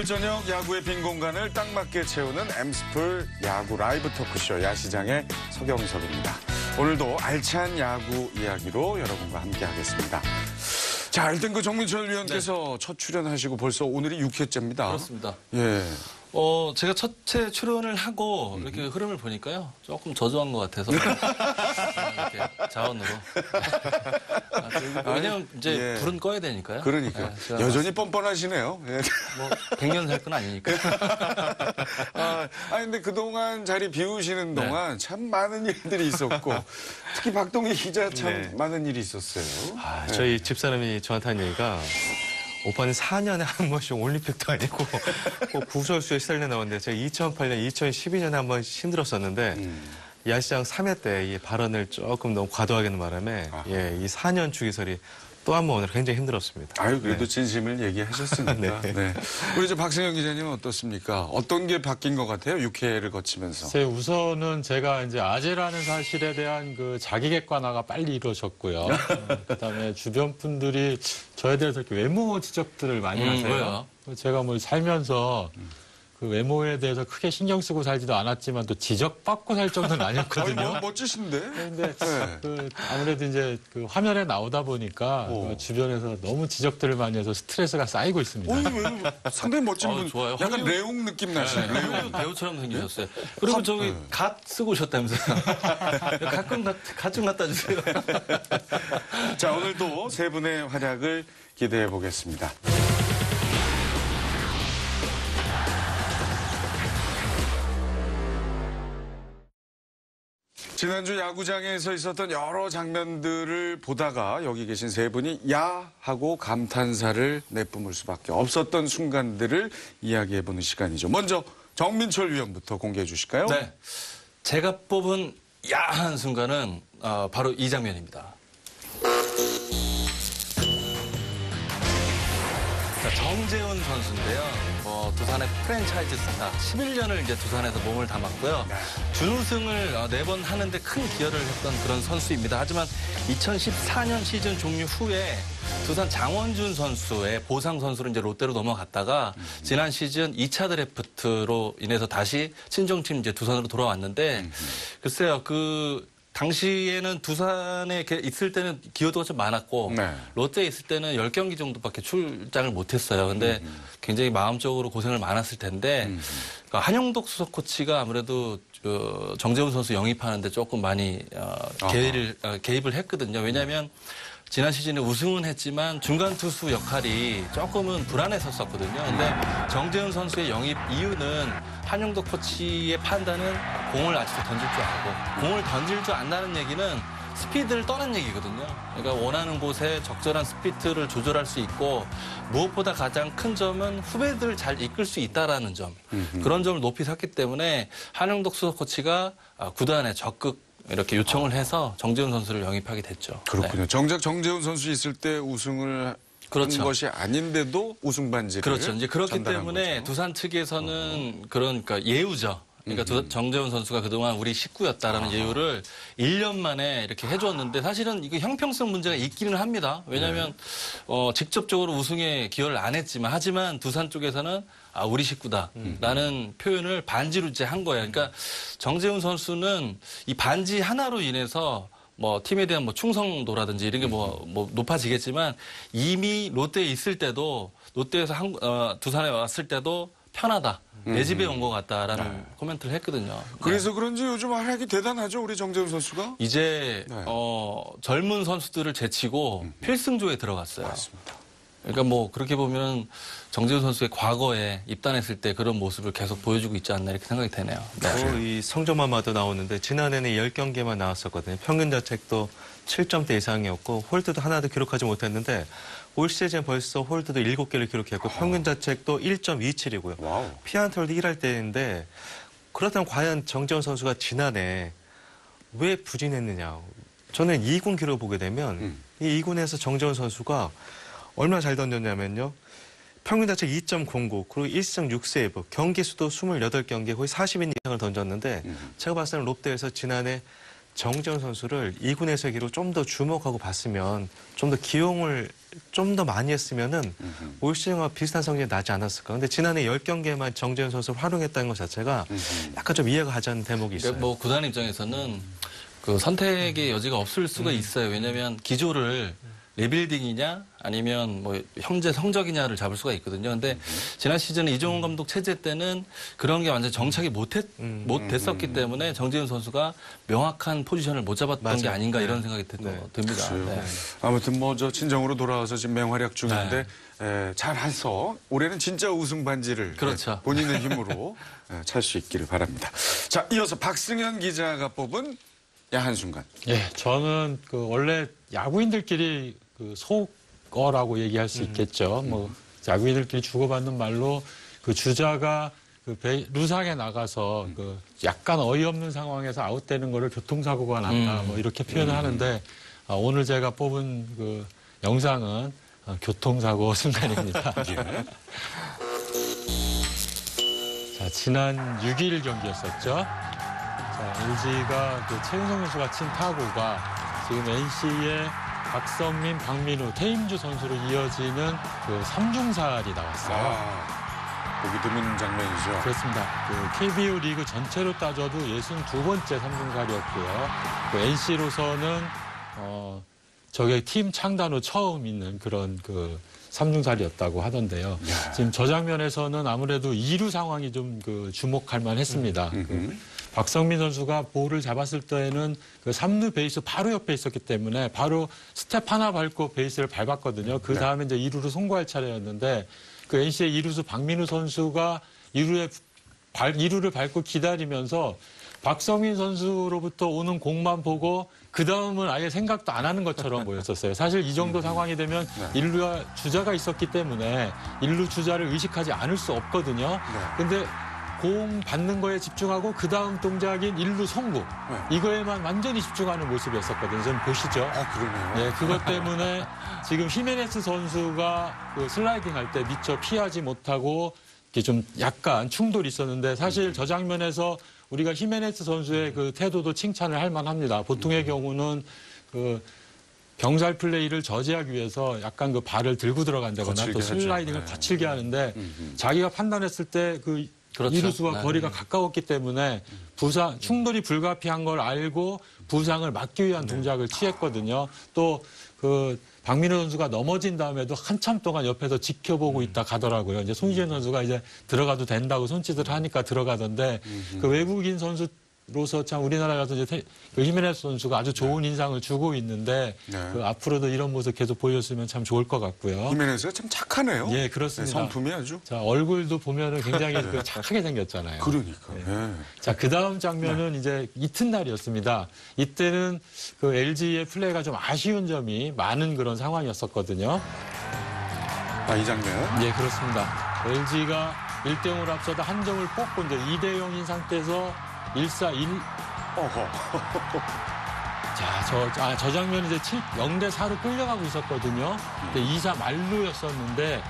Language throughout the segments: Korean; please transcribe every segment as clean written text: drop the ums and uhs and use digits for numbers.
토요일 저녁 야구의 빈 공간을 딱 맞게 채우는 엠스플 야구 라이브 토크쇼 야시장의 서경석입니다. 오늘도 알찬 야구 이야기로 여러분과 함께 하겠습니다. 자, 일단 정민철 위원께서 첫 출연하시고 벌써 오늘이 6회째입니다. 그렇습니다. 예. 제가 첫째 출연을 하고 이렇게 흐름을 보니까요. 조금 저조한 것 같아서. 이렇게 자원으로. 왜냐면 이제 예. 불은 꺼야 되니까요. 그러니까. 제가 여전히 뻔뻔하시네요. 예. 뭐 100년 살 건 아니니까. 근데 그동안 자리 비우시는 동안 참 많은 일들이 있었고 특히 박동희 기자 참 많은 일이 있었어요. 저희 집사람이 저한테 한 얘기가 오빠는 4년에 한 번씩 올림픽도 아니고 꼭 구설수에 시달려 나오는데 제가 2008년, 2012년에 한 번 힘들었었는데 야시장 3회 때 이 발언을 조금 너무 과도하게 하는 바람에 이 4년 주기설이 또 한 번 오늘 굉장히 힘들었습니다. 아유, 그래도 진심을 얘기하셨으니까. 네. 우리 이제 박승현 기자님은 어떻습니까? 어떤 게 바뀐 것 같아요? 6회를 거치면서. 글쎄요, 우선은 제가 이제 아재라는 사실에 대한 그 자기 객관화가 빨리 이루어졌고요. 그다음에 주변 분들이 저에 대해서 이렇게 외모 지적들을 많이 하세요. 제가 뭐 살면서 그 외모에 대해서 크게 신경 쓰고 살지도 않았지만 또 지적받고 살 정도는 아니었거든요. 멋지신데? 그런데 그 아무래도 이제 그 화면에 나오다 보니까 그 주변에서 너무 지적들을 많이 해서 스트레스가 쌓이고 있습니다. 왜 상당히 멋진 분. 좋아요. 약간 레옹 느낌 나시네. 네. 배우처럼 생기셨어요. 그리고 저기 갓 쓰고 오셨다면서요. 갓 좀 갖다 주세요. 자, 오늘도 세 분의 활약을 기대해 보겠습니다. 지난주 야구장에서 있었던 여러 장면들을 보다가 여기 계신 세 분이 야 하고 감탄사를 내뿜을 수밖에 없었던 순간들을 이야기해보는 시간이죠. 먼저 정민철 위원부터 공개해 주실까요? 네. 제가 뽑은 야한 순간은 바로 이 장면입니다. 정재훈 선수인데요. 두산의 프랜차이즈 스타 11년을 이제 두산에서 몸을 담았고요. 준우승을 4번 하는데 큰 기여를 했던 그런 선수입니다. 하지만 2014년 시즌 종료 후에 두산 장원준 선수의 보상 선수로 이제 롯데로 넘어갔다가 지난 시즌 2차 드래프트로 인해서 다시 친정팀 이제 두산으로 돌아왔는데 글쎄요, 당시에는 두산에 있을 때는 기여도가 좀 많았고 롯데에 있을 때는 10경기 정도밖에 출장을 못했어요. 근데 굉장히 마음적으로 고생을 많았을 텐데 그러니까 한영덕 수석 코치가 아무래도 정재훈 선수 영입하는데 조금 많이 개입을 했거든요. 왜냐하면 지난 시즌에 우승은 했지만 중간 투수 역할이 조금은 불안했었거든요. 근데 정재훈 선수의 영입 이유는 한영덕 코치의 판단은 공을 아직도 던질 줄 알고 공을 던질 줄 안다는 얘기는 스피드를 떠난 얘기거든요. 그러니까 원하는 곳에 적절한 스피드를 조절할 수 있고 무엇보다 가장 큰 점은 후배들을 잘 이끌 수 있다라는 점. 그런 점을 높이 샀기 때문에 한영덕 수석 코치가 구단에 적극 이렇게 요청을 해서 정재훈 선수를 영입하게 됐죠. 그렇군요. 정작 정재훈 선수 있을 때 우승을 한 것이 아닌데도 우승 반지를 그렇죠. 이제 그렇기 전달한 때문에 거죠. 두산 측에서는 그러니까 예우죠. 그러니까 정재훈 선수가 그동안 우리 식구였다라는 예우를 1년 만에 이렇게 해줬는데 사실은 이거 형평성 문제가 있기는 합니다. 왜냐하면 직접적으로 우승에 기여를 안 했지만 하지만 두산 쪽에서는 우리 식구다라는 표현을 반지로 이제 한 거예요. 그러니까 정재훈 선수는 이 반지 하나로 인해서 팀에 대한 충성도라든지 이런 게 높아지겠지만 이미 롯데에 있을 때도 롯데에서 두산에 왔을 때도 편하다. 내 집에 온 것 같다라는 코멘트를 했거든요. 그래서 그런지 요즘 활약이 대단하죠, 우리 정재훈 선수가. 이제 젊은 선수들을 제치고 필승조에 들어갔어요. 맞습니다. 그러니까 그렇게 보면 정재훈 선수의 과거에 입단했을 때 그런 모습을 계속 보여주고 있지 않나 이렇게 생각이 되네요. 이 성적만마도 나오는데 지난해는 10경기만 나왔었거든요. 평균 자책도 7점대 이상이었고 홀드도 하나도 기록하지 못했는데 올 시즌 벌써 홀드도 7개를 기록했고 평균 자책도 1.27이고요. 피안타율도 1할 때인데 그렇다면 과연 정재훈 선수가 지난해 왜 부진했느냐. 저는 2군 기록을 보게 되면 이 2군에서 정재훈 선수가 얼마나 잘 던졌냐면요. 평균 자책 2.09 그리고 1승 6세이브 경기 수도 28경기에 거의 40인 이상을 던졌는데 제가 봤을 때는 롯데에서 지난해 정재훈 선수를 2군에서 기로 좀 더 주목하고 봤으면 좀 더 기용을 좀 더 많이 했으면은 올 시즌과 비슷한 성적이 나지 않았을까. 근데 지난해 10경기에만 정재훈 선수를 활용했다는 것 자체가 약간 좀 이해가 가지 않는 대목이 있어요. 뭐 구단 입장에서는 그 선택의 여지가 없을 수가 있어요. 왜냐하면 기조를 리빌딩이냐 아니면 뭐 현재 성적이냐를 잡을 수가 있거든요. 근데 지난 시즌에 이종훈 감독 체제 때는 그런 게 완전 정착이 못 됐었기 때문에 정재훈 선수가 명확한 포지션을 못 잡았던 맞아요. 게 아닌가 네. 이런 생각이 듭니다. 글쎄요. 네. 아무튼 뭐 저 친정으로 돌아와서 지금 맹활약 중인데 잘해서 올해는 진짜 우승 반지를 그렇죠. 본인의 힘으로 찰 수 있기를 바랍니다. 자, 이어서 박승현 기자가 뽑은 야한 순간. 예, 저는 그 원래 야구인들끼리 그 속어라고 얘기할 수 있겠죠. 뭐 야구인들끼리 주고받는 말로 그 주자가 그 루상에 나가서 그 약간 어이없는 상황에서 아웃되는 거를 교통사고가 났다. 뭐 이렇게 표현을 하는데 오늘 제가 뽑은 그 영상은 교통사고 순간입니다. 예. 자, 지난 6일 경기였었죠. 자, LG가 그 최은성 선수가 친 타구가 지금 NC의 박성민, 박민우, 태임주 선수로 이어지는 그 3중살이 나왔어요. 보기 드문 장면이죠. 그렇습니다. 그 KBO 리그 전체로 따져도 62번째 3중살이었고요. 그 NC로서는 저게 팀 창단 후 처음 있는 그런 그 3중살이었다고 하던데요. 지금 저 장면에서는 아무래도 2루 상황이 좀 그 주목할 만했습니다. 그 박성민 선수가 볼을 잡았을 때에는 그 3루 베이스 바로 옆에 있었기 때문에 바로 스텝 하나 밟고 베이스를 밟았거든요. 그 다음에 이제 2루로 송구할 차례였는데 그 NC의 2루수 박민우 선수가 2루를 밟고 기다리면서 박성민 선수로부터 오는 공만 보고 그 다음은 아예 생각도 안 하는 것처럼 보였었어요. 사실 이 정도 상황이 되면 1루와 주자가 있었기 때문에 1루 주자를 의식하지 않을 수 없거든요. 근데 공 받는 거에 집중하고 그 다음 동작인 1루 송구 이거에만 완전히 집중하는 모습이었었거든요. 좀 보시죠. 그러네요. 네, 그것 때문에 지금 히메네스 선수가 그 슬라이딩 할 때 미처 피하지 못하고 이렇게 좀 약간 충돌이 있었는데 사실 저 장면에서 우리가 히메네스 선수의 그 태도도 칭찬을 할 만합니다. 보통의 경우는 그 병살 플레이를 저지하기 위해서 약간 그 발을 들고 들어간다거나 또 슬라이딩을 거칠게 하는데 자기가 판단했을 때 그 그렇죠. 이루수와 거리가 가까웠기 때문에 충돌이 불가피한 걸 알고 부상을 막기 위한 동작을 취했거든요. 또 그 박민우 선수가 넘어진 다음에도 한참 동안 옆에서 지켜보고 있다 가더라고요. 이제 손시현 선수가 이제 들어가도 된다고 손짓을 하니까 들어가던데 그 외국인 선수로서 참 우리나라 가서 이제 그 히메네스 선수가 아주 좋은 인상을 주고 있는데 그 앞으로도 이런 모습 계속 보였으면 참 좋을 것 같고요. 히메네스가 참 착하네요. 예, 그렇습니다. 성품이 아주. 자, 얼굴도 보면은 굉장히 그 착하게 생겼잖아요. 그러니까. 자, 그 다음 장면은 이제 이튿날이었습니다. 이때는 그 LG의 플레이가 좀 아쉬운 점이 많은 그런 상황이었었거든요. 이 장면. 예, 그렇습니다. LG가 1대0으로 앞서다 한 점을 뽑고 이제 2대0인 상태에서 1-4-1. 자, 저 장면이 이제 0대4로 끌려가고 있었거든요. 근데 2사 만루였었는데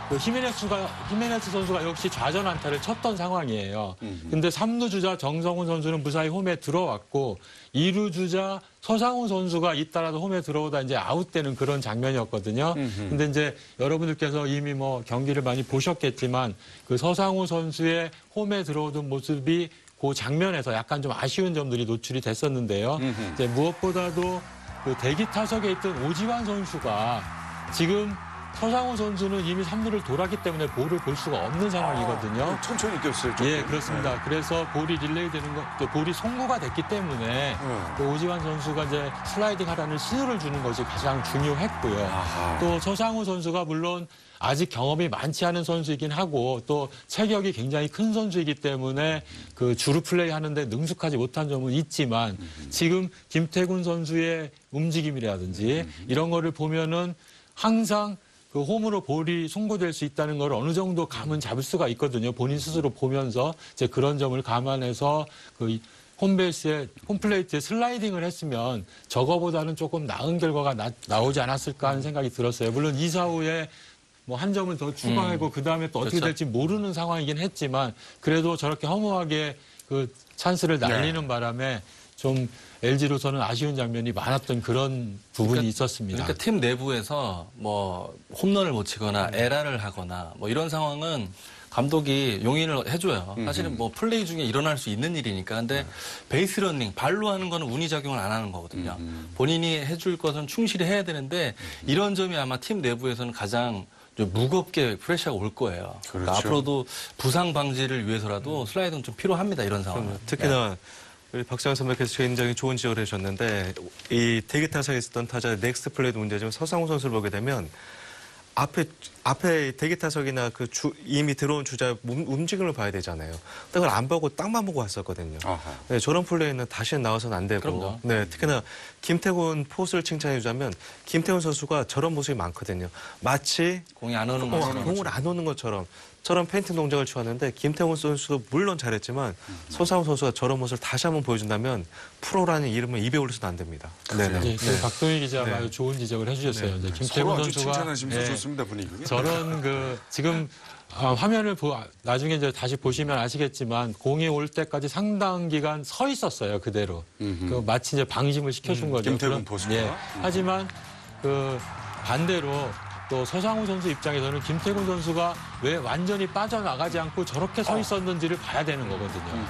그 히메네스 선수가 역시 좌전 안타를 쳤던 상황이에요. 근데 3루 주자 정성훈 선수는 무사히 홈에 들어왔고 2루 주자 서상우 선수가 잇따라도 홈에 들어오다 이제 아웃되는 그런 장면이었거든요. 근데 이제 여러분들께서 이미 뭐 경기를 많이 보셨겠지만 그 서상우 선수의 홈에 들어오던 모습이 그 장면에서 약간 좀 아쉬운 점들이 노출이 됐었는데요. 이제 무엇보다도 그 대기 타석에 있던 오지환 선수가 지금 서상우 선수는 이미 3루를 돌았기 때문에 볼을 볼 수가 없는 상황이거든요. 천천히 뛰었어요. 조금. 예, 그렇습니다. 그래서 볼이 릴레이 되는 거, 볼이 송구가 됐기 때문에 그 오지환 선수가 이제 슬라이딩 하라는 신호를 주는 것이 가장 중요했고요. 또 서상우 선수가 물론 아직 경험이 많지 않은 선수이긴 하고 또 체격이 굉장히 큰 선수이기 때문에 그 주루 플레이 하는데 능숙하지 못한 점은 있지만 지금 김태군 선수의 움직임이라든지 이런 거를 보면은 항상 그 홈으로 볼이 송구될 수 있다는 걸 어느 정도 감은 잡을 수가 있거든요. 본인 스스로 보면서 이제 그런 점을 감안해서 그 홈플레이트에 슬라이딩을 했으면 저거보다는 조금 나은 결과가 나오지 않았을까 하는 생각이 들었어요. 물론 2사 후에 뭐 한 점을 더 추가하고 그 다음에 또 어떻게 될지 모르는 상황이긴 했지만 그래도 저렇게 허무하게 그 찬스를 날리는 바람에 좀 LG로서는 아쉬운 장면이 많았던 그런 부분이 있었습니다. 그러니까 팀 내부에서 뭐 홈런을 못 치거나 에라를 하거나 뭐 이런 상황은 감독이 용인을 해줘요. 사실은 뭐 플레이 중에 일어날 수 있는 일이니까. 근데 베이스 러닝, 발로 하는 거는 운이 작용을 안 하는 거거든요. 본인이 해줄 것은 충실히 해야 되는데 이런 점이 아마 팀 내부에서는 가장 좀 무겁게 프레셔가 올 거예요. 그러니까 그렇죠. 앞으로도 부상 방지를 위해서라도 슬라이드는 좀 필요합니다. 이런 상황. 그럼요. 특히나 우리 박정현 선배께서 굉장히 좋은 지적을 해주셨는데 이 대기 타석에 있었던 타자의 넥스트 플레이도 문제지만 서상우 선수를 보게 되면 앞에 대기 타석이나 이미 들어온 주자의 움직임을 봐야 되잖아요. 근데 그걸 안 보고 땅만 보고 왔었거든요. 네, 저런 플레이는 다시는 나와서는 안 되고. 그럼요. 네, 특히나 김태훈 포수를 칭찬해 주자면 김태훈 선수가 저런 모습이 많거든요. 마치 공이 안 오는 것처럼. 공을 안 오는 것처럼 저런 페인팅 동작을 취하는데 김태훈 선수도 물론 잘했지만 서상우 선수가 저런 모습을 다시 한번 보여준다면 프로라는 이름은 입에 올려서는 안 됩니다. 네네. 네, 그 박동희 기자가 네. 아주 좋은 지적을 해주셨어요. 이제 서로 김태훈 아주 선수가 칭찬하시면서 좋습니다, 분위기. 저런 지금 화면을 나중에 이제 다시 보시면 아시겠지만 공이 올 때까지 상당 기간 서 있었어요, 그대로. 마치 이제 방심을 시켜준 거죠. 김태훈 포수가. 예. 하지만 반대로 또 서상우 선수 입장에서는 김태균 선수가 왜 완전히 빠져나가지 않고 저렇게 서 있었는지를 봐야 되는 거거든요.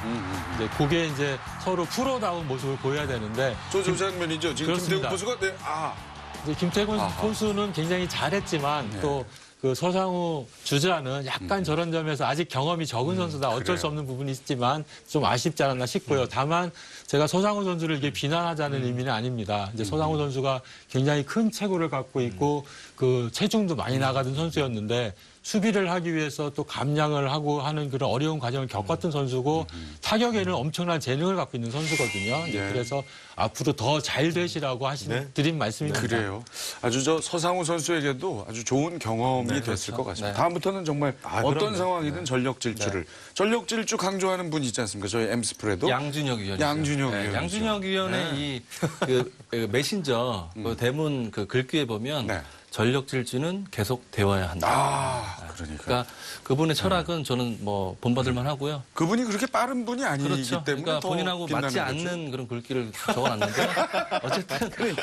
이제 그게 이제 서로 프로다운 모습을 보여야 되는데. 저 장면이죠. 지금 그렇습니다. 김태훈 포수가 이제 김태균 선수는 굉장히 잘했지만 또 그 서상우 주자는 약간 저런 점에서 아직 경험이 적은 선수다. 어쩔 수 없는 부분이 있지만 좀 아쉽지 않았나 싶고요. 다만 제가 서상우 선수를 이게 비난하자는 의미는 아닙니다. 이제 서상우 선수가 굉장히 큰 체구를 갖고 있고 그 체중도 많이 나가던 선수였는데 수비를 하기 위해서 또 감량을 하고 하는 그런 어려운 과정을 겪었던 선수고 타격에는 엄청난 재능을 갖고 있는 선수거든요. 이제 그래서 앞으로 더 잘 되시라고 드린 말씀입니다. 그래요. 아주 저 서상우 선수에게도 아주 좋은 경험이 됐을 것 같습니다. 네. 다음부터는 정말 어떤 그럼요. 상황이든 전력 질주를. 전력 질주 강조하는 분 있지 않습니까? 저희 엠스프레도. 양준혁 위원이죠. 양준혁 네, 위원이죠. 양준혁 위원의 그 메신저 그 대문 그 글귀에 보면 네. 전력 질주는 계속 되어야 한다. 그러니까. 그러니까 그분의 철학은 저는 뭐 본받을만 하고요. 그분이 그렇게 빠른 분이 아니기 그렇죠. 때문에 그러니까 더 본인하고 빛나는 맞지 거죠. 않는 그런 글귀를 적어놨는데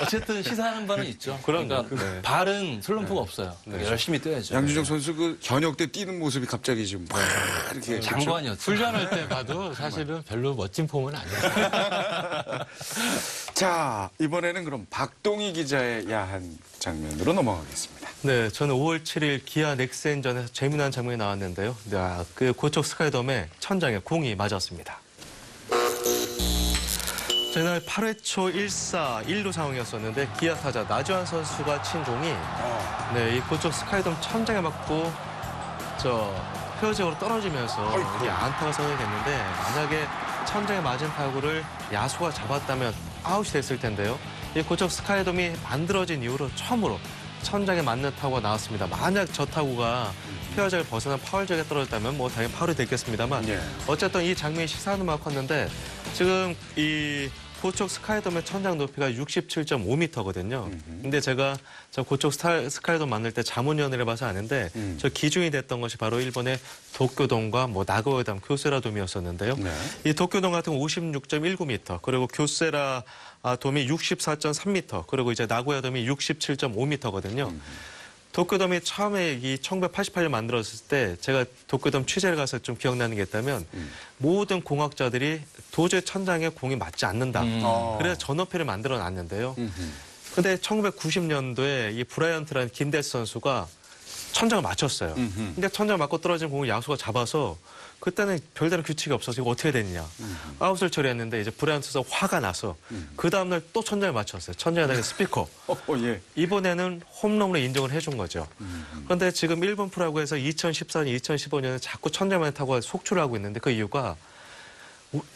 어쨌든 시사하는 바는 있죠. 그러니까 발은 슬럼프가 없어요. 그러니까 열심히 뛰어야죠. 양준혁 선수 그 현역 때 뛰는 모습이 갑자기 지금 막 이렇게 장관이었죠. 훈련할 때 봐도 사실은 별로 멋진 폼은 아니었어요. 자, 이번에는 그럼 박동희 기자의 야한 장면으로 넘어가겠습니다. 네, 저는 5월 7일 기아 넥센전에서 재미난 장면이 나왔는데요. 그 고척 스카이돔의 천장에 공이 맞았습니다. 저날 8회 초 1사 1루 상황이었었는데 기아 타자 나주환 선수가 친 공이 이 고척 스카이돔 천장에 맞고 회어적으로 떨어지면서 이게 안타가 선언됐는데 만약에 천장에 맞은 타구를 야수가 잡았다면 아웃이 됐을 텐데요. 이 고척 스카이돔이 만들어진 이후로 처음으로 천장에 맞는 타구가 나왔습니다. 만약 저 타구가 페어적을 벗어난 파울적에 떨어졌다면 뭐 당연히 파울이 됐겠습니다만 어쨌든 이 장면이 시사하는 만큼 컸는데 지금 이 고척 스카이돔의 천장 높이가 67.5m거든요. 근데 제가 저 고척 스카이돔 만들 때 자문위원회를 봐서 아는데 저 기준이 됐던 것이 바로 일본의 도쿄돔과 나고야돔, 교세라돔이었었는데요. 이 도쿄돔 같은 건 56.19m, 그리고 교세라 돔이 64.3m, 그리고 이제 나고야돔이 67.5m거든요. 도쿄돔이 처음에 이 1988년 만들었을 때 제가 도쿄돔 취재를 가서 좀 기억나는 게 있다면 모든 공학자들이 도저히 천장에 공이 맞지 않는다. 그래서 저 높이를 만들어 놨는데요. 근데 1990년도에 이 브라이언트라는 김대수 선수가 천장을 맞췄어요. 근데 천장을 맞고 떨어진 공을 야수가 잡아서 그때는 별다른 규칙이 없어서 이거 어떻게 됐냐. 아웃을 처리했는데 이제 브라이언트가 화가 나서 그 다음날 또 천장을 맞췄어요. 천장에다가 스피커. 이번에는 홈런으로 인정을 해준 거죠. 그런데 지금 일본 프로야구에서 2014년, 2015년에 자꾸 천장만 타고 속출을 하고 있는데 그 이유가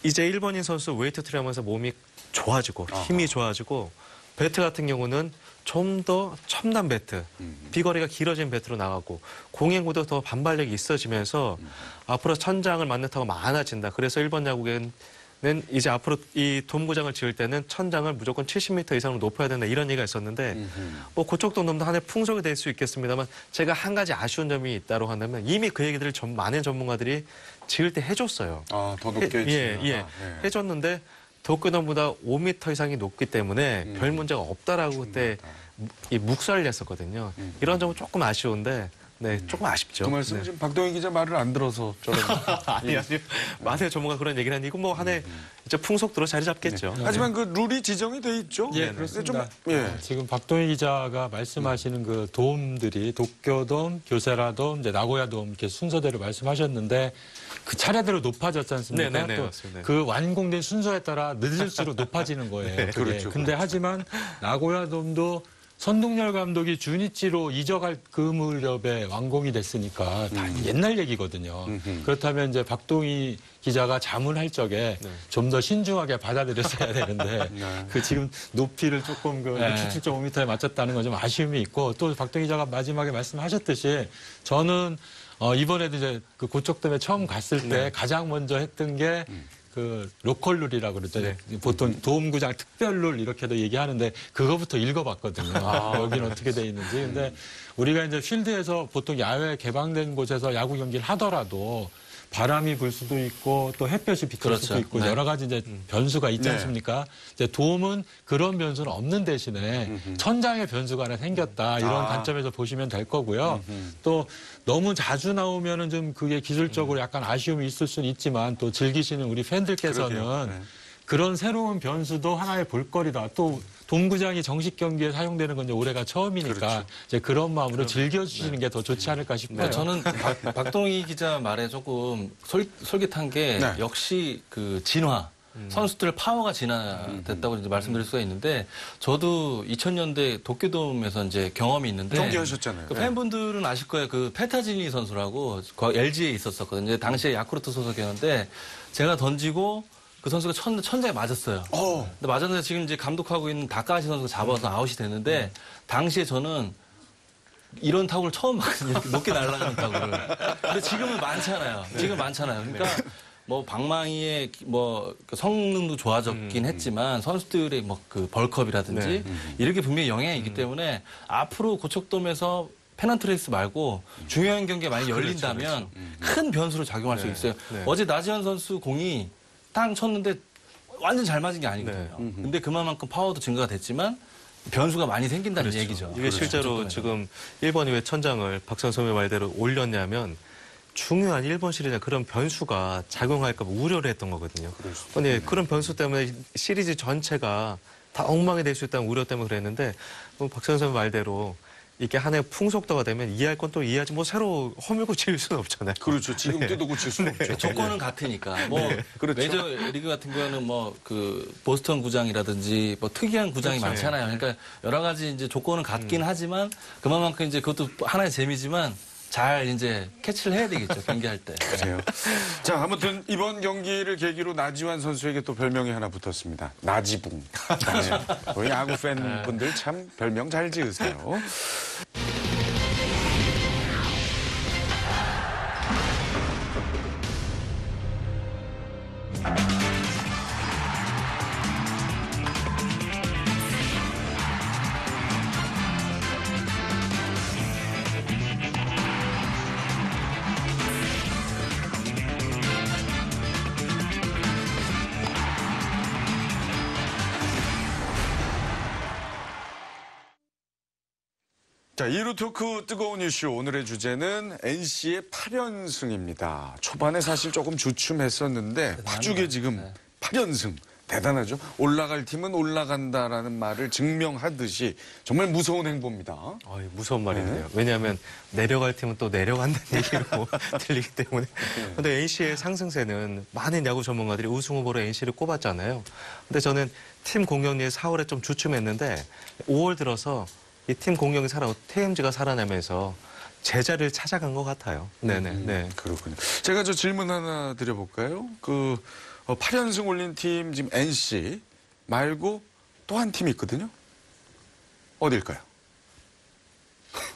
이제 일본인 선수 웨이트 트레이닝 하면서 몸이 좋아지고 힘이 좋아지고 배트 같은 경우는 좀 더 첨단 배트, 비거리가 길어진 배트로 나가고 공행구도 더 반발력이 있어지면서 앞으로 천장을 맞는 타구가 많아진다. 그래서 일본 야구에는 이제 앞으로 이 돔구장을 지을 때는 천장을 무조건 70m 이상으로 높여야 된다 이런 얘기가 있었는데 뭐 그쪽 정도면 하나의 풍속이 될 수 있겠습니다만 제가 한 가지 아쉬운 점이 있다고 한다면 이미 그 얘기들을 많은 전문가들이 지을 때 해줬어요. 더 높게 해줬는데 도쿄돔보다 5m 이상이 높기 때문에 별 문제가 없다라고 그때 이 묵살을 했었거든요. 이런 점은 조금 아쉬운데 네, 조금 아쉽죠. 그 말씀 네. 지금 박동희 기자 말을 안 들어서 저런. 아니 많은 전문가 그런 얘기를 하니 이건 뭐 한 해 이제 풍속도로 자리 잡겠죠. 하지만 그 룰이 지정이 돼 있죠. 예, 근데 그렇습니다. 예. 지금 박동희 기자가 말씀하시는 그 도움들이 도쿄돔, 교세라돔, 이제 나고야돔 이렇게 순서대로 말씀하셨는데 그 차례대로 높아졌지 않습니까? 네네네, 또 맞습니다. 그 완공된 순서에 따라 늦을수록 높아지는 거예요. 네, 그게. 그렇죠. 근데 하지만 나고야돔도 선동열 감독이 주니치로 이적할 그 무렵에 완공이 됐으니까 다 옛날 얘기거든요. 그렇다면 이제 박동희 기자가 자문할 적에 좀 더 신중하게 받아들였어야 되는데 그 지금 높이를 조금 그 67.5m에 맞췄다는 건 좀 아쉬움이 있고 또 박동희 기자가 마지막에 말씀하셨듯이 저는 이번에도 이제 그 고척돔에 처음 갔을 때 가장 먼저 했던 게 그 로컬 룰이라고 그러죠. 보통 도움구장 특별 룰 이렇게도 얘기하는데 그거부터 읽어봤거든요. 여기는 어떻게 돼 있는지. 근데 우리가 이제 필드에서 보통 야외 개방된 곳에서 야구 경기를 하더라도 바람이 불 수도 있고 또 햇볕이 비칠 그렇죠. 수도 있고 네. 여러 가지 이제 변수가 있지 네. 않습니까? 이제 도움은 그런 변수는 없는 대신에 천장의 변수가 하나 생겼다 이런 관점에서 보시면 될 거고요. 또 너무 자주 나오면은 좀 그게 기술적으로 약간 아쉬움이 있을 수는 있지만 또 즐기시는 우리 팬들께서는 그러게요. 네. 그런 새로운 변수도 하나의 볼거리다. 또 돔구장이 정식 경기에 사용되는 건 이제 올해가 처음이니까 그렇죠. 이제 그런 마음으로 즐겨주시는 게 더 좋지 않을까 싶어요. 저는 박동희 기자 말에 조금 솔깃한 게 네. 역시 그 진화. 선수들 파워가 진화됐다고 이제 말씀드릴 수가 있는데 저도 2000년대 도쿄돔에서 이제 경험이 있는데 경기하셨잖아요. 그 네. 팬분들은 아실 거예요. 그 페타지니 선수라고 LG에 있었었거든요. 당시에 야쿠르트 소속이었는데 제가 던지고 그 선수가 천장에 맞았어요. 근데 맞았는데 지금 이제 감독하고 있는 다카하시 선수가 잡아서 아웃이 됐는데 당시에 저는 이런 타구를 처음 봤거든요. 이렇게 높게 날아가는 타구를. 근데 지금은 많잖아요. 지금 많잖아요. 그러니까 뭐 방망이의 뭐 성능도 좋아졌긴 했지만 선수들의 뭐 그 벌컵이라든지 이렇게 분명히 영향이 있기 때문에 앞으로 고척돔에서 페넌트레이스 말고 중요한 경기가 많이 열린다면 큰 변수로 작용할 수 있어요. 어제 나지현 선수 공이 땅 쳤는데 완전 잘 맞은 게 아니거든요. 근데 그만큼 파워도 증가가 됐지만 변수가 많이 생긴다는 얘기죠. 이게 실제로 지금 일본이 왜 천장을 박선 선배 말대로 올렸냐면 중요한 일본 시리즈에 그런 변수가 작용할까 봐 우려를 했던 거거든요. 그런데 그런 변수 때문에 시리즈 전체가 다 엉망이 될 수 있다는 우려 때문에 그랬는데 박선 선배 말대로 이게 한 해 풍속도가 되면 이해할 건 또 이해하지 뭐 새로 허물고 지을 수는 없잖아요. 그렇죠. 지금 때도 고칠 수 없죠. 조건은 같으니까. 뭐 그렇죠. 메이저 리그 같은 경우는 뭐 그 보스턴 구장이라든지 뭐 특이한 구장이 많잖아요. 그러니까 여러 가지 이제 조건은 같긴 하지만 그만큼 이제 그것도 하나의 재미지만 잘 이제 캐치를 해야 되겠죠. 경기할 때. 그래요. 자, 아무튼 이번 경기를 계기로 나지완 선수에게 또 별명이 하나 붙었습니다. 나지붕. 네. 우리 야구 팬분들 참 별명 잘 지으세요. 자, 2루 토크 뜨거운 이슈. 오늘의 주제는 NC의 8연승입니다. 초반에 사실 조금 주춤했었는데 파죽에 지금 8연승. 대단하죠. 올라갈 팀은 올라간다라는 말을 증명하듯이 정말 무서운 행보입니다. 무서운 말이네요. 왜냐하면 내려갈 팀은 또 내려간다는 얘기로 들리기 때문에. 근데 NC의 상승세는 많은 야구 전문가들이 우승 후보로 NC를 꼽았잖아요. 근데 저는 팀 공격력이 4월에 좀 주춤했는데 5월 들어서 이 팀 공격이 TMG가 살아나면서 제자리를 찾아간 것 같아요. 네. 그렇군요. 제가 저 질문 하나 드려볼까요? 8연승 올린 팀 지금 NC 말고 또 한 팀이 있거든요. 어딜까요?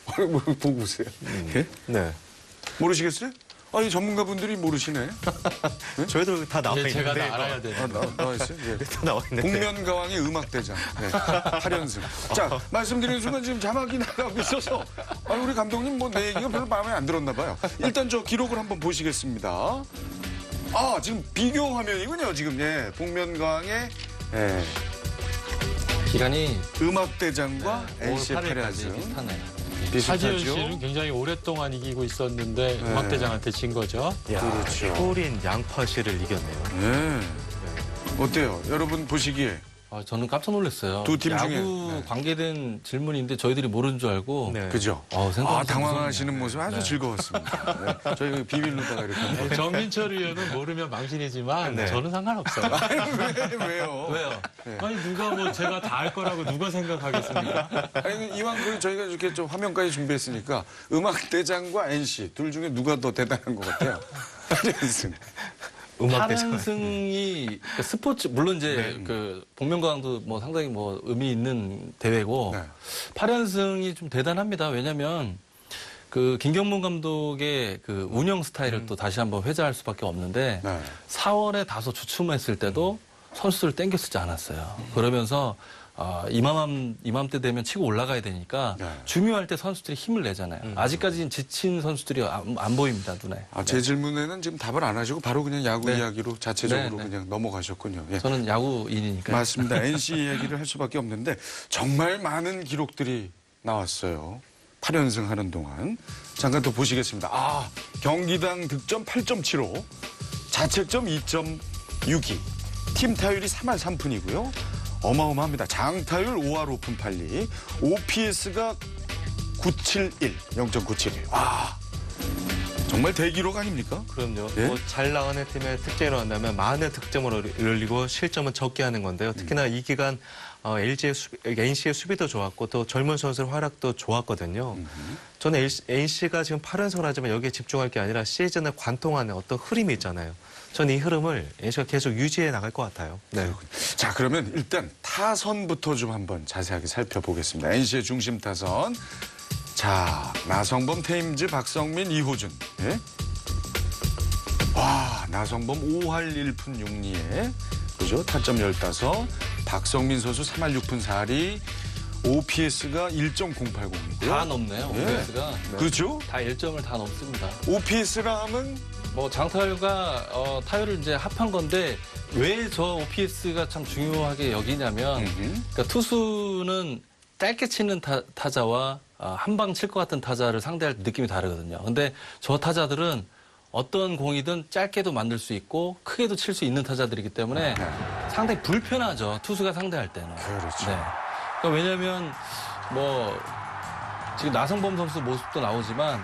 보고 보세요. 예? 네. 모르시겠어요? 이 전문가분들이 모르시네. 저희도 다 나와 있는데. 제가 다 알아야 돼요. 나와 있어요? 예. 다 나와 있는데. 복면가왕의 음악대장. 네. 8연승. 자, 말씀드리는 순간 지금 자막이 나가고 있어서 우리 감독님 뭐 내 얘기가 별로 마음에 안 들었나 봐요. 일단 저 기록을 한번 보시겠습니다. 지금 비교 화면이군요. 지금 복면가왕의 예. 기간이 음악대장과 5월 NC의 8일까지 파련승 비슷하네요. 차지현 비슷하죠? 씨는 굉장히 오랫동안 이기고 있었는데 네. 음악대장한테 진 거죠. 그렇죠. 효린 양파 씨를 이겼네요. 네. 어때요? 여러분 보시기에 저는 깜짝 놀랐어요. 두팀 중에. 야구 네. 관계된 질문인데 저희들이 모르는 줄 알고 네. 그죠? 생각보다 당황하시는 무섭네요. 모습 아주 네. 즐거웠습니다. 네. 저희가 비밀로다가 이렇게 한번. 정민철 의원은 모르면 망신이지만 네. 저는 상관없어요. 왜요? 왜요? 아니 누가 뭐 제가 다 알 거라고 누가 생각하겠습니까? 아니, 이왕 그 저희가 이렇게 좀 화면까지 준비했으니까 음악대장과 NC 둘 중에 누가 더 대단한 것 같아요? 파련승. 음악대장. 파련승이 그 스포츠 물론 이제 그 복면가왕도 뭐 상당히 뭐 의미 있는 대회고 네. 파련승이 좀 대단합니다. 왜냐하면 그 김경문 감독의 그 운영 스타일을 또 다시 한번 회자할 수밖에 없는데 네. 4월에 다소 주춤했을 때도 선수를 땡겨 쓰지 않았어요. 그러면서 이맘때 되면 치고 올라가야 되니까 네. 중요할 때 선수들이 힘을 내잖아요. 아직까지는 지친 선수들이 안 보입니다, 눈에. 제 질문에는 지금 답을 안 하시고 바로 그냥 야구 네. 이야기로 자체적으로 네, 네. 그냥 넘어가셨군요. 예. 저는 야구인이니까요. 맞습니다. NC 얘기를 할 수밖에 없는데 정말 많은 기록들이 나왔어요. 8연승 하는 동안. 잠깐 또 보시겠습니다. 경기당 득점 8.75, 자책점 2.62, 팀 타율이 3할 3푼이고요. 어마어마합니다. 장타율 5할 5푼 8리, OPS가 971, 0.971. 정말 대기록 아닙니까? 그럼요. 예? 잘 나가는 팀의 특징이라고 한다면 많은 득점을 올리고 실점은 적게 하는 건데요. 특히나 이 기간 NC의 수비도 좋았고 또 젊은 선수의 활약도 좋았거든요. 저는 NC가 지금 8연승을 하지만 여기에 집중할 게 아니라 시즌을 관통하는 어떤 흐름이 있잖아요. 저는 이 흐름을 NC가 계속 유지해 나갈 것 같아요. 네. 자, 그러면 일단 타선부터 좀 한번 자세하게 살펴보겠습니다. NC의 중심 타선. 자, 나성범, 테임즈, 박성민, 이호준. 예? 나성범 5할 1푼 6리에 그죠? 타점 15. 박성민 선수 3할 6푼 4리. OPS가 1.080이고요. 다 넘네요, 예. OPS가. 그렇죠? 다 1점을 다 넘습니다. OPS라 하면 뭐 장타율과 타율을 이제 합한 건데 왜 저 OPS가 참 중요하게 여기냐면 그러니까 투수는 짧게 치는 타자와 한 방 칠 것 같은 타자를 상대할 때 느낌이 다르거든요. 근데 저 타자들은 어떤 공이든 짧게도 만들 수 있고 크게도 칠 수 있는 타자들이기 때문에 상당히 불편하죠. 투수가 상대할 때는. 그렇죠. 그러니까 왜냐하면 뭐 지금 나성범 선수 모습도 나오지만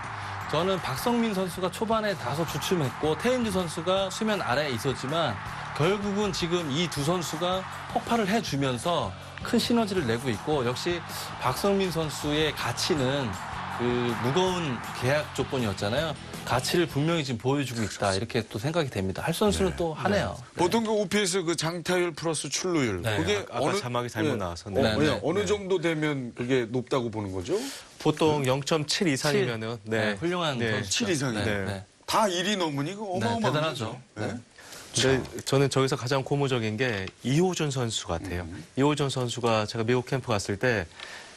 저는 박성민 선수가 초반에 다소 주춤했고 태인주 선수가 수면 아래에 있었지만 결국은 지금 이 두 선수가 폭발을 해주면서 큰 시너지를 내고 있고 역시 박성민 선수의 가치는 그 무거운 계약 조건이었잖아요. 가치를 분명히 지금 보여주고 있다 이렇게 또 생각이 됩니다. 할 선수는 또 하네요. 보통 그 OPS 그 장타율 플러스 출루율 네. 그게 아까 자막이 잘못 나와서. 네. 어느 정도 되면 그게 높다고 보는 거죠? 보통 0.7 이상이면은 훌륭한 선수. 7 이상이네. 네. 다 1이 넘으니 그 어마어마한 대단하죠. 거죠. 네. 근데 저는 저기서 가장 고무적인 게 이호준 선수 같아요. 이호준 선수가 제가 미국 캠프 갔을 때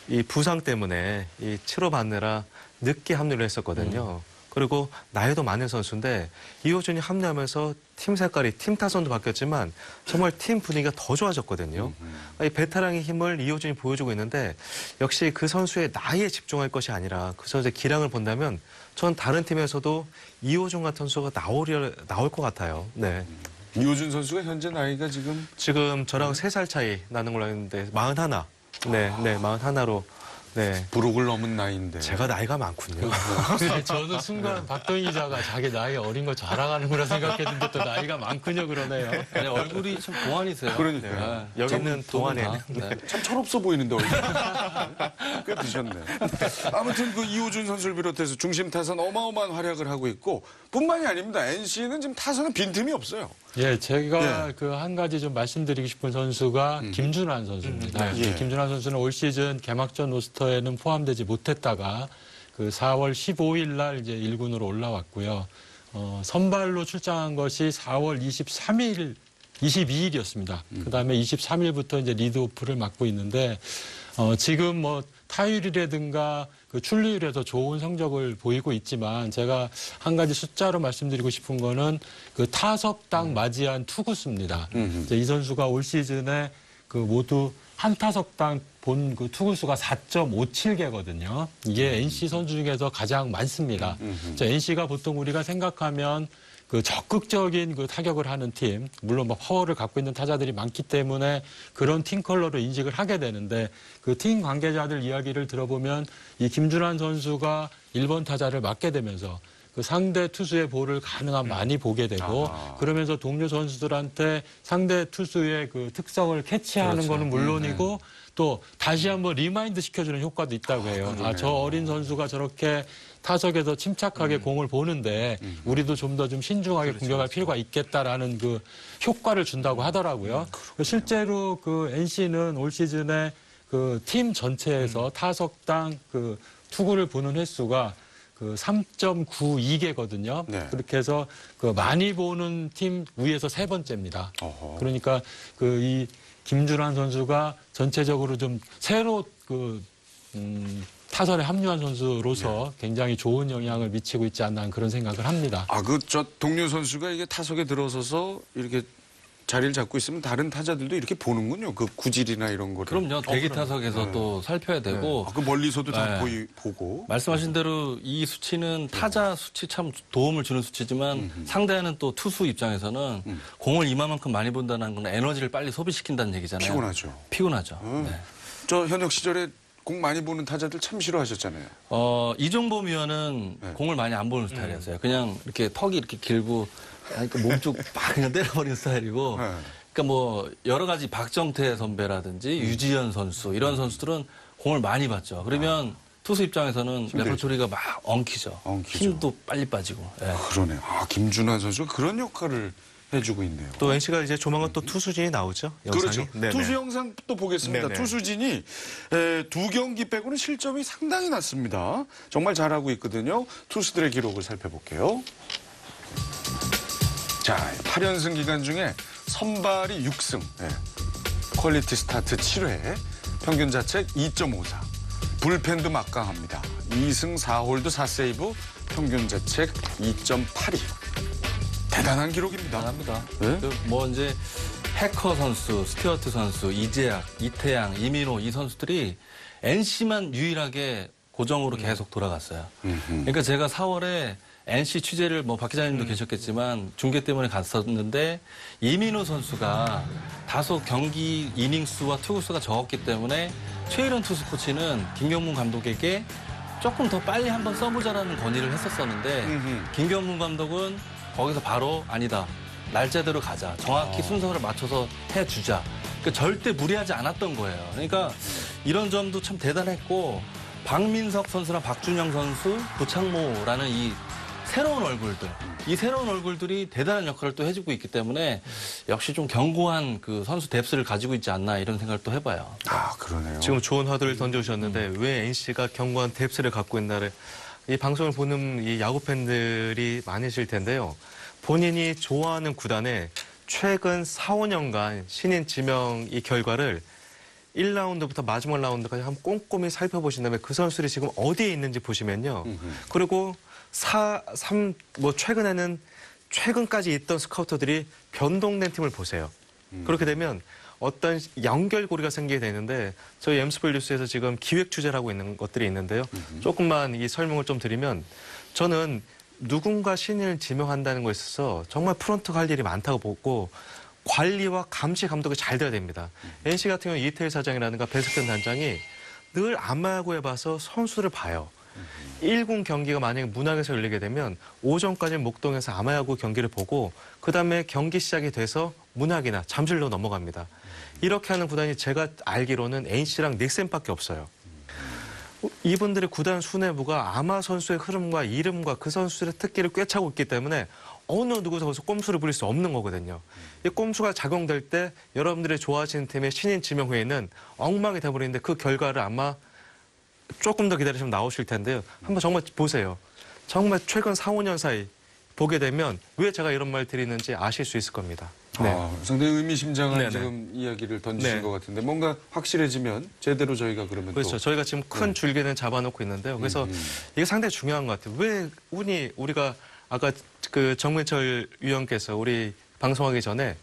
이 부상 때문에 이 치료받느라 늦게 합류를 했었거든요. 그리고 나이도 많은 선수인데 이호준이 합류하면서 팀 색깔이 팀 타선도 바뀌었지만 정말 팀 분위기가 더 좋아졌거든요. 이 베테랑의 힘을 이호준이 보여주고 있는데 역시 그 선수의 나이에 집중할 것이 아니라 그 선수의 기량을 본다면 전 다른 팀에서도 이호준 같은 선수가 나올 것 같아요. 네. 이호준 선수가 현재 나이가 지금 저랑 3살 차이 나는 걸로 알았는데 41. 네, 41으로. 네. 부록을 넘은 나이인데. 제가 나이가 많군요. 저는 순간 박동희 기자가 자기 나이 어린 거 자랑하는구나 생각했는데 또 나이가 많군요 그러네요. 아니, 얼굴이 참 동안이세요. 그러니까요. 여기 있는 동안에 참 철없어 보이는데 얼굴. 꽤 드셨네. 아무튼 그 이호준 선수를 비롯해서 중심 타선 어마어마한 활약을 하고 있고 뿐만이 아닙니다. NC는 지금 타선은 빈틈이 없어요. 예, 제가 그 한 가지 좀 말씀드리고 싶은 선수가 김준환 선수입니다. 김준환 선수는 올 시즌 개막전 로스터에는 포함되지 못했다가 그 4월 15일 날 이제 1군으로 올라왔고요. 선발로 출장한 것이 4월 22일이었습니다. 그다음에 23일부터 이제 리드오프를 맡고 있는데 지금 뭐 타율이라든가 그 출루율에서 좋은 성적을 보이고 있지만 제가 한 가지 숫자로 말씀드리고 싶은 거는 그 타석당 맞이한 투구수입니다. 이제 이 선수가 올 시즌에 그 모두 한 타석당 본 그 투구수가 4.57개거든요. 이게 NC 선수 중에서 가장 많습니다. NC가 보통 우리가 생각하면 그 적극적인 그 타격을 하는 팀, 물론 뭐 파워를 갖고 있는 타자들이 많기 때문에 그런 팀 컬러로 인식을 하게 되는데 그 팀 관계자들 이야기를 들어보면 이 김준환 선수가 1번 타자를 맡게 되면서 그 상대 투수의 볼을 가능한 많이 보게 되고 그러면서 동료 선수들한테 상대 투수의 그 특성을 캐치하는 거는 물론이고 또 다시 한번 리마인드 시켜주는 효과도 있다고 해요. 저 어린 선수가 저렇게 타석에서 침착하게 공을 보는데 우리도 좀 더 좀 신중하게 공격할 필요가 있겠다라는 그 효과를 준다고 하더라고요. 실제로 그 NC는 올 시즌에 그 팀 전체에서 타석당 그 투구를 보는 횟수가 그 3.92개거든요. 네. 그렇게 해서 그 많이 보는 팀 위에서 세 번째입니다. 그러니까 그 이 김준환 선수가 전체적으로 좀 새로 그 타선에 합류한 선수로서 굉장히 좋은 영향을 미치고 있지 않나 그런 생각을 합니다. 저 동료 선수가 이게 타석에 들어서서 이렇게 자리를 잡고 있으면 다른 타자들도 이렇게 보는군요. 그 구질이나 이런 거를. 그럼요. 대기 타석에서 또 살펴야 되고. 그 멀리서도 다 보고. 말씀하신 대로 이 수치는 타자 수치 참 도움을 주는 수치지만 상대하는 또 투수 입장에서는 공을 이만큼 많이 본다는 건 에너지를 빨리 소비시킨다는 얘기잖아요. 피곤하죠. 피곤하죠. 네. 저 현역 시절에 공 많이 보는 타자들 참 싫어하셨잖아요. 이종범 위원은 공을 많이 안 보는 스타일이었어요. 그냥 이렇게 턱이 이렇게 길고 그러니까 몸쪽 막 그냥 때려버리는 스타일이고. 그러니까 뭐 여러 가지 박정태 선배라든지 유지현 선수 이런 선수들은 공을 많이 봤죠. 그러면 투수 입장에서는 레퍼토리가 막 엉키죠. 힘도 빨리 빠지고. 네. 그러네요. 김준환 선수가 그런 역할을 해주고 있네요. 또 NC가 이제 조만간 또 투수진이 나오죠. 영상이. 그렇죠. 투수 영상 또 보겠습니다. 네네. 투수진이 2경기 빼고는 실점이 상당히 낮습니다. 정말 잘하고 있거든요. 투수들의 기록을 살펴볼게요. 자, 8연승 기간 중에 선발이 6승, 퀄리티 스타트 7회, 평균 자책 2.54, 불펜도 막강합니다. 2승 4홀드 4세이브, 평균 자책 2.82. 대단한 기록입니다. 대단합니다. 네? 뭐 이제 해커 선수, 스튜어트 선수, 이재학, 이태양, 이민호 이 선수들이 NC만 유일하게 고정으로 계속 돌아갔어요. 그러니까 제가 4월에 NC 취재를 뭐 박 기자님도 계셨겠지만 중계 때문에 갔었는데 이민호 선수가 다소 경기 이닝 수와 투구 수가 적었기 때문에 최일원 투수 코치는 김경문 감독에게 조금 더 빨리 한번 써보자라는 건의를 했었었는데 김경문 감독은 거기서 바로 아니다. 날짜대로 가자. 정확히 순서를 맞춰서 해주자. 그러니까 절대 무리하지 않았던 거예요. 그러니까 이런 점도 참 대단했고 박민석 선수나 박준영 선수, 부창모라는 이 새로운 얼굴들, 이 새로운 얼굴들이 대단한 역할을 또 해주고 있기 때문에 역시 좀 견고한 그 선수 뎁스를 가지고 있지 않나 이런 생각도 해봐요. 그러네요. 지금 좋은 화두를 던져주셨는데 왜 NC가 견고한 뎁스를 갖고 있나를 이 방송을 보는 이 야구 팬들이 많으실 텐데요. 본인이 좋아하는 구단의 최근 4, 5년간 신인 지명 이 결과를 1라운드부터 마지막 라운드까지 한번 꼼꼼히 살펴보신 다음에 그 선수들이 지금 어디에 있는지 보시면요. 그리고 최근에는 최근까지 있던 스카우터들이 변동된 팀을 보세요. 그렇게 되면 어떤 연결고리가 생기게 되는데 저희 엠스플 뉴스에서 지금 기획 취재를 하고 있는 것들이 있는데요. 조금만 이 설명을 좀 드리면 저는 누군가 신인을 지명한다는 것에 있어서 정말 프론트가 할 일이 많다고 보고 관리와 감시 감독이 잘 돼야 됩니다. NC 같은 경우 이태일 사장이라든가 배석현 단장이 늘 아마야구에 봐서 선수를 봐요. 1군 경기가 만약에 문학에서 열리게 되면 오전까지 목동에서 아마야구 경기를 보고 그다음에 경기 시작이 돼서 문학이나 잠실로 넘어갑니다. 이렇게 하는 구단이 제가 알기로는 NC랑 넥센밖에 없어요. 이분들의 구단 수뇌부가 아마 선수의 흐름과 이름과 그 선수들의 특기를 꿰차고 있기 때문에 어느 누구도 거기서 꼼수를 부릴 수 없는 거거든요. 이 꼼수가 작용될 때 여러분들이 좋아하시는 팀의 신인 지명회의는 엉망이 돼버리는데 그 결과를 아마 조금 더 기다리시면 나오실 텐데요. 한번 정말 보세요. 정말 최근 4, 5년 사이 보게 되면 왜 제가 이런 말 드리는지 아실 수 있을 겁니다. 네. 상당히 의미심장한 네네. 지금 이야기를 던지신 네. 것 같은데 뭔가 확실해지면 제대로 저희가 그러면 그렇죠. 또 저희가 지금 큰 줄기는 잡아놓고 있는데요. 그래서 이게 상당히 중요한 것 같아요. 왜 우리가 아까 그 정민철 위원께서 우리 방송하기 전에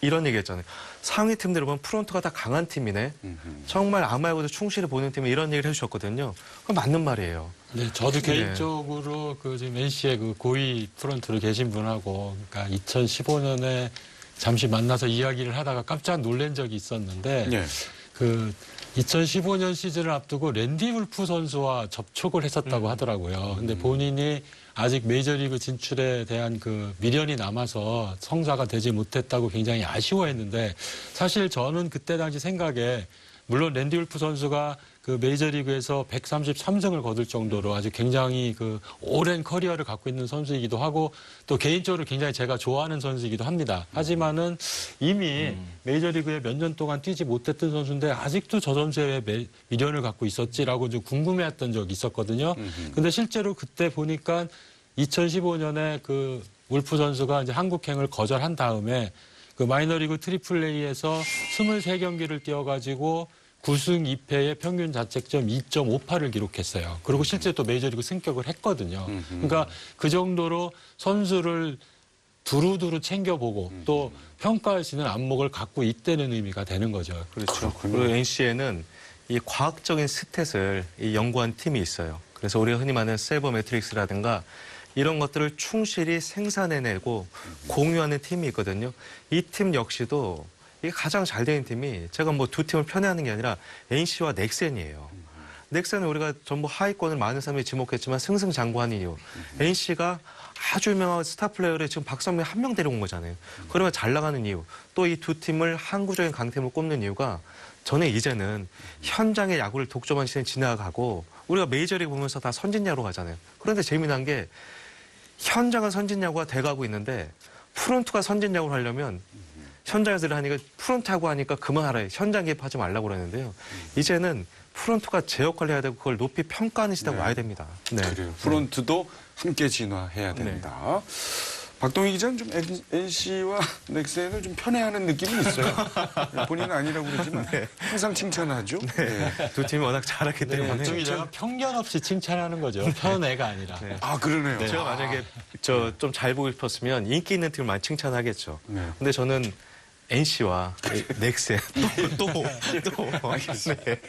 이런 얘기 했잖아요. 상위 팀들 보면 프론트가 다 강한 팀이네. 정말 아마에고도 충실히 보는 팀이 이런 얘기를 해주셨거든요. 그건 맞는 말이에요. 네, 저도 네. 개인적으로 그 지금 NC의 그 고위 프런트로 계신 분하고 그러니까 2015년에 잠시 만나서 이야기를 하다가 깜짝 놀란 적이 있었는데 예. 그 2015년 시즌을 앞두고 랜디 울프 선수와 접촉을 했었다고 하더라고요. 근데 본인이 아직 메이저리그 진출에 대한 그 미련이 남아서 성사가 되지 못했다고 굉장히 아쉬워했는데 사실 저는 그때 당시 생각에 물론 랜디 울프 선수가 그 메이저리그에서 133승을 거둘 정도로 아주 굉장히 그 오랜 커리어를 갖고 있는 선수이기도 하고 또 개인적으로 굉장히 제가 좋아하는 선수이기도 합니다. 하지만은 이미 메이저리그에 몇 년 동안 뛰지 못했던 선수인데 아직도 저 선수의 왜 미련을 갖고 있었지라고 좀 궁금해했던 적이 있었거든요. 근데 실제로 그때 보니까 2015년에 그 울프 선수가 이제 한국행을 거절한 다음에 그 마이너리그 트리플 A에서 23경기를 뛰어가지고 9승 2패의 평균 자책점 2.58을 기록했어요. 그리고 실제 또 메이저리그 승격을 했거든요. 그러니까 그 정도로 선수를 두루두루 챙겨보고 또 평가할 수 있는 안목을 갖고 있다는 의미가 되는 거죠. 그렇죠. 그리고 NC에는 이 과학적인 스탯을 연구한 팀이 있어요. 그래서 우리가 흔히 말하는 세이버 매트릭스라든가 이런 것들을 충실히 생산해내고 공유하는 팀이 있거든요. 이 팀 역시도 이게 가장 잘 되는 팀이 제가 뭐 두 팀을 편애하는 게 아니라 NC와 넥센이에요. 넥센은 우리가 전부 하위권을 많은 사람들이 지목했지만 승승장구한 이유. NC가 아주 유명한 스타 플레이어를 지금 박성민 한 명 데려온 거잖아요. 그러면 잘 나가는 이유. 또 이 두 팀을 항구적인 강팀으로 꼽는 이유가 저는 이제는 현장의 야구를 독점한 시대는 지나가고 우리가 메이저리그 보면서 다 선진야구로 가잖아요. 그런데 재미난 게 현장은 선진야구가 돼가고 있는데 프론트가 선진야구를 하려면 현장에서 하니까 프론트하고 하니까 그만하라. 현장 개입하지 말라고 그러는데요. 이제는 프론트가 제 역할을 해야 되고 그걸 높이 평가하는 시대가 와야 됩니다. 네. 그래요. 프론트도 함께 진화해야 된다. 박동희 기자는 좀 NC와 넥센을 좀 편애하는 느낌이 있어요. 본인은 아니라고 그러지만 항상 칭찬하죠. 네. 두 팀이 워낙 잘하기 때문에. 박종희 기자가 편견 없이 칭찬하는 거죠. 편애가 아니라. 네. 아 그러네요. 제가 만약에 저 좀 잘 보고 싶었으면 인기 있는 팀을 많이 칭찬하겠죠. 네. 근데 저는 NC와 넥센 또 네.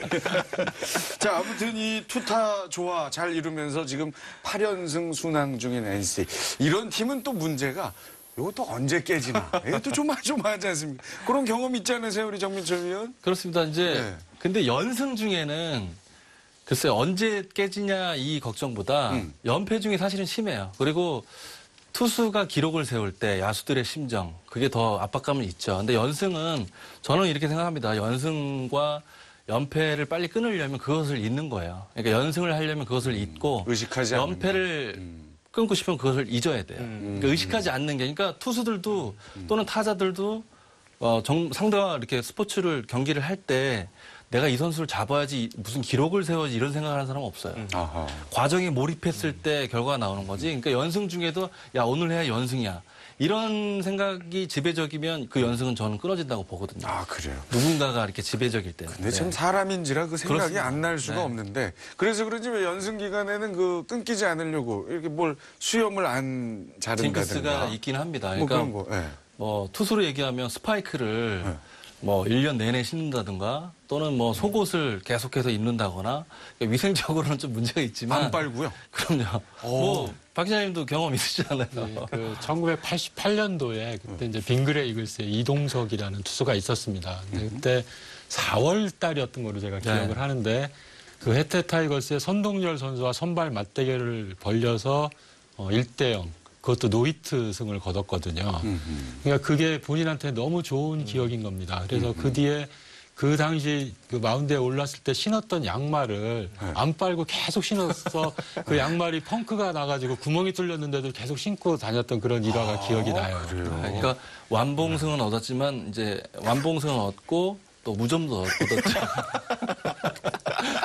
자, 아무튼 이 투타 조화 잘 이루면서 지금 8연승 순항 중인 NC. 이런 팀은 또 문제가 이것도 언제 깨지나. 이것도 조마조마하지 않습니까? 그런 경험 있지 않으세요, 우리 정민철 위원? 그렇습니다. 이제 네. 근데 연승 중에는 글쎄요 언제 깨지냐 이 걱정보다 연패 중에 사실은 심해요. 그리고 투수가 기록을 세울 때 야수들의 심정 그게 더 압박감은 있죠. 근데 연승은 저는 이렇게 생각합니다. 연승과 연패를 빨리 끊으려면 그것을 잊는 거예요. 그러니까 연승을 하려면 그것을 잊고 의식하지 않는 연패를 끊고 싶으면 그것을 잊어야 돼요. 그러니까 의식하지 않는 게 그러니까 투수들도 또는 타자들도 상대와 이렇게 스포츠를 경기를 할 때 내가 이 선수를 잡아야지 무슨 기록을 세워야지 이런 생각을 하는 사람은 없어요. 아하. 과정에 몰입했을 때 결과가 나오는 거지. 그러니까 연승 중에도 야 오늘 해야 연승이야. 이런 생각이 지배적이면 그 연승은 저는 끊어진다고 보거든요. 아, 그래요. 누군가가 이렇게 지배적일 때는. 근데 참 사람인지라 그 생각이 그렇습니다. 안 날 수가 네. 없는데 그래서 그런지 왜 연승 기간에는 그 끊기지 않으려고 이렇게 뭘 수염을 안 자른다든가 징크스가 있긴 합니다. 뭐 그러니까 그런 거. 예. 뭐 투수로 얘기하면 스파이크를 네. 뭐 1년 내내 신는다든가 또는 뭐 속옷을 계속해서 입는다거나 그러니까 위생적으로는 좀 문제가 있지만 안 빨고요. 그럼요. 뭐 박 기자님도 경험 있으시잖아요. 그 1988년도에 그때 이제 빙그레 이글스의 이동석이라는 투수가 있었습니다. 근데 그때 4월 달이었던 걸로 제가 기억을 하는데 그 혜태 타이거스의 선동열 선수와 선발 맞대결을 벌려서 1대0 그것도 노히트 승을 거뒀거든요. 그러니까 그게 본인한테 너무 좋은 기억인 겁니다. 그래서 그 뒤에 그 당시 그 마운드에 올랐을 때 신었던 양말을 안 빨고 계속 신었어. 그 양말이 펑크가 나가지고 구멍이 뚫렸는데도 계속 신고 다녔던 그런 일화가 기억이 나요. 그래요. 그러니까 완봉승은 얻었지만 이제 완봉승은 얻고 또 무좀도 얻었죠.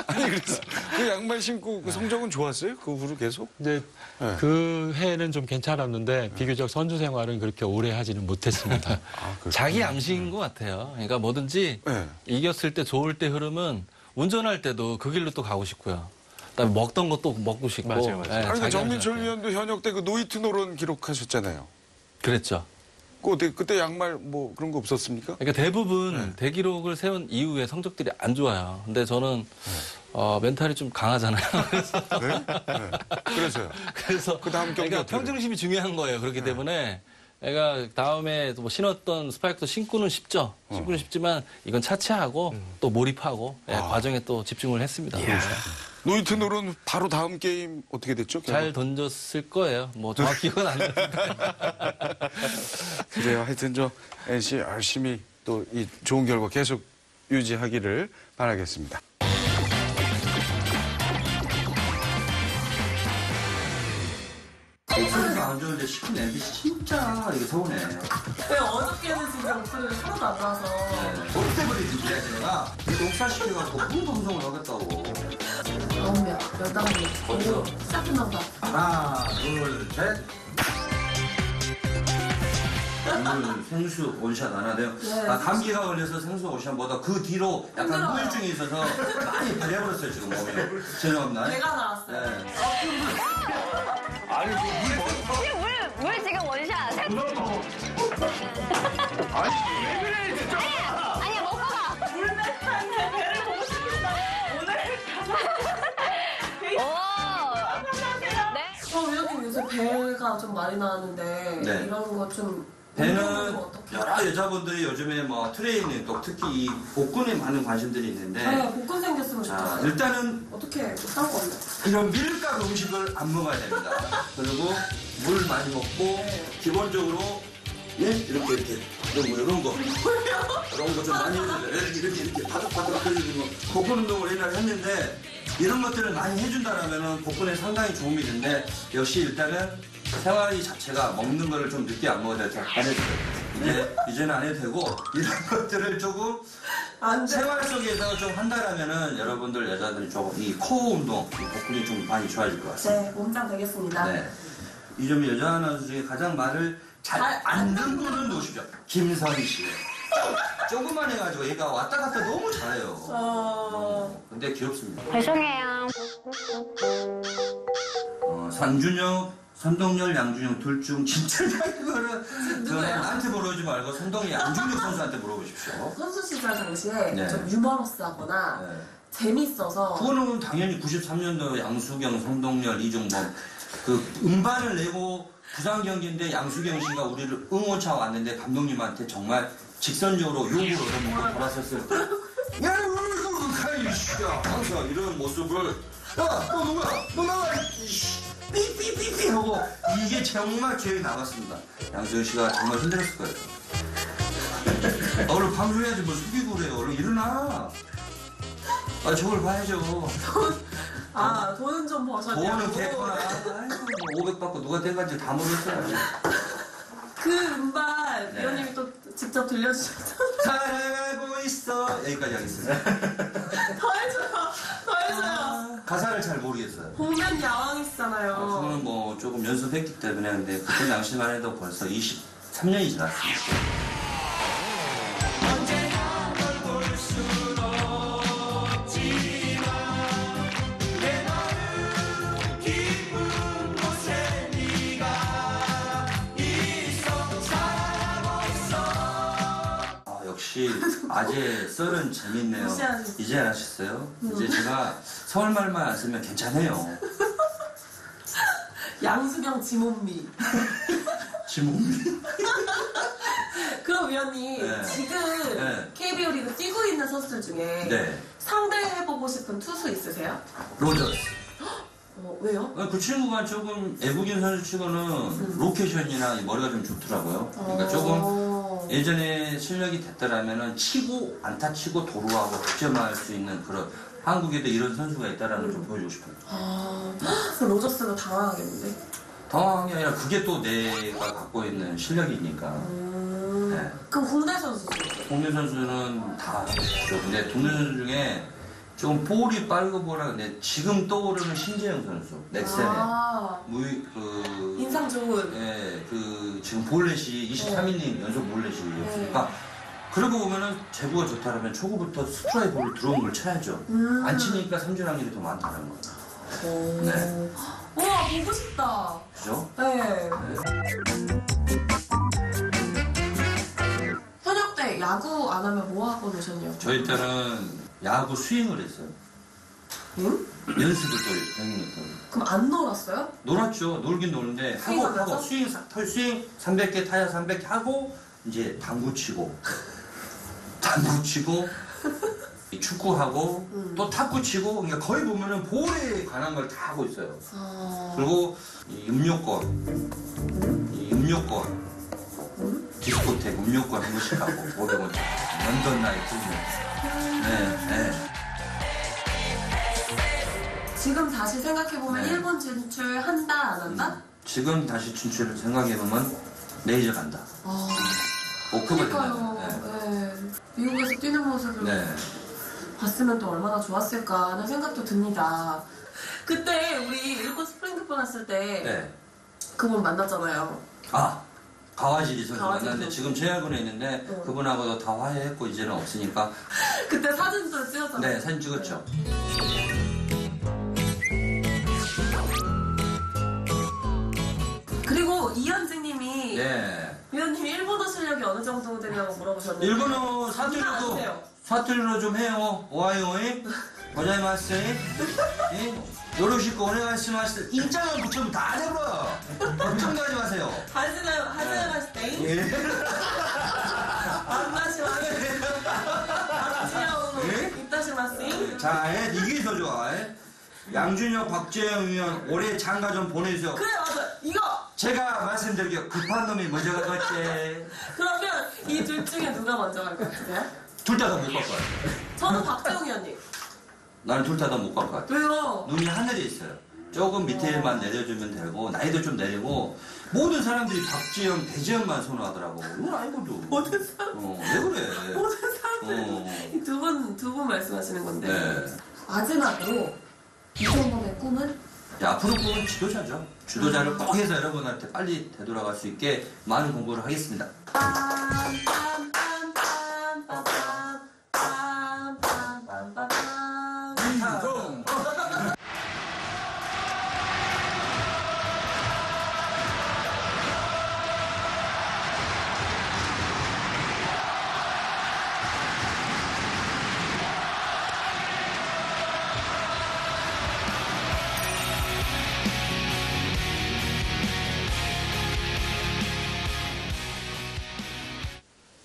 아니 그래서 그 양말 신고 그 성적은 좋았어요? 그 후로 계속? 이제 네. 그 해는 좀 괜찮았는데 비교적 선수 생활은 그렇게 오래 하지는 못했습니다. 자기 암시인 것 같아요. 그러니까 뭐든지 네. 이겼을 때 좋을 때 흐름은 운전할 때도 그 길로 또 가고 싶고요. 그다음에 먹던 것도 먹고 싶고. 맞아요, 맞아요. 예, 아니, 그 자기 정민철 암시 위원도 현역 때 그 노이트 노런 기록하셨잖아요. 그랬죠. 그때 양말 뭐 그런 거 없었습니까? 그러니까 대부분 대기록을 세운 이후에 성적들이 안 좋아요. 근데 저는 멘탈이 좀 강하잖아요. 네? 네. 그래서요. 그래서 그 다음 경기 그러니까 어떻게 평정심이 중요한 거예요. 그렇기 때문에 내가 다음에 뭐 신었던 스파이크도 신고는 쉽죠. 신고는 쉽지만 이건 차치하고 또 몰입하고 과정에 또 집중을 했습니다. 노이트 노런 바로 다음 게임 어떻게 됐죠? 잘 던졌을 거예요. 뭐 정확히 기억은 안 나는데. 그래요. 하여튼 저 NC 열심히 또 이 좋은 결과 계속 유지하기를 바라겠습니다. 목소리가 안 좋은데 시킨 MBC 진짜 이거 서운해. 왜 어저께는 진짜 목소리가 하나도 안 나서. 없애버리 진짜 제가 녹사시켜갖고 그 방송을 하겠다고. 9명, 8명. 어디서? 시작했나보다. 하나, 둘, 셋. 오늘 생수 원샷 안 하네요. 네. 감기가 걸려서 생수 원샷보다 그 뒤로 약간 힘들어요. 후유증이 있어서 많이 배려버렸어요 지금 몸이. 죄송합니다. 배가 나왔어요. 네. 물 지금 원샷. 아니야 먹어봐. 물맨한테 배를 보고 싶습니다. 오늘 오. 네. 위원님 요새 배가 좀 많이 나왔는데 네. 이런 거 좀. 배는 어떻게? 여러 여자분들이 요즘에 뭐 트레이닝 또 특히 이 복근에 많은 관심들이 있는데 네, 복근 생겼으면 자 좋겠어요. 일단은 어떻게 못한 거예요? 이런 밀가루 음식을 안 먹어야 됩니다. 그리고 물 많이 먹고 기본적으로 예 이렇게 이런 거 좀 많이 해주세요. 이렇게 바닥바닥 해주는 거 복근 운동을 옛날에 했는데 이런 것들을 많이 해준다라면은 복근에 상당히 도움이 되는데 역시 일단은 생활이 자체가 먹는 거를 좀 늦게 안 먹어야 돼서 안 해도 돼요. 이제는 안 해도 되고 이런 것들을 조금 안 돼. 생활 속에서 좀 한다라면은 여러분들 여자들이 조금 이 코어 운동, 이 복근이 좀 많이 좋아질 것 같습니다. 네, 몸짱 되겠습니다. 네. 이 점이 여자 아나운서 중에 가장 말을 잘 안 듣는 분은 누구시죠? 김선희 씨. 조금만 해가지고 얘가 왔다 갔다 너무 잘해요. 근데 귀엽습니다. 죄송해요. 산준혁, 선동열, 양준혁 둘 중 진짜 그거는 누구예요? 나한테 물어보지 말고 선동이 양준혁 선수한테 물어보십시오. 선수 시절 당시에 네. 좀 유머러스하거나 네. 재밌어서 그거는 당연히 93년도 양수경, 선동열, 이종범 그 음반을 내고 부산 경기인데 양수경 씨가 우리를 응원차 왔는데 감독님한테 정말 직선적으로 욕을 얻어먹고 돌아섰을 때 야, 이씨야 항상 이런 모습을 야, 너 누구야? 너 나와! 삐삐삐삐 하고 이게 정말 기억에 남았습니다. 양수경 씨가 정말 힘들었을 거예요. 얼른 방송해야지 뭐 숙이고 그래요. 얼른 일어나. 저걸 봐야죠. 돈은 좀 버셨냐고. 돈은 개거나 아이고 500 받고 누가 떼간지 다 모르겠어요. 그 음반 네. 위원님이 또 직접 들려주셨잖아요. 사랑하고 있어 여기까지 하겠습니다. 더 해줘요. 가사를 잘 모르겠어요. 보면 야왕이시잖아요. 저는 뭐 조금 연습했기 때문에 근데 그때 당시만 해도 벌써 23년이 지났습니다. 역시 아재 썰은 재밌네요. 무시하시죠. 이제 아셨어요? 이제 제가 서울말만 안 쓰면 괜찮아요. 양수경 지몬미. 지금 그럼 위원님 네. 지금 네. KBO 리그 뛰고 있는 선수들 중에 네 상대해보고 싶은 투수 있으세요? 로저스. 왜요? 그 친구가 조금 애국인 선수 치고는 로케이션이나 이 머리가 좀 좋더라고요. 그러니까 조금 예전에 실력이 됐더라면은 치고 안타 치고 도루하고 득점할 수 있는 그런 한국에도 이런 선수가 있다라는 걸 좀 보여주고 싶어요. 그럼 로저스가 당황하겠는데? 당황한 게 아니라 그게 또 내가 갖고 있는 실력이니까. 네. 그럼 국내 선수? 국내 선수는 다 좋죠. 근데 국내 선수 중에 좀 볼이 빠르고 보라 근데 지금 떠오르는 신재영 선수, 넥센의 인상 좋은. 예, 지금 볼넷이 23이닝 연속 볼넷이었으니까 그러고 보면은 제구가 좋다라면 초구부터 스트라이크로 들어온 걸 쳐야죠. 안 치니까 삼진 확률이 더 많다는 거예요. 네. 우와, 보고 싶다. 그죠? 네. 현역 때 야구 안 하면 뭐 하고 노셨냐고? 저희 때는 야구 스윙을 했어요. 응? 연습을 또 했는데. 그럼 안 놀았어요? 놀았죠. 놀긴 노는데 하고 스윙 300개 타야 300개 하고 이제 당구 치고 축구하고 또 탁구 치고 그러니까 거의 보면은 볼에 관한 걸 다 하고 있어요. 그리고 이 음료권 디스코텍 음료권 한 번씩 하고 500원 런던 나이트 네. 지금 다시 생각해보면 네. 일본 진출한다 안 한다? 지금 다시 진출을 생각해보면 레이저 간다. 오크가 그러니까요. 된다. 네. 미국에서 뛰는 모습을 네. 봤으면 또 얼마나 좋았을까 하는 생각도 듭니다. 그때 우리 일본 스프링크폰 왔을 때 네. 그분 만났잖아요. 가와지리 선수 가와지리 만났는데 선수. 지금 제야군에 있는데 그분하고도 다 화해했고 이제는 없으니까 그때 사진도 찍었잖아요. 네 사진 찍었죠. 그리고 이현진님이 네. 위원님 일본어 실력이 어느 정도 되냐고 물어보셨는데 일본어 누가 아세요? 사투리로 좀 해요. 오하요이 고자이마스 요로시코 오네가시마스 인자만 붙이면 다 되고 걱정도 하지 마세요. 하지마시테 이따시마스 자, 이게 더 좋아. 양준혁, 박재영 위원 올해 장가 좀 보내주세요. 그래 맞아 이거 제가 말씀드릴게요. 급한 놈이 먼저 가겠지. 그러면 이 둘 중에 누가 먼저 갈 것 같으세요? 둘 다 다 못 갈 거야. 저는 박재웅 위원님. 나는 둘 다 다 못 갈 것 같아. 왜요? 눈이 하늘에 있어요. 조금 밑에만 내려주면 되고 나이도 좀 내리고 모든 사람들이 박지영, 대지영만 선호하더라고. 그건 아니거든. 모든 사람 왜 그래? 모든 사람들이 두 분 말씀하시는 건데 네. 마지막으로 이정범의 꿈은? 앞으로 꿈은 지도자죠. 지도자를 꼭 해서 여러분한테 빨리 되돌아갈 수 있게 많은 공부를 하겠습니다.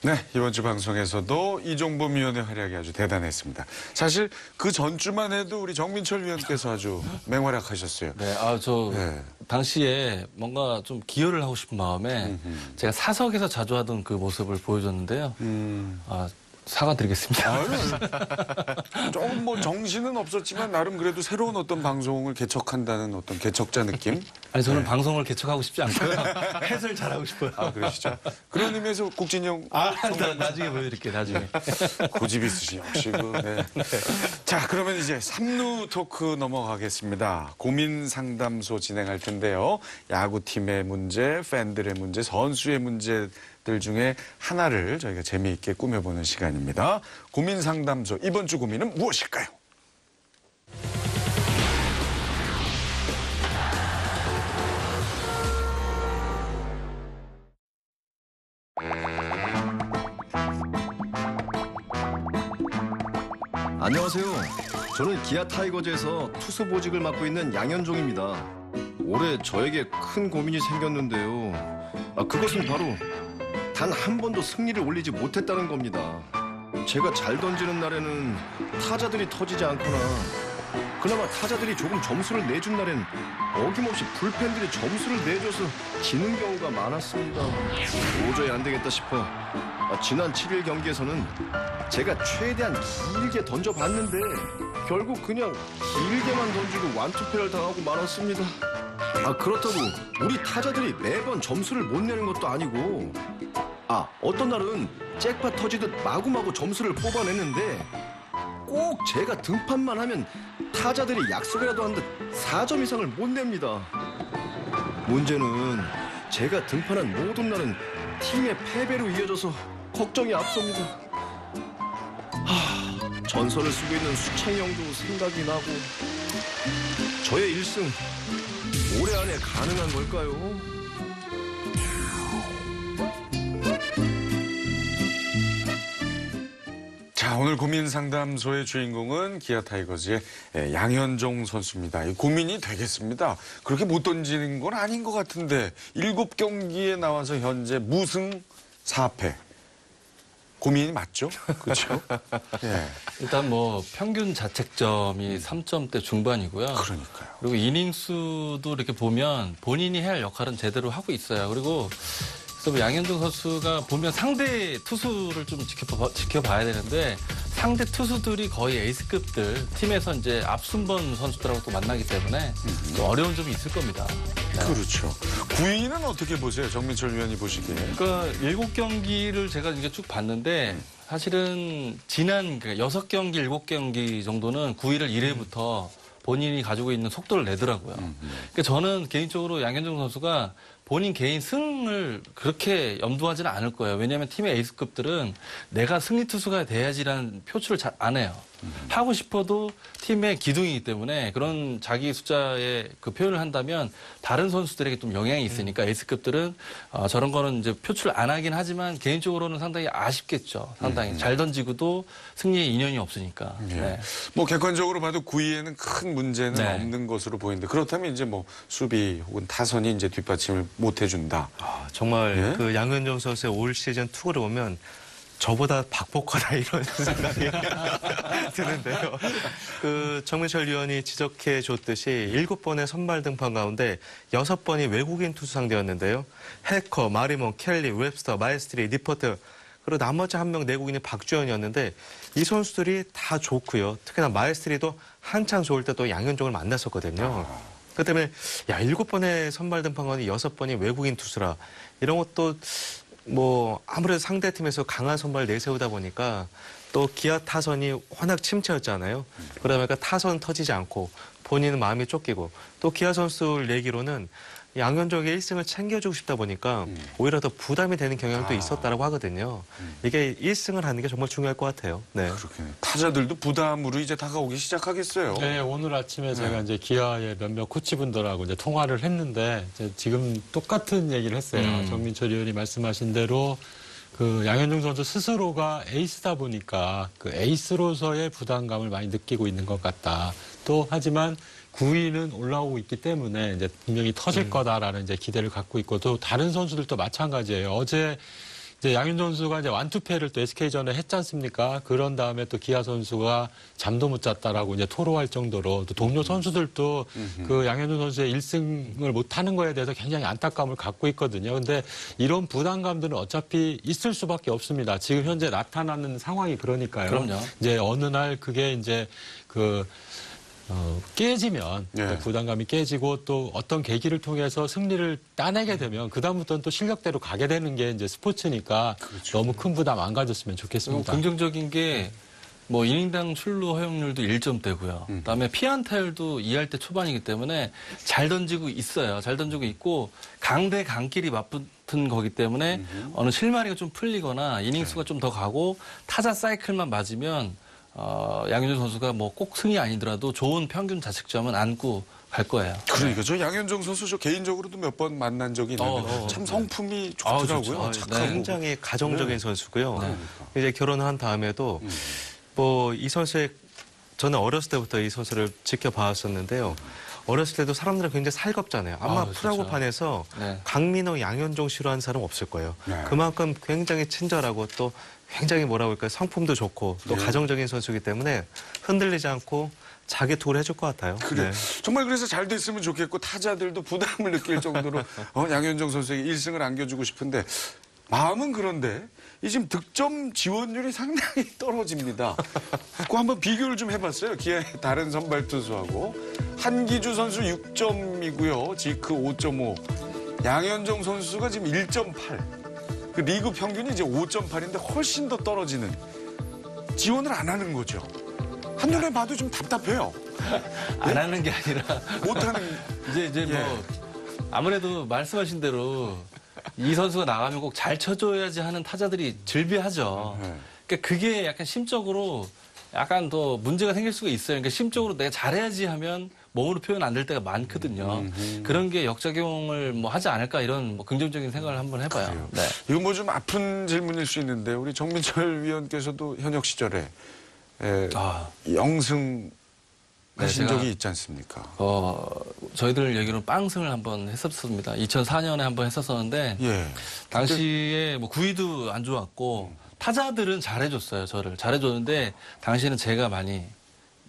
네, 이번 주 방송에서도 이종범 위원의 활약이 아주 대단했습니다. 사실 그 전주만 해도 우리 정민철 위원께서 아주 맹활약하셨어요. 네, 네. 당시에 뭔가 좀 기여를 하고 싶은 마음에 제가 사석에서 자주 하던 그 모습을 보여줬는데요. 사과드리겠습니다. 조금 뭐 정신은 없었지만 나름 그래도 새로운 어떤 방송을 개척한다는 어떤 개척자 느낌? 아니, 저는 방송을 개척하고 싶지 않고요. 해설 잘하고 싶어요. 그러시죠. 그런 의미에서 국진영. 나중에 보여드릴게요, 나중에. 고집이 있으신 역시 네. 자, 그러면 이제 3루 토크 넘어가겠습니다. 고민 상담소 진행할 텐데요. 야구팀의 문제, 팬들의 문제, 선수의 문제들 중에 하나를 저희가 재미있게 꾸며보는 시간입니다. 고민 상담소 이번 주 고민은 무엇일까요? 안녕하세요. 저는 기아 타이거즈에서 투수 보직을 맡고 있는 양현종입니다. 올해 저에게 큰 고민이 생겼는데요. 그것은 바로 단 한 번도 승리를 올리지 못했다는 겁니다. 제가 잘 던지는 날에는 타자들이 터지지 않거나 그나마 타자들이 조금 점수를 내준 날엔 어김없이 불펜들이 점수를 내줘서 지는 경우가 많았습니다. 도저히 안 되겠다 싶어 지난 7일 경기에서는 제가 최대한 길게 던져봤는데 결국 그냥 길게만 던지고 완투패를 당하고 말았습니다. 그렇다고 우리 타자들이 매번 점수를 못 내는 것도 아니고 어떤 날은 잭팟 터지듯 마구마구 점수를 뽑아냈는데 꼭 제가 등판만 하면 타자들이 약속이라도 한 듯 4점 이상을 못 냅니다. 문제는 제가 등판한 모든 날은 팀의 패배로 이어져서 걱정이 앞섭니다. 전설을 쓰고 있는 수창이 형도 생각이 나고 저의 1승 올해 안에 가능한 걸까요? 자, 오늘 고민 상담소의 주인공은 기아 타이거즈의 양현종 선수입니다. 이 고민이 되겠습니다. 그렇게 못 던지는 건 아닌 것 같은데 7경기에 나와서 현재 무승 4패. 고민이 맞죠? 그렇죠? 예. 일단 뭐 평균 자책점이 3점대 중반이고요. 그러니까요. 그리고 이닝수도 이렇게 보면 본인이 해야 할 역할은 제대로 하고 있어요. 그리고 그래서 뭐 양현종 선수가 보면 상대 투수를 좀 지켜봐야 되는데 상대 투수들이 거의 에이스급들 팀에서 이제 앞순번 선수들하고 또 만나기 때문에 또 어려운 점이 있을 겁니다. 네. 그렇죠. 9위는 어떻게 보세요? 정민철 위원이 보시기에. 그러니까 7경기를 제가 이제 쭉 봤는데 사실은 지난 6경기, 7경기 정도는 9위를 1회부터 본인이 가지고 있는 속도를 내더라고요. 그러니까 저는 개인적으로 양현종 선수가 본인 개인 승을 그렇게 염두하지는 않을 거예요. 왜냐하면 팀의 에이스급들은 내가 승리 투수가 돼야지라는 표출을 잘 안 해요. 하고 싶어도 팀의 기둥이기 때문에 그런 자기 숫자의 그 표현을 한다면 다른 선수들에게 좀 영향이 있으니까 에이스급들은 저런 거는 이제 표출 안 하긴 하지만 개인적으로는 상당히 아쉽겠죠. 상당히 잘 던지고도 승리에 인연이 없으니까. 예. 네. 뭐 객관적으로 봐도 9위에는 큰 문제는 네. 없는 것으로 보이는데 그렇다면 이제 뭐 수비 혹은 타선이 이제 뒷받침을 못 해준다. 정말 예? 그 양현종 선수의 올 시즌 투구를 보면 저보다 박복하다 이런 생각이 드는데요. 그 정민철 위원이 지적해 줬듯이 7번의 선발 등판 가운데 6번이 외국인 투수 상대였는데요. 해커, 마리몬, 켈리, 웹스터, 마에스트리, 니퍼트 그리고 나머지 한 명 내국인이 박주현이었는데 이 선수들이 다 좋고요. 특히나 마에스트리도 한창 좋을 때 또 양현종을 만났었거든요. 그 때문에 7번의 선발 등판 가운데 6번이 외국인 투수라 이런 것도 뭐 아무래도 상대팀에서 강한 선발 내세우다 보니까 또 기아 타선이 워낙 침체였잖아요. 그러다 보니까 타선 터지지 않고 본인은 마음이 쫓기고 또 기아 선수를 얘기로는 양현종의 1승을 챙겨주고 싶다 보니까 오히려 더 부담이 되는 경향도 있었다고 하거든요. 이게 1승을 하는 게 정말 중요할 것 같아요. 네. 그렇겠네요. 타자들도 부담으로 이제 다가오기 시작하겠어요. 네, 오늘 아침에 제가 이제 기아의 몇몇 코치분들하고 이제 통화를 했는데 이제 지금 똑같은 얘기를 했어요. 정민철 의원이 말씀하신 대로 그 양현종 선수 스스로가 에이스다 보니까 그 에이스로서의 부담감을 많이 느끼고 있는 것 같다. 또 하지만 9위는 올라오고 있기 때문에 이제 분명히 터질 거다라는 이제 기대를 갖고 있고 또 다른 선수들도 마찬가지예요. 어제 이제 양현종 선수가 이제 완투패를 또 SK전에 했지 않습니까? 그런 다음에 또 기아 선수가 잠도 못 잤다라고 이제 토로할 정도로 또 동료 선수들도 그 양현종 선수의 1승을 못 하는 거에 대해서 굉장히 안타까움을 갖고 있거든요. 근데 이런 부담감들은 어차피 있을 수밖에 없습니다. 지금 현재 나타나는 상황이 그러니까요. 그럼요. 이제 어느 날 그게 이제 깨지면 예. 또 부담감이 깨지고 또 어떤 계기를 통해서 승리를 따내게 되면 그다음부터는 또 실력대로 가게 되는 게 이제 스포츠니까 너무 큰 부담 안 가졌으면 좋겠습니다. 긍정적인 게 뭐 이닝당 출루 허용률도 1점대고요. 그다음에 피안타율도 2할 때 초반이기 때문에 잘 던지고 있어요. 잘 던지고 있고 강대 강끼리 맞붙은 거기 때문에 어느 실마리가 좀 풀리거나 이닝 수가 좀 더 가고 타자 사이클만 맞으면 양현종 선수가 뭐 꼭 승이 아니더라도 좋은 평균 자책점은 안고 갈 거예요. 그러니까 저 양현종 선수 저 개인적으로도 몇 번 만난 적이 있는데 참 성품이 좋더라고요. 착하고. 굉장히 가정적인 선수고요. 이제 결혼한 다음에도 뭐 이 선수의 저는 어렸을 때부터 이 선수를 지켜봐왔었는데요. 어렸을 때도 사람들은 굉장히 살갑잖아요. 아마 프로야구판에서 네. 강민호, 양현종 싫어하는 사람 없을 거예요. 네. 그만큼 굉장히 친절하고 또 굉장히 뭐라고 할까요? 성품도 좋고 또 가정적인 선수이기 때문에 흔들리지 않고 자기 투구를 해줄 것 같아요. 그래. 네. 정말 그래서 잘 됐으면 좋겠고 타자들도 부담을 느낄 정도로 양현종 선수에게 1승을 안겨주고 싶은데 마음은 그런데 이 지금 득점 지원율이 상당히 떨어집니다. 그 한번 비교를 좀 해봤어요. 기아의 다른 선발 투수하고 한기주 선수 6점이고요. 지크 5.5. 양현종 선수가 지금 1.8. 그 리그 평균이 이제 5.8인데 훨씬 더 떨어지는 지원을 안 하는 거죠. 한눈에 봐도 좀 답답해요. 안 하는 게 아니라 못하는 이제 뭐 예. 아무래도 말씀하신 대로 이 선수가 나가면 꼭 잘 쳐줘야지 하는 타자들이 즐비하죠. 네. 그러니까 그게 약간 심적으로 약간 더 문제가 생길 수가 있어요. 그러니까 심적으로 내가 잘해야지 하면 몸으로 표현 안 될 때가 많거든요. 그런 게 역작용을 뭐 하지 않을까 이런 뭐 긍정적인 생각을 한번 해봐요. 네. 이거 뭐 좀 아픈 질문일 수 있는데 우리 정민철 위원께서도 현역 시절에 영승 하신 네, 제가- 적이 있지 않습니까? 저희들 얘기로는 빵승을 한번 했었습니다. 2004년에 한번 했었었는데 예. 당시에 뭐 구위도 안 좋았고 타자들은 잘해줬어요. 저를 잘해줬는데 당시에는 제가 많이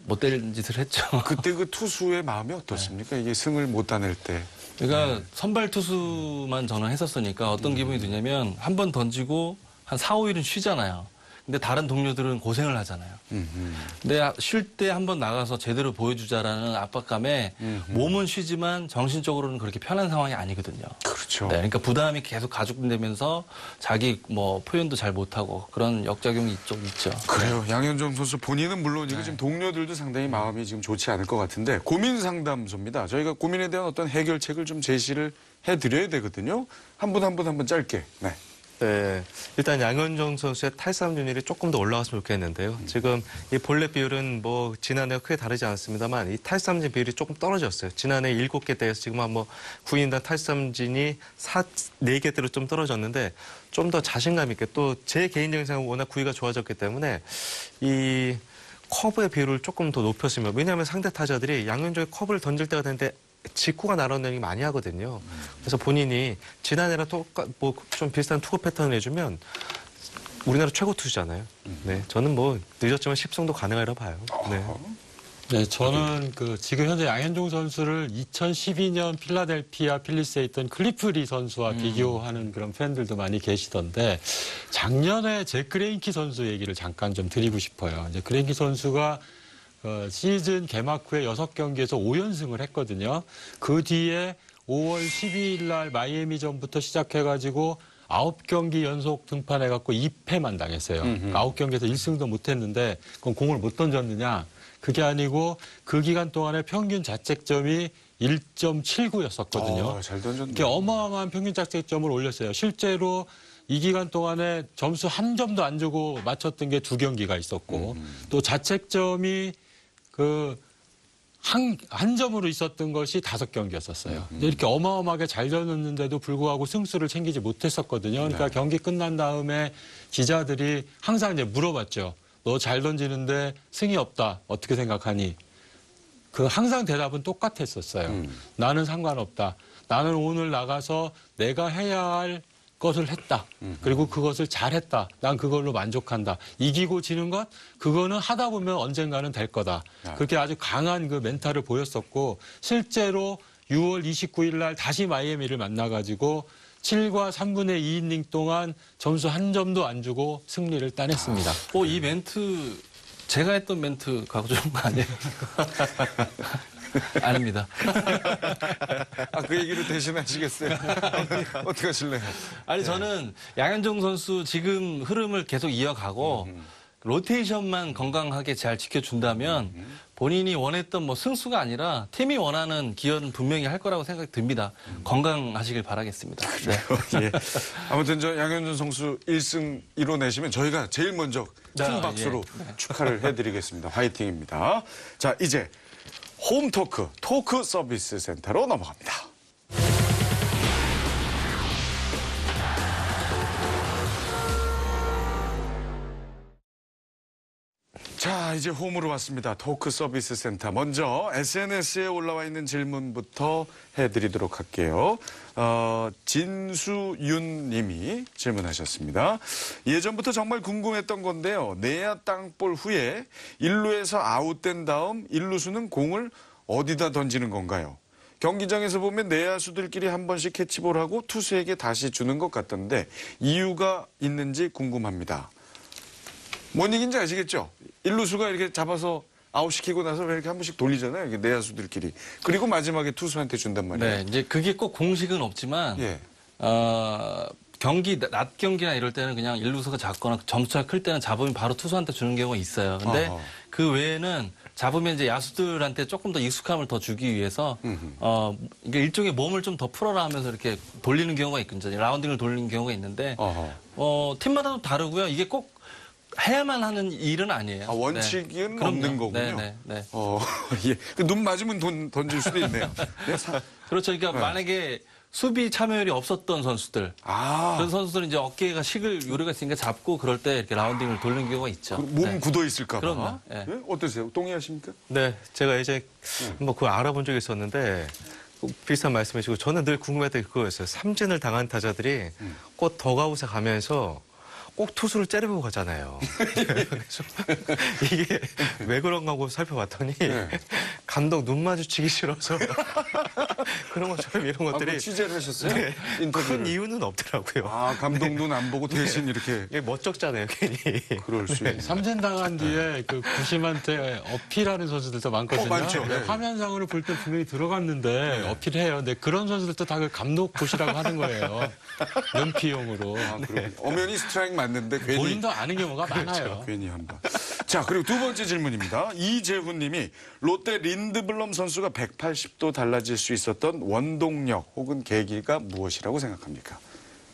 못될 짓을 했죠. 그때 그 투수의 마음이 어떻습니까? 이게 승을 못 따낼 때. 그러니까 선발 투수만 저는 했었으니까 어떤 기분이 드냐면 한 번 던지고 한 4, 5일은 쉬잖아요. 근데 다른 동료들은 고생을 하잖아요. 근데 쉴 때 한 번 나가서 제대로 보여주자라는 압박감에 몸은 쉬지만 정신적으로는 그렇게 편한 상황이 아니거든요. 그렇죠. 네, 그러니까 부담이 계속 가중되면서 자기 뭐 표현도 잘 못하고 그런 역작용이 좀 있죠. 그래요. 양현종 선수 본인은 물론이고 지금 동료들도 상당히 마음이 지금 좋지 않을 것 같은데 고민 상담소입니다. 저희가 고민에 대한 어떤 해결책을 좀 제시를 해드려야 되거든요. 한 분 한 분 한번 짧게. 네. 네, 일단 양현종 선수의 탈삼진율이 조금 더 올라갔으면 좋겠는데요. 지금 이 볼넷 비율은 뭐 지난해와 크게 다르지 않습니다만 이 탈삼진 비율이 조금 떨어졌어요. 지난해 7개 대에서 지금 한 뭐 9인당 탈삼진이 4개대로 좀 떨어졌는데 좀 더 자신감 있게 또 제 개인적인 생각은 워낙 구위가 좋아졌기 때문에 이 커브의 비율을 조금 더 높였으면 왜냐하면 상대 타자들이 양현종의 커브를 던질 때가 되는데 직구가 날아오는 게 많이 하거든요. 그래서 본인이 지난해랑 뭐 좀 비슷한 투구 패턴을 해주면 우리나라 최고 투수잖아요. 네, 저는 뭐 늦었지만 10승도 가능하리라 봐요. 네. 네, 저는 지금 현재 양현종 선수를 2012년 필라델피아 필리스에 있던 클리프 리 선수와 비교하는 그런 팬들도 많이 계시던데 작년에 제 크레인키 선수 얘기를 잠깐 좀 드리고 싶어요. 이제 크레인키 선수가 시즌 개막 후에 6경기에서 5연승을 했거든요. 그 뒤에 5월 12일 날 마이애미전부터 시작해가지고 9경기 연속 등판해갖고 2패만 당했어요. 9경기에서 1승도 못했는데 그건 공을 못 던졌느냐? 그게 아니고 그 기간 동안에 평균 자책점이 1.79였었거든요. 잘 던졌네. 이렇게 어마어마한 평균 자책점을 올렸어요. 실제로 이 기간 동안에 점수 한 점도 안 주고 맞췄던 게 2경기가 있었고 또 자책점이 한 점으로 있었던 것이 5경기였었어요. 이렇게 어마어마하게 잘 졌는데도 불구하고 승수를 챙기지 못했었거든요. 그러니까 경기 끝난 다음에 기자들이 항상 이제 물어봤죠. 너 잘 던지는데 승이 없다. 어떻게 생각하니? 항상 대답은 똑같았었어요. 나는 상관없다. 나는 오늘 나가서 내가 해야 할 것을 했다. 그리고 그것을 잘했다. 난 그걸로 만족한다. 이기고 지는 것, 그거는 하다 보면 언젠가는 될 거다. 그렇게 아주 강한 그 멘탈을 보였었고 실제로 6월 29일 날 다시 마이애미를 만나가지고 7과 3분의 2이닝 동안 점수 한 점도 안 주고 승리를 따냈습니다. 이 멘트 제가 했던 멘트 가져온 거 아니에요? 아닙니다. 그 얘기를 대신하시겠어요? 어떻게 하실래요? 아니 저는 양현종 선수 지금 흐름을 계속 이어가고 로테이션만 건강하게 잘 지켜준다면 본인이 원했던 뭐 승수가 아니라 팀이 원하는 기여는 분명히 할 거라고 생각이 듭니다. 건강하시길 바라겠습니다. 네. 예. 아무튼 저 양현종 선수 1승 이뤄내시면 저희가 제일 먼저 큰 박수로 축하를 해드리겠습니다. 화이팅입니다. 자, 이제 홈토크, 토크 서비스 센터로 넘어갑니다. 자, 이제 홈으로 왔습니다. 토크 서비스 센터. 먼저 SNS에 올라와 있는 질문부터 해드리도록 할게요. 진수윤 님이 질문하셨습니다. 예전부터 정말 궁금했던 건데요. 내야 땅볼 후에 1루에서 아웃된 다음 1루수는 공을 어디다 던지는 건가요? 경기장에서 보면 내야수들끼리 한 번씩 캐치볼하고 투수에게 다시 주는 것 같던데 이유가 있는지 궁금합니다. 뭔 얘기인지 아시겠죠? 1루수가 이렇게 잡아서 아웃시키고 나서 이렇게 한 번씩 돌리잖아요. 이게 내야수들끼리. 그리고 마지막에 투수한테 준단 말이에요. 네, 이제 그게 꼭 공식은 없지만 예. 경기 낮 경기나 이럴 때는 그냥 일루수가 작거나 점수가 클 때는 잡으면 바로 투수한테 주는 경우가 있어요. 근데 어허. 그 외에는 잡으면 이제 야수들한테 조금 더 익숙함을 더 주기 위해서 이게 일종의 몸을 좀 더 풀어라 하면서 이렇게 돌리는 경우가 있거든요. 라운딩을 돌리는 경우가 있는데 팀마다도 다르고요. 이게 꼭 해야만 하는 일은 아니에요. 아, 원칙은 네. 없는 거군요. 네. 예. 눈 맞으면 던질 수도 있네요. 네, 그렇죠. 그러니까 만약에 수비 참여율이 없었던 선수들, 그런 선수들은 이제 어깨가 식을 요리가 있으니까 잡고 그럴 때 이렇게 라운딩을 돌리는 경우가 있죠. 몸 굳어 있을까 봐. 그럼요. 예. 예? 어떠세요? 동의하십니까? 네, 제가 이제 뭐 그걸 알아본 적이 있었는데 비슷한 말씀이시고 저는 늘 궁금했던 게 그거였어요. 삼진을 당한 타자들이 꼭 더가웃에 가면서 꼭 투수를 째려보고 가잖아요. 그래서 이게 왜 그런가 하고 살펴봤더니 감독 눈 마주치기 싫어서 그런 것처럼 이런 것들이 취재를 하셨어요? 네, 인터뷰를. 큰 이유는 없더라고요. 아, 감독 눈 안 보고 대신 이렇게. 이게 멋쩍잖아요, 괜히. 그럴 수 있네. 삼진 당한 뒤에 그 구심한테 어필하는 선수들도 많거든요. 많죠. 네, 네. 화면상으로 볼 때 분명히 들어갔는데 어필해요. 근데 그런 선수들도 다 그 감독 보시라고 하는 거예요. 연피용으로. 그럼 엄연히 스트라이크 맞는데 괜히. 본인도 아는 경우가 많아요. 괜히 한 번. 자, 그리고 두 번째 질문입니다. 이재훈 님이 롯데 린드블럼 선수가 180도 달라질 수 있었던 원동력 혹은 계기가 무엇이라고 생각합니까?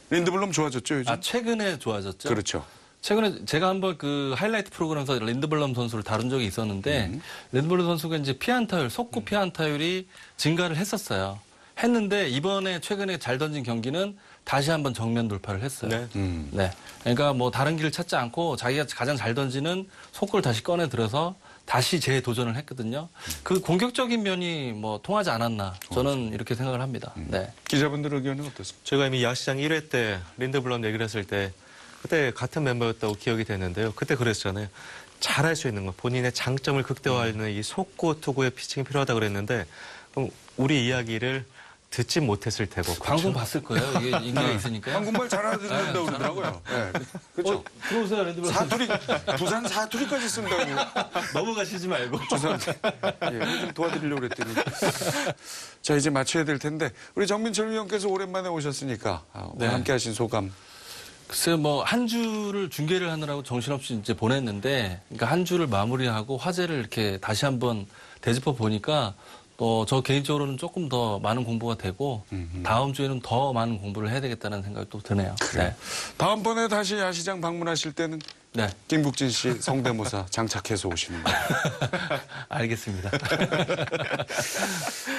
린드블럼 좋아졌죠, 요즘? 최근에 좋아졌죠. 그렇죠. 최근에 제가 한번 그 하이라이트 프로그램에서 린드블럼 선수를 다룬 적이 있었는데 린드블럼 선수가 이제 피안타율, 속구 피안타율이 증가를 했었어요. 했는데 이번에 최근에 잘 던진 경기는 다시 한번 정면 돌파를 했어요. 네. 그러니까 뭐 다른 길을 찾지 않고 자기가 가장 잘 던지는 속구를 다시 꺼내 들어서 다시 재도전을 했거든요. 그 공격적인 면이 뭐 통하지 않았나 저는 이렇게 생각을 합니다. 네. 기자분들 의견은 어떻습니까? 제가 이미 야시장 1회 때 린드블럼 얘기를 했을 때 그때 같은 멤버였다고 기억이 되는데요. 그때 그랬잖아요. 잘할 수 있는 것, 본인의 장점을 극대화하는 이 속구 투구의 피칭이 필요하다고 그랬는데 그럼 우리 이야기를 듣지 못했을 테고. 방송 봤을 거예요. 이게 인기가 있으니까. 한국말 잘하는다고 그러더라고요. 네. 그렇죠. 들어오세요, 랜드블럼. 사투리, 부산 사투리까지 쓴다고. 넘어가시지 말고. 죄송합니다. 예, 좀 도와드리려고 그랬더니. 자, 이제 맞춰야 될 텐데. 우리 정민철 위원께서 오랜만에 오셨으니까 오늘 함께 하신 소감. 글쎄요, 뭐, 한 주를 중계를 하느라고 정신없이 이제 보냈는데, 그러니까 한 주를 마무리하고 화제를 이렇게 다시 한번 되짚어 보니까 저 개인적으로는 조금 더 많은 공부가 되고 다음 주에는 더 많은 공부를 해야 되겠다는 생각이 또 드네요. 네. 다음번에 다시 야시장 방문하실 때는 네. 김국진 씨 성대모사 장착해서 오시는 거예요. 알겠습니다.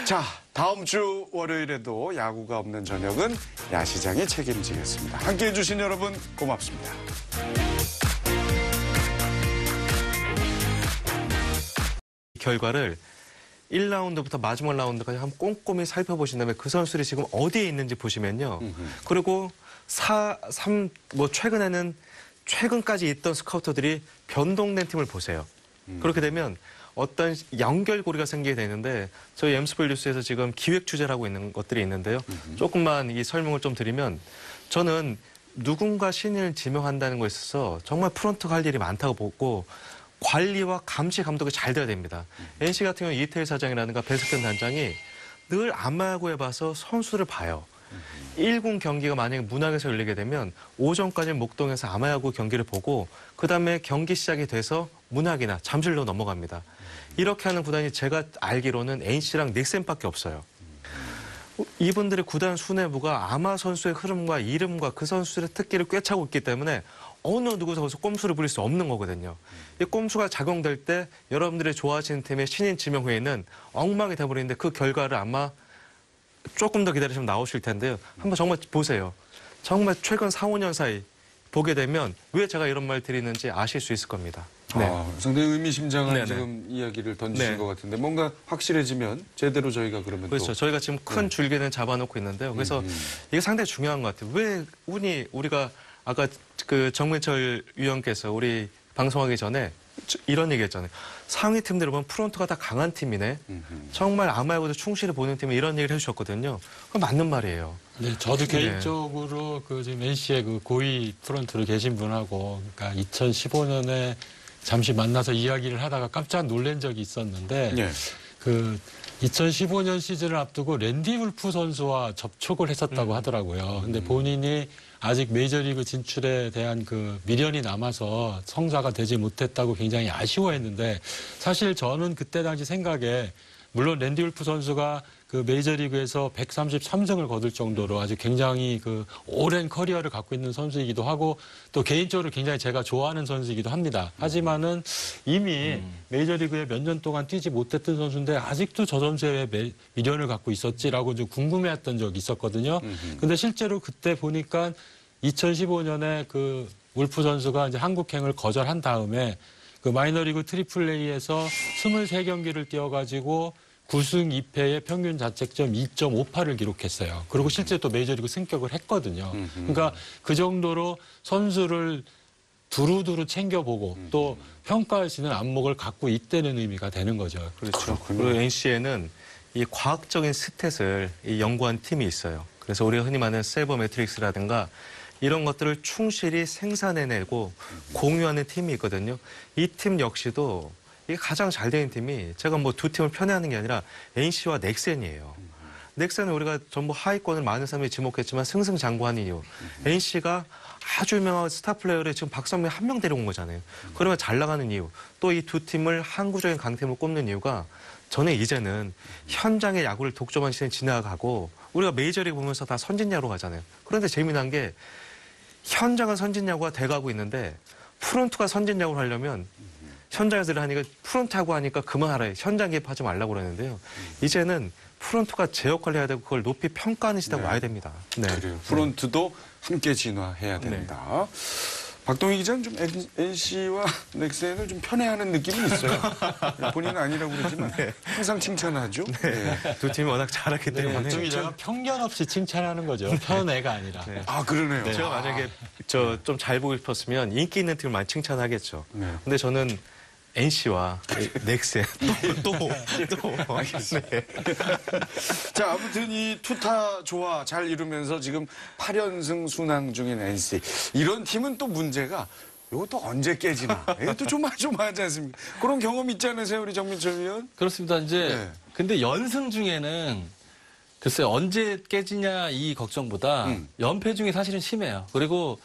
자, 다음 주 월요일에도 야구가 없는 저녁은 야시장이 책임지겠습니다. 함께해 주신 여러분 고맙습니다. 결과를 1라운드부터 마지막 라운드까지 한번 꼼꼼히 살펴보신 다음에 그 선수들이 지금 어디에 있는지 보시면요. 그리고 최근에는 최근까지 있던 스카우터들이 변동된 팀을 보세요. 그렇게 되면 어떤 연결고리가 생기게 되는데 저희 엠스플 뉴스에서 지금 기획 취재를 하고 있는 것들이 있는데요. 조금만 이 설명을 좀 드리면 저는 누군가 신인을 지명한다는 것에 있어서 정말 프론트가 할 일이 많다고 보고 관리와 감시 감독이 잘 돼야 됩니다. NC 같은 경우 이태일 사장이라든가 배석현 단장이 늘 안마야구에 봐서 선수를 봐요. 1군 경기가 만약에 문학에서 열리게 되면 오전까지 목동에서 아마야구 경기를 보고 그다음에 경기 시작이 돼서 문학이나 잠실로 넘어갑니다. 이렇게 하는 구단이 제가 알기로는 NC랑 넥센밖에 없어요. 이분들의 구단 수뇌부가 아마 선수의 흐름과 이름과 그 선수의 특기를 꿰차고 있기 때문에 어느 누구도 거기서 꼼수를 부릴 수 없는 거거든요. 이 꼼수가 작용될 때 여러분들이 좋아하시는 팀의 신인 지명 후에는 엉망이 돼버리는데 그 결과를 아마 조금 더 기다리시면 나오실 텐데요. 한번 정말 보세요. 정말 최근 4, 5년 사이 보게 되면 왜 제가 이런 말 드리는지 아실 수 있을 겁니다. 네. 상당히 의미심장한 네네. 지금 이야기를 던지신 네. 것 같은데 뭔가 확실해지면 제대로 저희가 그러면 그렇죠. 또 저희가 지금 큰 줄기는 잡아놓고 있는데요. 그래서 이게 상당히 중요한 것 같아요. 왜 우리가 아까 그 정민철 위원께서 우리 방송하기 전에 이런 얘기 했잖아요. 상위 팀들 보면 프론트가 다 강한 팀이네. 정말 아마야구도 충실히 보는 팀이 이런 얘기를 해주셨거든요. 그건 맞는 말이에요. 네, 저도 개인적으로 그 지금 NC의 그 고위 프런트로 계신 분하고 그러니까 2015년에 잠시 만나서 이야기를 하다가 깜짝 놀란 적이 있었는데 네. 그 2015년 시즌을 앞두고 랜디 울프 선수와 접촉을 했었다고 하더라고요. 근데 본인이 아직 메이저리그 진출에 대한 그 미련이 남아서 성사가 되지 못했다고 굉장히 아쉬워했는데 사실 저는 그때 당시 생각에 물론 랜디 울프 선수가 그 메이저리그에서 133승을 거둘 정도로 아주 굉장히 그 오랜 커리어를 갖고 있는 선수이기도 하고 또 개인적으로 굉장히 제가 좋아하는 선수이기도 합니다. 하지만은 이미 메이저리그에 몇 년 동안 뛰지 못했던 선수인데 아직도 저 선수에 왜 미련을 갖고 있었지라고 좀 궁금해했던 적이 있었거든요. 근데 실제로 그때 보니까 2015년에 그 울프 선수가 이제 한국행을 거절한 다음에 그 마이너리그 트리플 A에서 23경기를 뛰어가지고 9승 2패의 평균 자책점 2.58을 기록했어요. 그리고 실제 또 메이저리그 승격을 했거든요. 그러니까 그 정도로 선수를 두루두루 챙겨보고 또 평가할 수 있는 안목을 갖고 있다는 의미가 되는 거죠. 그렇죠. 그리고 NC에는 이 과학적인 스탯을 연구한 팀이 있어요. 그래서 우리가 흔히 말하는 세이버 매트릭스라든가 이런 것들을 충실히 생산해내고 공유하는 팀이 있거든요. 이 팀 역시도 이게 가장 잘 되는 팀이 제가 뭐 두 팀을 편애하는 게 아니라 NC와 넥센이에요. 넥센은 우리가 전부 하위권을 많은 사람이 지목했지만 승승장구한 이유. NC가 아주 유명한 스타 플레이어를 지금 박성민 한 명 데려온 거잖아요. 그러면 잘 나가는 이유. 또 이 두 팀을 항구적인 강팀으로 꼽는 이유가 저는 이제는 현장의 야구를 독점한 시대는 지나가고 우리가 메이저리그 보면서 다 선진야구로 가잖아요. 그런데 재미난 게 현장은 선진야구가 돼가고 있는데 프론트가 선진야구를 하려면 현장에서 하니까 프론트하고 하니까 그만하라. 현장 개입하지 말라고 그러는데요. 이제는 프론트가 제 역할을 해야 되고 그걸 높이 평가하는 시대가 와야 됩니다. 네. 그래요. 프론트도 함께 진화해야 됩니다. 박동희 기자는 좀 NC와 넥센을 좀 편애하는 느낌이 있어요. 본인은 아니라고 그러지만 항상 칭찬하죠. 네. 두 팀이 워낙 잘하기 때문에. 박정희 기자가 편견 없이 칭찬하는 거죠. 편애가 아니라. 네. 아, 그러네요. 제가 만약에 저 좀 잘 보고 싶었으면 인기 있는 팀을 많이 칭찬하겠죠. 네. 근데 저는 NC와 넥센 또. 네. 자, 아무튼 이 투타 조화 잘 이루면서 지금 8연승 순항 중인 NC. 이런 팀은 또 문제가 이것도 언제 깨지나. 이것도 조마조마하지 않습니까? 그런 경험 있지 않으세요, 우리 정민철 위원? 그렇습니다. 이제 네. 근데 연승 중에는 글쎄 언제 깨지냐 이 걱정보다 연패 중에 사실은 심해요. 그리고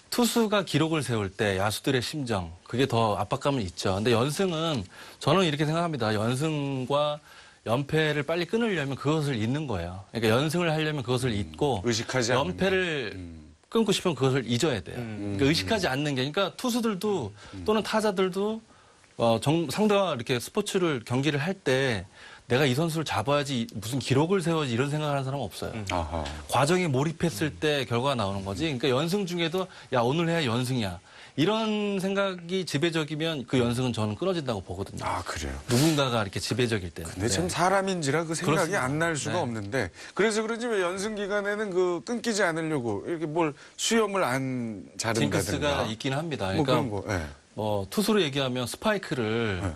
투수가 기록을 세울 때 야수들의 심정 그게 더 압박감은 있죠. 근데 연승은 저는 이렇게 생각합니다. 연승과 연패를 빨리 끊으려면 그것을 잊는 거예요. 그러니까 연승을 하려면 그것을 잊고 의식하지 않는 연패를 끊고 싶으면 그것을 잊어야 돼요. 그러니까 의식하지 않는 게 그러니까 투수들도 또는 타자들도 상대와 이렇게 스포츠를 경기를 할 때 내가 이 선수를 잡아야지 무슨 기록을 세워야지 이런 생각을 하는 사람은 없어요. 아하. 과정에 몰입했을 때 결과가 나오는 거지. 그러니까 연승 중에도 야 오늘 해야 연승이야. 이런 생각이 지배적이면 그 연승은 저는 끊어진다고 보거든요. 아, 그래요. 누군가가 이렇게 지배적일 때는. 근데 참 사람인지라 그 생각이 그렇습니다. 안 날 수가 네. 없는데 그래서 그런지 왜 연승 기간에는 그 끊기지 않으려고 이렇게 뭘 수염을 안 자른다든가 징크스가 있긴 합니다. 뭐 그러니까 그런 거. 예. 뭐 투수로 얘기하면 스파이크를 네.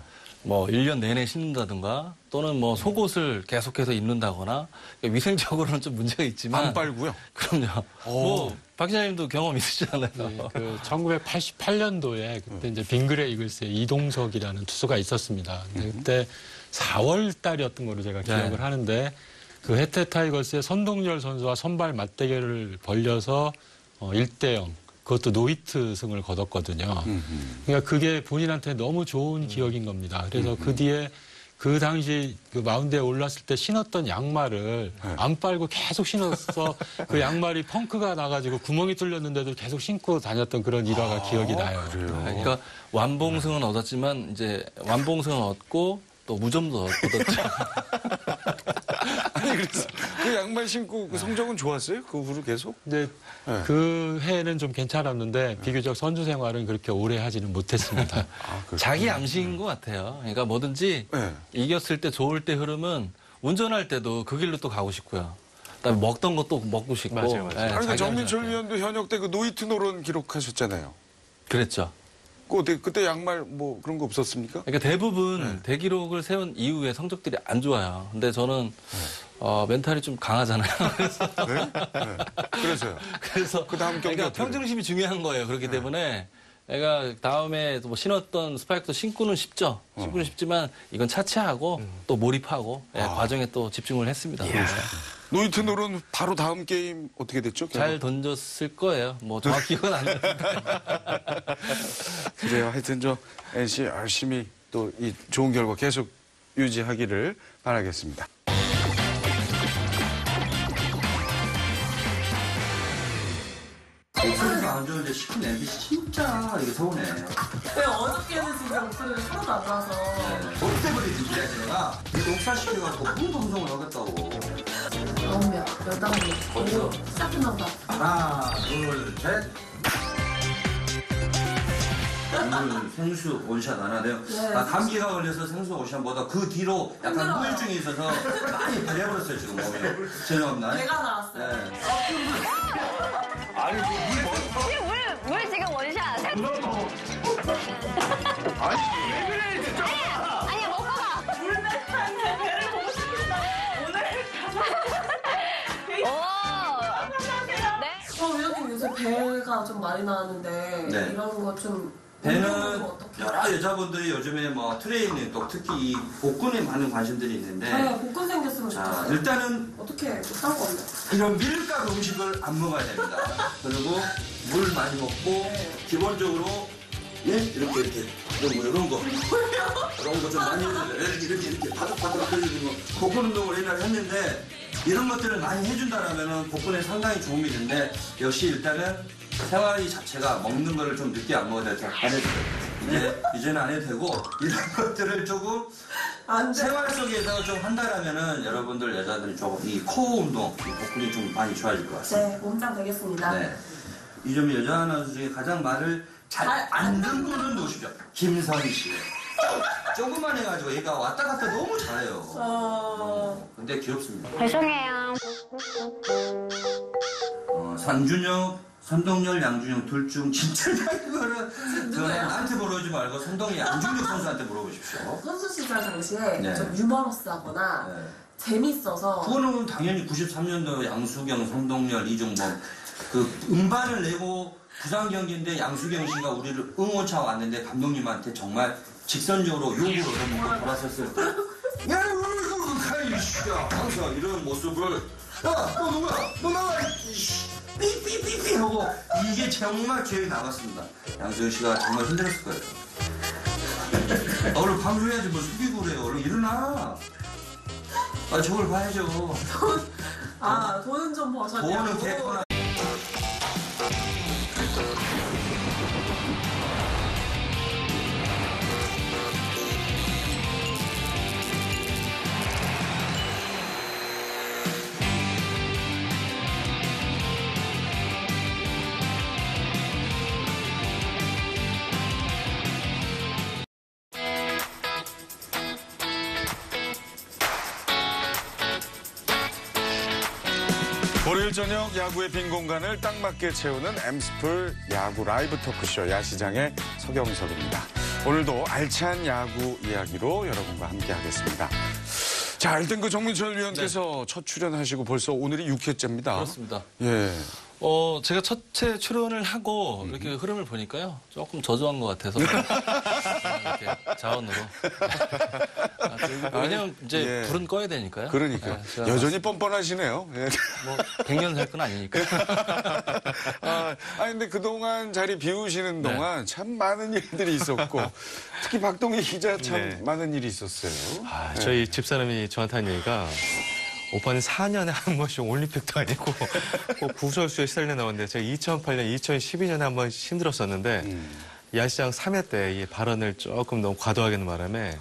뭐 1년 내내 신는다든가 또는 뭐 속옷을 계속해서 입는다거나 그러니까 위생적으로는 좀 문제가 있지만 안 빨고요. 그럼요. 뭐 박 기자님도 경험 있으시잖아요. 그 1988년도에 그때 이제 빙그레 이글스의 이동석이라는 투수가 있었습니다. 근데 그때 4월 달이었던 걸로 제가 기억을 하는데 그 혜태 타이거스의 선동열 선수와 선발 맞대결을 벌려서 1대0 그것도 노히트 승을 거뒀거든요. 그러니까 그게 본인한테 너무 좋은 기억인 겁니다. 그래서 그 뒤에 그 당시 그 마운드에 올랐을 때 신었던 양말을 안 빨고 계속 신어서 그 양말이 펑크가 나가지고 구멍이 뚫렸는데도 계속 신고 다녔던 그런 일화가 기억이 나요. 그러니까 완봉승은 얻었지만 이제 완봉승은 얻고 또 무점도 얻었죠. 아니 그래서 그 양말 신고 그 성적은 좋았어요? 그 후로 계속? 근데 그 해는 좀 괜찮았는데 비교적 선수 생활은 그렇게 오래 하지는 못했습니다. 자기 암시인 것 같아요. 그러니까 뭐든지 네. 이겼을 때 좋을 때 흐름은 운전할 때도 그 길로 또 가고 싶고요. 그다음에 먹던 것도 먹고 싶고. 맞아요. 예, 아니, 자기 정민철 암시할 때. 위원도 현역 때 그 노이트 노런 기록하셨잖아요. 그랬죠. 그때 양말 뭐 그런 거 없었습니까? 그러니까 대부분 대기록을 세운 이후에 성적들이 안 좋아요. 근데 저는 멘탈이 좀 강하잖아요. 그래서 네? 네. 그래서요. 그래서 그 다음 경기 그러니까 어떻게 평정심이 중요한 거예요. 그렇기 때문에 애가 다음에 뭐 신었던 스파이크도 신고는 쉽죠. 신고는 쉽지만 이건 차치하고 또 몰입하고 과정에 또 집중을 했습니다. 노이트놀은 바로 다음 게임 어떻게 됐죠? 잘 던졌을 거예요. 뭐 정확히 기억은 안 나는데. 그래요. 하여튼 저 NC 열심히 또 이 좋은 결과 계속 유지하기를 바라겠습니다. 목소리가 안 좋은데 시킨 MBC 진짜 이게 서운해. 왜 어저께는 진짜 목소리가 하나도 안 나서. 올 때버리지 제가 녹사시켜갖고 무슨 방송을 하겠다고. 9명, 8명. 벌써? 시작했나 보다. 하나, 둘, 셋. 오늘 생수 원샷 안 하네요. 네. 아, 감기가 걸려서 생수 원샷보다 그 뒤로 약간 힘들어요. 후유증이 있어서 많이 발려버렸어요 지금 몸이. 죄송합니다. 배가 나왔어요. 네. 물 지금 원샷. 아니야, 먹고 가. 물배한테 배를 보고 싶습니다. 오늘. 오. 네. 위원님 요새 배가 좀 많이 나왔는데 네. 이런 거 좀. 배는 어떻게? 여러 여자분들이 요즘에 뭐 트레이닝 또 특히 이 복근에 많은 관심들이 있는데 네, 복근 생겼으면 자 좋겠어요. 일단은 어떻게 못한 거 없네. 이런 밀가루 음식을 안 먹어야 됩니다. 그리고 물 많이 먹고 기본적으로 예 이렇게 이런 거 좀 많이 해줘요. 이렇게 바닥바닥 해주는 거 복근 운동을 옛날에 했는데 이런 것들을 많이 해준다라면은 복근에 상당히 도움이 되는데 역시 일단은 생활이 자체가 먹는 거를 좀 늦게 안 먹어야 돼서 안 해도 돼요. 이제는 안 해도 되고 이런 것들을 조금 안 돼. 생활 속에서 좀 한다라면은 여러분들 여자들이 조금 이 코어 운동, 이 복근이 좀 많이 좋아질 것 같습니다. 네, 몸짱 되겠습니다. 네. 이 점이 여자 아나운서 중에 가장 말을 잘 안 듣는 분은 누구시죠? 김선희 씨. 조금만 해가지고 얘가 왔다 갔다 너무 잘해요. 근데 귀엽습니다. 죄송해요. 산준혁, 선동열, 양준혁 둘 중 진짜 이거는 나한테 물어보지 말고 선동열, 양준혁 선수한테 물어보십시오. 선수 시절 당시에 네. 좀 유머러스하거나 네. 재밌어서 그거는 당연히 93년도 양수경, 성동열, 이종범 그 음반을 내고 부산 경기인데 양수경 씨가 우리를 응원차 왔는데 감독님한테 정말 직선적으로 욕을 얻어먹고 돌아섰을 때 야, 이거 가이 씨야 항상 이런 모습을 야, 너 누구야? 너 나와! 삐삐삐삐 하고 이게 정말 기억에 남았습니다. 양수경 씨가 정말 힘들었을 거예요. 얼른 방송해야지 뭐 숙이고 그래요. 얼른 일어나. 아, 저걸 봐야죠. 돈은 좀 버셨냐고. 돈은 개거나. 월요일 저녁 야구의 빈 공간을 딱 맞게 채우는 엠스풀 야구 라이브 토크쇼 야시장의 서경석입니다. 오늘도 알찬 야구 이야기로 여러분과 함께하겠습니다. 자, 일단 그 정민철 위원께서 첫 출연하시고 벌써 오늘이 6회째입니다. 그렇습니다. 예. 제가 첫째 출연을 하고 이렇게 흐름을 보니까요. 조금 저조한 것 같아서. 이렇게 자원으로. 왜냐면 이제 예. 불은 꺼야 되니까요. 그러니까요. 네, 제가 여전히 뻔뻔하시네요. 예. 뭐 100년 살 건 아니니까. 근데 그동안 자리 비우시는 동안 참 많은 일들이 있었고 특히 박동희 기자 참 네. 많은 일이 있었어요. 저희 집사람이 저한테 한 얘기가 오빠는 4년에 한 번씩 올림픽도 아니고 꼭 구설수에 시달려 나오는데 제가 2008년, 2012년에 한 번 힘들었었는데 야시장 3회 때 이 발언을 조금 너무 과도하게 하는 바람에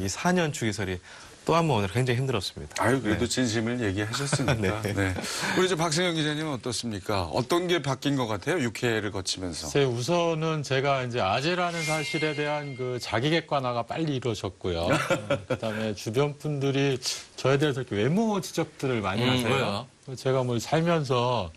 이 4년 주기설이 또 한 번 오늘 굉장히 힘들었습니다. 아유, 그래도 네. 진심을 얘기하셨으니까. 네. 네. 우리 이제 박승현 기자님은 어떻습니까? 어떤 게 바뀐 것 같아요? 6회를 거치면서. 제 우선은 제가 이제 아재라는 사실에 대한 그 자기 객관화가 빨리 이루어졌고요. 그다음에 주변 분들이 저에 대해서 이렇게 외모 지적들을 많이 하세요. 왜요? 제가 뭐 살면서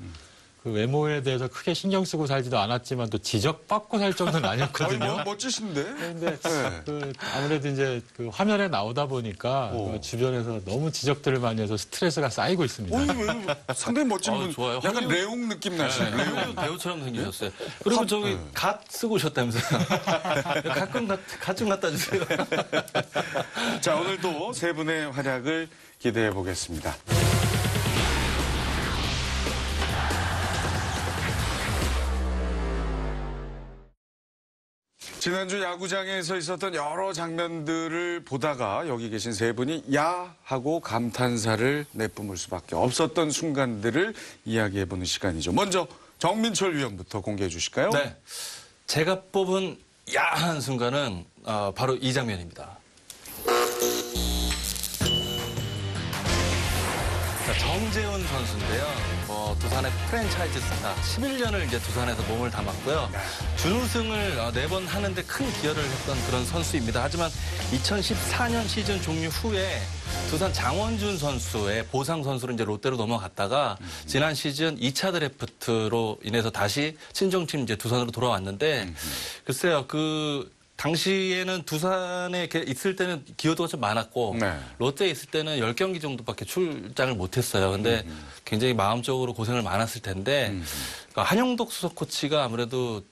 그 외모에 대해서 크게 신경 쓰고 살지도 않았지만 또 지적받고 살 정도는 아니었거든요. 멋지신데? 근데 네. 그 아무래도 이제 그 화면에 나오다 보니까 그 주변에서 너무 지적들을 많이 해서 스트레스가 쌓이고 있습니다. 왜 상당히 멋진 분. 좋아요. 약간 황리우- 레옹 느낌 나시네. 레옹. 배우처럼 생기셨어요. 그리고 저기 갓 쓰고 오셨다면서요. 가끔 갓 좀 갖다 주세요. 자, 오늘도 세 분의 활약을 기대해 보겠습니다. 지난주 야구장에서 있었던 여러 장면들을 보다가 여기 계신 세 분이 야 하고 감탄사를 내뿜을 수밖에 없었던 순간들을 이야기해보는 시간이죠. 먼저 정민철 위원부터 공개해 주실까요? 네. 제가 뽑은 야한 순간은 바로 이 장면입니다. 자, 정재훈 선수인데요. 두산의 프랜차이즈 스타 11년을 이제 두산에서 몸을 담았고요. 준우승을 4번 하는데 큰 기여를 했던 그런 선수입니다. 하지만 2014년 시즌 종료 후에 두산 장원준 선수의 보상 선수로 이제 롯데로 넘어갔다가 지난 시즌 2차 드래프트로 인해서 다시 친정팀 이제 두산으로 돌아왔는데 글쎄요, 당시에는 두산에 있을 때는 기여도가 좀 많았고 네. 롯데에 있을 때는 10경기 정도밖에 출장을 못했어요. 근데 굉장히 마음적으로 고생을 많았을 텐데 그러니까 한영덕 수석 코치가 아무래도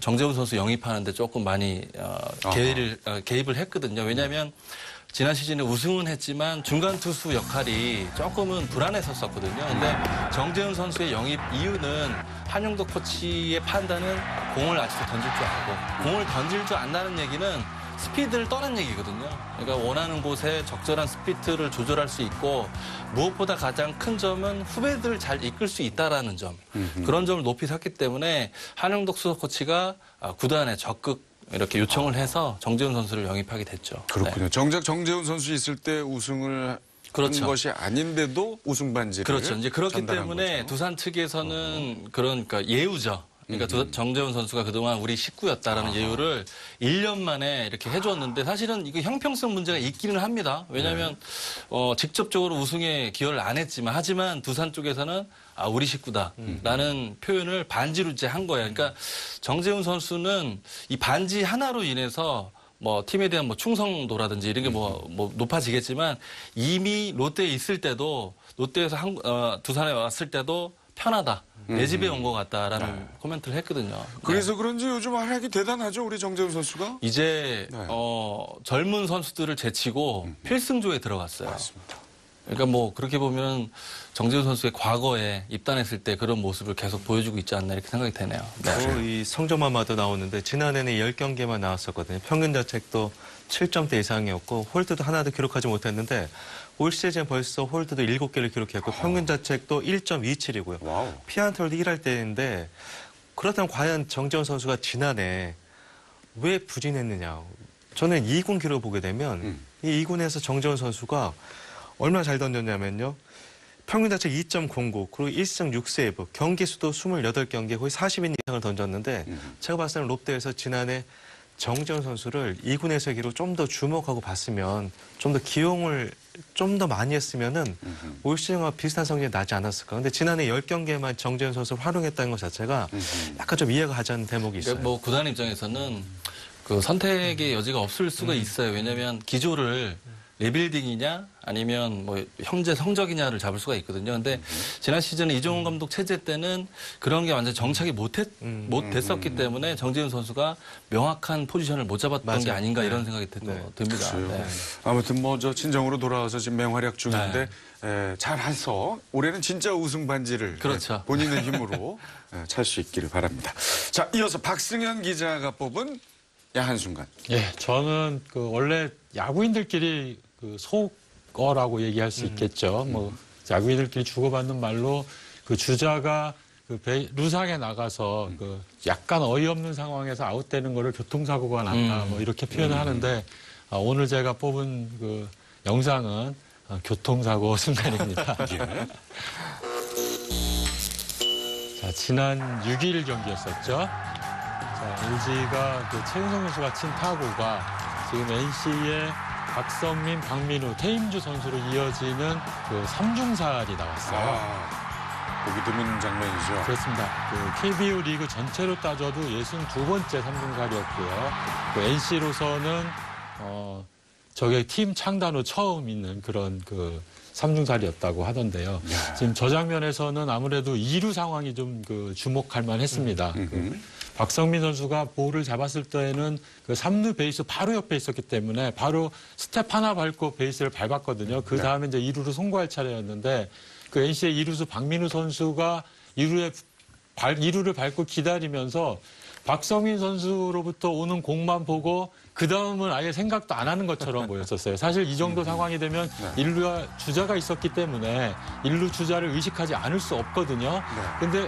정재훈 선수 영입하는데 조금 많이 개입을 했거든요. 왜냐하면 지난 시즌에 우승은 했지만 중간 투수 역할이 조금은 불안했었거든요. 근데 정재훈 선수의 영입 이유는 한영덕 코치의 판단은 공을 아직도 던질 줄 알고 공을 던질 줄 안다는 얘기는 스피드를 떠난 얘기거든요. 그러니까 원하는 곳에 적절한 스피드를 조절할 수 있고 무엇보다 가장 큰 점은 후배들을 잘 이끌 수 있다라는 점. 그런 점을 높이 샀기 때문에 한영덕 수석 코치가 구단에 적극 이렇게 요청을 해서 정재훈 선수를 영입하게 됐죠. 그렇군요. 네. 정작 정재훈 선수 있을 때 우승을 그렇죠. 한 것이 아닌데도 우승 반지를 그렇죠. 이제 그렇기 전달한 때문에 거죠. 두산 측에서는 그러니까 예우죠. 그러니까 정재훈 선수가 그동안 우리 식구였다라는 예우를 1년 만에 이렇게 해줬는데 사실은 이거 형평성 문제가 있기는 합니다. 왜냐하면 직접적으로 우승에 기여를 안 했지만 하지만 두산 쪽에서는 우리 식구다라는 표현을 반지로 이제 한 거예요. 그러니까 정재훈 선수는 이 반지 하나로 인해서 팀에 대한 충성도라든지 이런 게 높아지겠지만 이미 롯데에 있을 때도 롯데에서 두산에 왔을 때도 편하다. 내 집에 온 것 같다라는 코멘트를 했거든요. 그래서 그런지 요즘 활약이 대단하죠, 우리 정재훈 선수가. 이제 네. 젊은 선수들을 제치고 필승조에 들어갔어요. 맞습니다. 그러니까 그렇게 보면 정재훈 선수의 과거에 입단했을 때 그런 모습을 계속 보여주고 있지 않나 이렇게 생각이 되네요. 이 성적만 봐도 나오는데 지난해는 10경기만 나왔었거든요. 평균 자책도 7점대 이상이었고 홀드도 하나도 기록하지 못했는데 올 시즌 벌써 홀드도 7개를 기록했고 평균 자책도 1.27이고요. 와우. 피안톨도 1할 때인데 그렇다면 과연 정재훈 선수가 지난해 왜 부진했느냐. 저는 2군 기록을 보게 되면 이 2군에서 정재훈 선수가 얼마나 잘 던졌냐면요. 평균 자책 2.09 그리고 1승 6세이브 경기 수도 28경기에 거의 40인 이상을 던졌는데 제가 봤을 때는 롯데에서 지난해 정재훈 선수를 2군에서 기로 좀 더 주목하고 봤으면 좀 더 기용을 좀 더 많이 했으면은 올 시즌과 비슷한 성적이 나지 않았을까. 근데 지난해 10경기에만 정재훈 선수를 활용했다는 것 자체가 약간 좀 이해가 가지 않는 대목이 있어요. 그러니까 구단 입장에서는 그 선택의 여지가 없을 수가 있어요. 왜냐하면 기조를 리빌딩이냐 아니면 현재 성적이냐를 잡을 수가 있거든요. 근데 지난 시즌에 이종훈 감독 체제 때는 그런 게 완전 정착이 못 됐었기 때문에 정재훈 선수가 명확한 포지션을 못 잡았던 맞아요. 게 아닌가 이런 네. 생각이 듭니다. 글쎄요. 네. 아무튼 저 친정으로 돌아와서 지금 맹활약 중인데 잘해서 올해는 진짜 우승 반지를 그렇죠. 본인의 힘으로 찰 수 있기를 바랍니다. 자, 이어서 박승현 기자가 뽑은 야한 순간. 예, 저는 원래 야구인들끼리 속어라고 얘기할 수 있겠죠. 야구인들끼리 주고받는 말로 주자가 루상에 나가서 약간 어이없는 상황에서 아웃되는 거를 교통사고가 났다. 이렇게 표현을 하는데 오늘 제가 뽑은 영상은 교통사고 순간입니다. 자, 지난 6일 경기였었죠. 자, LG가 최은성 선수가 친 타구가 지금 NC의 박성민, 박민우, 태임주 선수로 이어지는 3중살이 나왔어요. 보기 드문 장면이죠. 그렇습니다. KBO 리그 전체로 따져도 62번째 3중살이었고요. NC로서는 저게 팀 창단 후 처음 있는 그런 3중살이었다고 하던데요. 지금 저 장면에서는 아무래도 2루 상황이 좀 주목할 만했습니다. 박성민 선수가 볼을 잡았을 때에는 3루 베이스 바로 옆에 있었기 때문에 바로 스텝 하나 밟고 베이스를 밟았거든요. 그 다음에 이제 2루로 송구할 차례였는데 NC의 2루수 박민우 선수가 2루를 밟고 기다리면서 박성민 선수로부터 오는 공만 보고 그 다음은 아예 생각도 안 하는 것처럼 보였었어요. 사실 이 정도 상황이 되면 일루와 주자가 있었기 때문에 일루 주자를 의식하지 않을 수 없거든요. 근데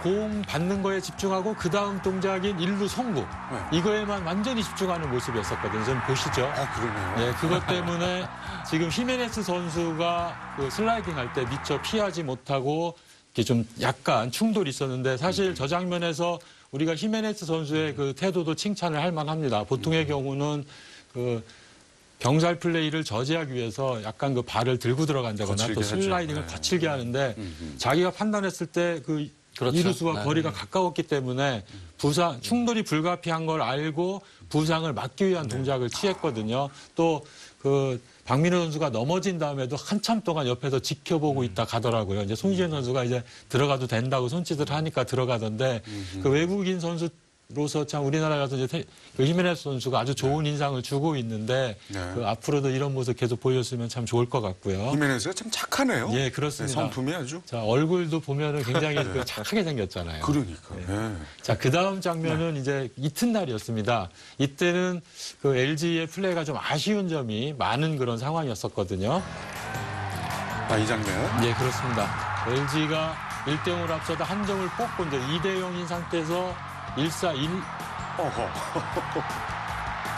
공 받는 거에 집중하고 그 다음 동작인 일루 송구 이거에만 완전히 집중하는 모습이었었거든요. 좀 보시죠. 아, 그러네요. 네, 그것 때문에 지금 히메네스 선수가 그 슬라이딩 할 때 미처 피하지 못하고 이렇게 좀 약간 충돌이 있었는데 사실 저 장면에서 우리가 히메네스 선수의 그 태도도 칭찬을 할 만합니다. 보통의 경우는 그 병살 플레이를 저지하기 위해서 약간 그 발을 들고 들어간다거나 또 거칠게 슬라이딩을 하죠. 거칠게 하는데 자기가 판단했을 때 그 그렇죠. 이루수와 네. 거리가 가까웠기 때문에 부상 충돌이 불가피한 걸 알고 부상을 막기 위한 동작을 취했거든요. 또 그 박민호 선수가 넘어진 다음에도 한참 동안 옆에서 지켜보고 있다 가더라고요. 이제 손시현 선수가 이제 들어가도 된다고 손짓을 하니까 들어가던데 그 외국인 선수로서 참 우리나라 가서 이제 그 히메네스 선수가 아주 좋은 인상을 주고 있는데 네. 그 앞으로도 이런 모습 계속 보였으면 참 좋을 것 같고요. 히메네스가 참 착하네요. 예, 그렇습니다. 성품이 아주. 자, 얼굴도 보면은 굉장히 그 착하게 생겼잖아요. 그러니까. 예. 자, 그 다음 장면은 이제 이튿날이었습니다. 이때는 그 LG의 플레이가 좀 아쉬운 점이 많은 그런 상황이었었거든요. 아, 이 장면. 예, 그렇습니다. LG가 1대0으로 앞서다 한 점을 뽑고 이제 2대0인 상태에서 1-4-1. 어허.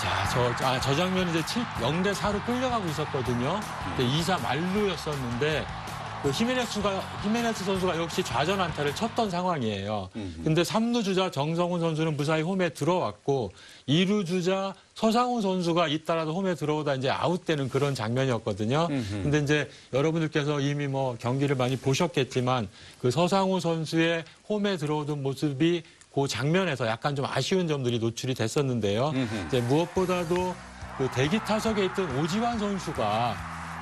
자, 저 장면이 이제 0대4로 끌려가고 있었거든요. 2사 만루였었는데 그 히메네스 선수가 역시 좌전 안타를 쳤던 상황이에요. 근데 3루 주자 정성훈 선수는 무사히 홈에 들어왔고 2루 주자 서상훈 선수가 잇따라서 홈에 들어오다 이제 아웃되는 그런 장면이었거든요. 근데 이제 여러분들께서 이미 뭐 경기를 많이 보셨겠지만 그 서상훈 선수의 홈에 들어오던 모습이 그 장면에서 약간 좀 아쉬운 점들이 노출이 됐었는데요. 이제 무엇보다도 그 대기 타석에 있던 오지환 선수가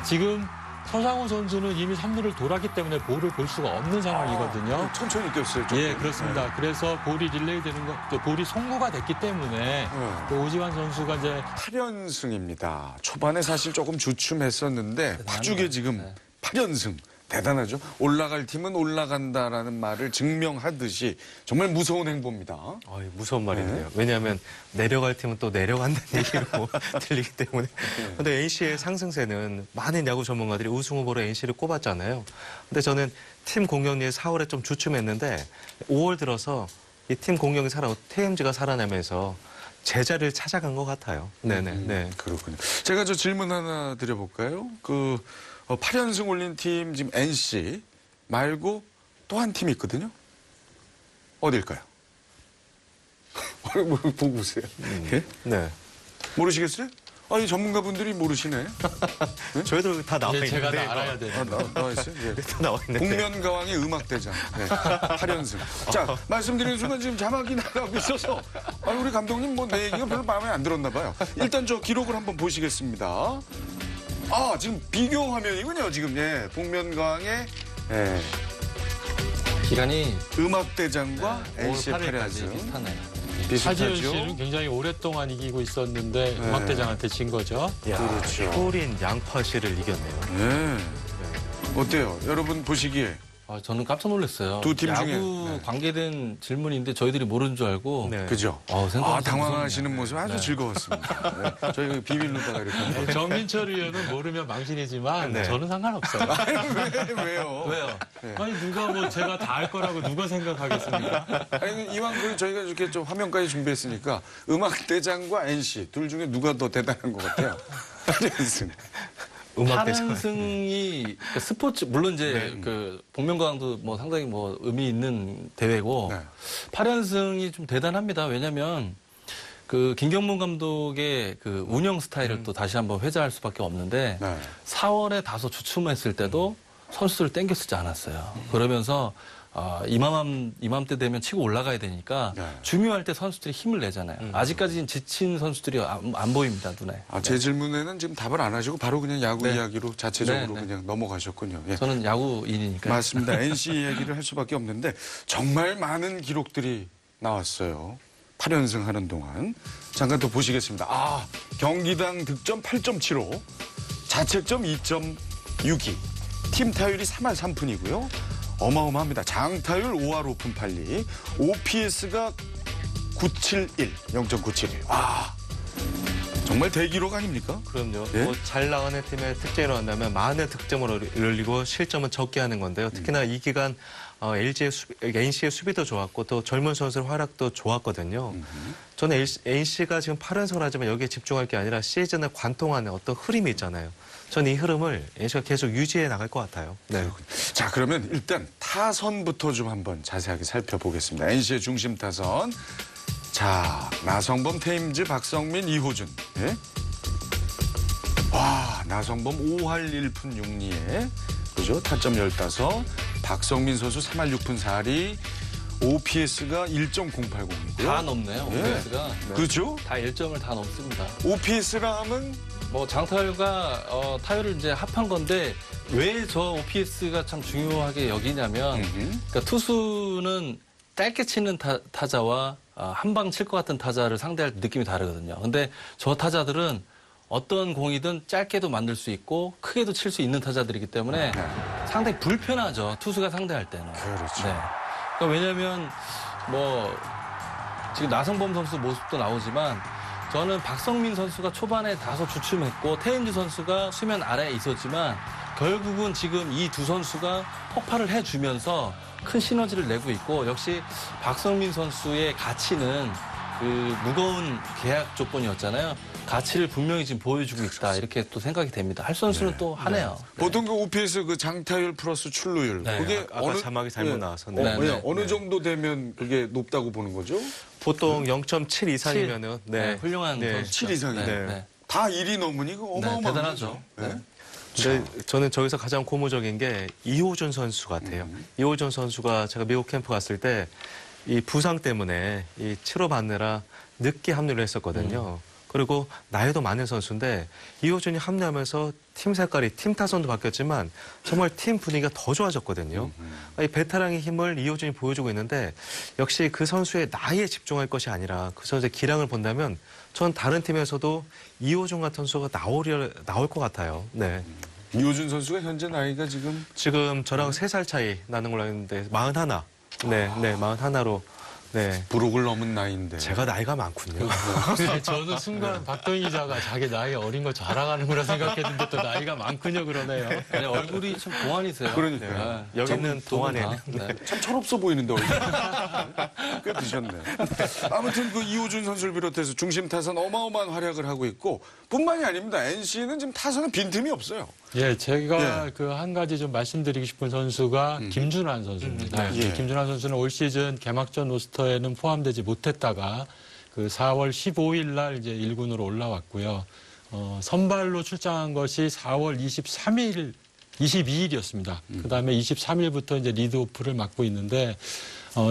지금 서상훈 선수는 이미 3루를 돌았기 때문에 볼을 볼 수가 없는 상황이거든요. 천천히 뛰었어요. 조금. 예, 그렇습니다. 그래서 볼이 릴레이 되는 거, 볼이 송구가 됐기 때문에 그 오지환 선수가 이제 8연승입니다. 초반에 사실 조금 주춤했었는데 파죽에 지금 8연승. 대단하죠. 올라갈 팀은 올라간다라는 말을 증명하듯이 정말 무서운 행보입니다. 무서운 말이네요. 왜냐하면 내려갈 팀은 또 내려간다는 얘기로 들리기 때문에. 근데 NC의 상승세는 많은 야구 전문가들이 우승 후보로 NC를 꼽았잖아요. 근데 저는 팀 공격력이 4월에 좀 주춤했는데 5월 들어서 이 팀 공격이 TMG가 살아나면서 제자리를 찾아간 것 같아요. 네. 그렇군요. 제가 저 질문 하나 드려볼까요? 8연승 올린 팀 지금 NC 말고 또 한 팀이 있거든요. 어딜까요? 보고 보세요. 예? 네. 모르시겠어요? 아니 전문가분들이 모르시네. 저희도 다 나와 있는데. 제가 다 알아야 돼요. 나와 있어요. 예. 다 나와 있는데. 복면가왕의 음악대장. 네. 8연승. 자, 말씀드리는 순간 지금 자막이 나가고 있어서 우리 감독님 뭐 내 얘기가 별로 마음에 안 들었나 봐요. 일단 저 기록을 한번 보시겠습니다. 지금 비교 화면이군요. 지금 복면가왕의 기간이 음악대장과 5월 NC의 8일까지 8연승. 비슷하네요. 차지현 비슷하죠? 씨는 굉장히 오랫동안 이기고 있었는데 음악대장한테 진 거죠. 그렇죠. 효린 양파 씨를 이겼네요. 네. 어때요? 여러분 보시기에. 저는 깜짝 놀랐어요. 두팀 중에. 야구 관계된 질문인데 저희들이 모르는 줄 알고. 네. 그죠? 생각보다 당황하시는 무섭네요. 모습 아주 즐거웠습니다. 네. 저희 비밀로다가 이렇게. 한번. 정민철 의원은 모르면 망신이지만 네. 저는 상관없어요. 왜요? 왜요? 아니 누가 뭐 제가 다 알 거라고 누가 생각하겠습니까? 아니, 이왕 저희가 이렇게 좀 화면까지 준비했으니까 음악대장과 NC 둘 중에 누가 더 대단한 것 같아요? 8연승. 음악대장. 8연승이 스포츠 물론 이제 그 복면가왕도 뭐 상당히 뭐 의미 있는 대회고 네. 8연승이 좀 대단합니다. 왜냐면 그 김경문 감독의 그 운영 스타일을 또 다시 한번 회자할 수밖에 없는데 네. 4월에 다소 주춤했을 때도 선수들을 땡겨 쓰지 않았어요. 그러면서 이맘때 되면 치고 올라가야 되니까 네. 중요할 때 선수들이 힘을 내잖아요. 아직까지는 지친 선수들이 안 보입니다, 눈에. 제 질문에는 지금 답을 안 하시고 바로 그냥 야구 네. 이야기로 자체적으로 네, 네. 그냥 넘어가셨군요. 예. 저는 야구인이니까. 맞습니다. NC 얘기를 할 수밖에 없는데 정말 많은 기록들이 나왔어요. 8연승 하는 동안. 잠깐 또 보시겠습니다. 경기당 득점 8.75, 자책점 2.62, 팀 타율이 3할 3푼이고요. 어마어마합니다. 장타율 5할 5푼 8리, OPS가 0.971. 0.971. 와, 정말 대기록 아닙니까? 그럼요. 예? 뭐 잘 나가는 팀의 특징으로 한다면 많은 득점을 올리고 실점은 적게 하는 건데요. 특히나 이 기간 NC의 수비도 좋았고 또 젊은 선수의 활약도 좋았거든요. 저는 NC가 지금 8연승을 하지만 여기에 집중할 게 아니라 시즌을 관통하는 어떤 흐름이 있잖아요. 저는 이 흐름을 NC가 계속 유지해 나갈 것 같아요. 네. 자, 그러면 일단 타선부터 좀 한번 자세하게 살펴보겠습니다. NC의 중심 타선. 자, 나성범, 테임즈, 박성민, 이호준. 예? 와, 나성범 5할 1푼 6리에 그죠? 타점 15. 박성민 선수 3할 6푼 4리. OPS가 1.080이고요. 다 넘네요. OPS가. 그렇죠? 다 1점을 다 넘습니다. OPS라 하면 뭐 장타율과 타율을 이제 합한 건데 왜 저 OPS가 참 중요하게 여기냐면 그러니까 투수는 짧게 치는 타자와 한 방 칠 것 같은 타자를 상대할 때 느낌이 다르거든요. 근데 저 타자들은 어떤 공이든 짧게도 만들 수 있고 크게도 칠 수 있는 타자들이기 때문에 상당히 불편하죠. 투수가 상대할 때는. 그렇죠. 네. 그러니까 왜냐하면 뭐 지금 나성범 선수 모습도 나오지만 저는 박성민 선수가 초반에 다소 주춤했고 테임즈 선수가 수면 아래에 있었지만 결국은 지금 이 두 선수가 폭발을 해주면서 큰 시너지를 내고 있고 역시 박성민 선수의 가치는 그 무거운 계약 조건이었잖아요. 가치를 분명히 지금 보여주고 있다 이렇게 또 생각이 됩니다. 할 선수는 또 하네요. 보통 그 OPS 그 장타율 플러스 출루율 네. 그게 아까 자막이 잘못 나와서. 네. 어느 정도 되면 그게 높다고 보는 거죠? 보통 0.7 이상이면은 네, 훌륭한 선수. 7 이상이네. 다 1이 넘으니 그 어마어마한 대단하죠. 거죠. 네. 근데 저는 저기서 가장 고무적인 게 이호준 선수 같아요. 이호준 선수가 제가 미국 캠프 갔을 때 이 부상 때문에 이 치료 받느라 늦게 합류를 했었거든요. 그리고 나이도 많은 선수인데 이호준이 합류하면서 팀 색깔이 팀 타선도 바뀌었지만 정말 팀 분위기가 더 좋아졌거든요. 이 베테랑의 힘을 이호준이 보여주고 있는데 역시 그 선수의 나이에 집중할 것이 아니라 그 선수의 기량을 본다면 전 다른 팀에서도 이호준 같은 선수가 나올 것 같아요. 네. 이호준 선수가 현재 나이가 지금 저랑 3살 차이 나는 걸로 알았는데 41. 네, 41로. 네. 부록을 넘은 나이인데. 제가 나이가 많군요. 네, 저는 순간 박동희 기자가 자기 나이 어린 거 자랑하는구나 생각했는데 또 나이가 많군요 그러네요. 네, 얼굴이 참 동안이세요. 그러니까요. 네. 여기는 동안에. 네. 참 철없어 보이는데 얼굴. 꽤 드셨네. 아무튼 그 이호준 선수를 비롯해서 중심 타선 어마어마한 활약을 하고 있고 뿐만이 아닙니다. NC는 지금 타선은 빈틈이 없어요. 예, 제가 그 한 가지 좀 말씀드리고 싶은 선수가 김준환 선수입니다. 예. 김준환 선수는 올 시즌 개막전 로스터에는 포함되지 못했다가 그 4월 15일 날 이제 1군으로 올라왔고요. 선발로 출장한 것이 4월 22일이었습니다. 그다음에 23일부터 이제 리드오프를 맡고 있는데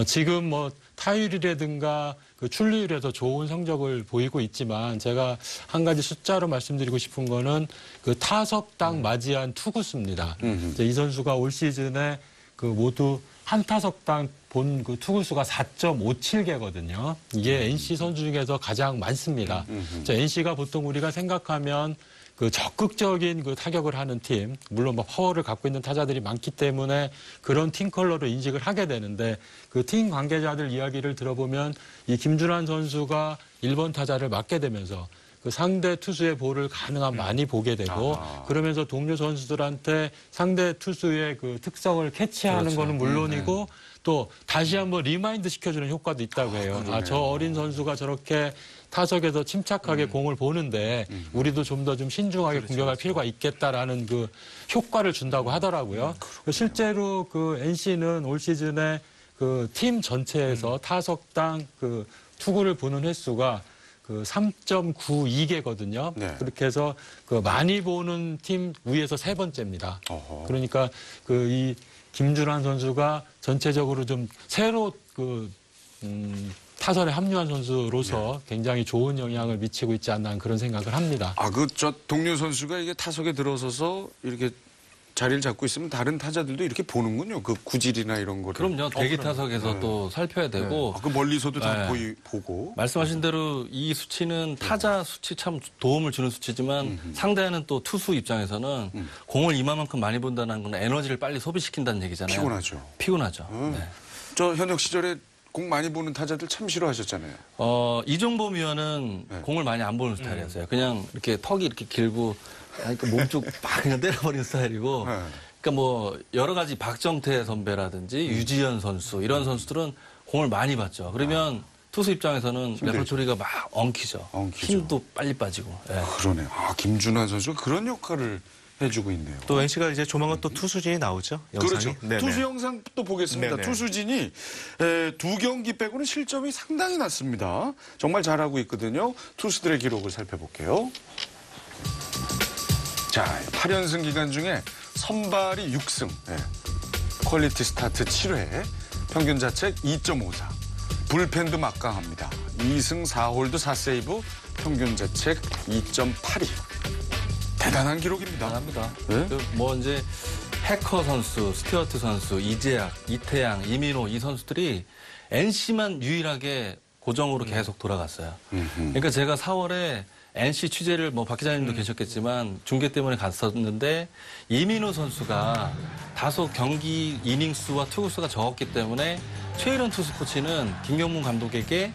지금 뭐 타율이라든가 그 출루율에서 좋은 성적을 보이고 있지만 제가 한 가지 숫자로 말씀드리고 싶은 거는 그 타석당 맞이한 투구수입니다. 이제 이 선수가 올 시즌에 그 모두 한 타석당 본 그 투구수가 4.57개거든요. 이게 NC 선수 중에서 가장 많습니다. NC가 보통 우리가 생각하면 그 적극적인 그 타격을 하는 팀, 물론 뭐 파워를 갖고 있는 타자들이 많기 때문에 그런 팀 컬러로 인식을 하게 되는데 그 팀 관계자들 이야기를 들어보면 이 김준환 선수가 1번 타자를 맡게 되면서 그 상대 투수의 볼을 가능한 많이 보게 되고 그러면서 동료 선수들한테 상대 투수의 그 특성을 캐치하는 거는 물론이고 또 다시 한번 리마인드 시켜주는 효과도 있다고 해요. 저 어린 선수가 저렇게 타석에서 침착하게 공을 보는데 우리도 좀 더 좀 신중하게 공격할 필요가 있겠다라는 그 효과를 준다고 하더라고요. 실제로 그 NC는 올 시즌에 그 팀 전체에서 타석당 그 투구를 보는 횟수가 그 3.92개거든요. 네. 그렇게 해서 그 많이 보는 팀 위에서 3번째입니다. 그러니까 그 이 김준환 선수가 전체적으로 좀 새로 그 타선에 합류한 선수로서 굉장히 좋은 영향을 미치고 있지 않나 그런 생각을 합니다. 저 동료 선수가 이게 타석에 들어서서 이렇게 자리를 잡고 있으면 다른 타자들도 이렇게 보는군요. 그 구질이나 이런 거를. 그럼요. 대기 타석에서 또 살펴야 되고. 그 멀리서도 다 보고. 말씀하신 대로 이 수치는 타자 수치 참 도움을 주는 수치지만 상대하는 또 투수 입장에서는 공을 이만큼 많이 본다는 건 에너지를 빨리 소비시킨다는 얘기잖아요. 피곤하죠. 피곤하죠. 네. 저 현역 시절에 공 많이 보는 타자들 참 싫어하셨잖아요. 이종범 위원은 네. 공을 많이 안 보는 스타일이었어요. 그냥 이렇게 턱이 이렇게 길고 몸쪽 막 그냥 때려버리는 스타일이고. 네. 그러니까 뭐 여러 가지 박정태 선배라든지 유지현 선수 이런 선수들은 공을 많이 봤죠. 그러면 투수 입장에서는 레퍼토리가 막 엉키죠. 힘도 빨리 빠지고. 예. 그러네요. 김준환 선수가 그런 역할을 해주고 있네요. 또 NC가 이제 조만간 또 투수진이 나오죠. 영상이. 그렇죠. 네네. 투수 영상 또 보겠습니다. 네네. 투수진이 2경기 빼고는 실점이 상당히 낮습니다. 정말 잘하고 있거든요. 투수들의 기록을 살펴볼게요. 자, 8연승 기간 중에 선발이 6승, 퀄리티 스타트 7회, 평균 자책 2.54, 불펜도 막강합니다. 2승 4홀드 4세이브, 평균 자책 2.82. 대단한 기록입니다. 대단합니다. 네? 뭐 이제 해커 선수, 스튜어트 선수, 이재학, 이태양, 이민호 이 선수들이 NC만 유일하게 고정으로 계속 돌아갔어요. 그러니까 제가 4월에 NC 취재를 뭐 박 기자님도 계셨겠지만 중계 때문에 갔었는데 이민호 선수가 다소 경기 이닝 수와 투구 수가 적었기 때문에 최일원 투수 코치는 김경문 감독에게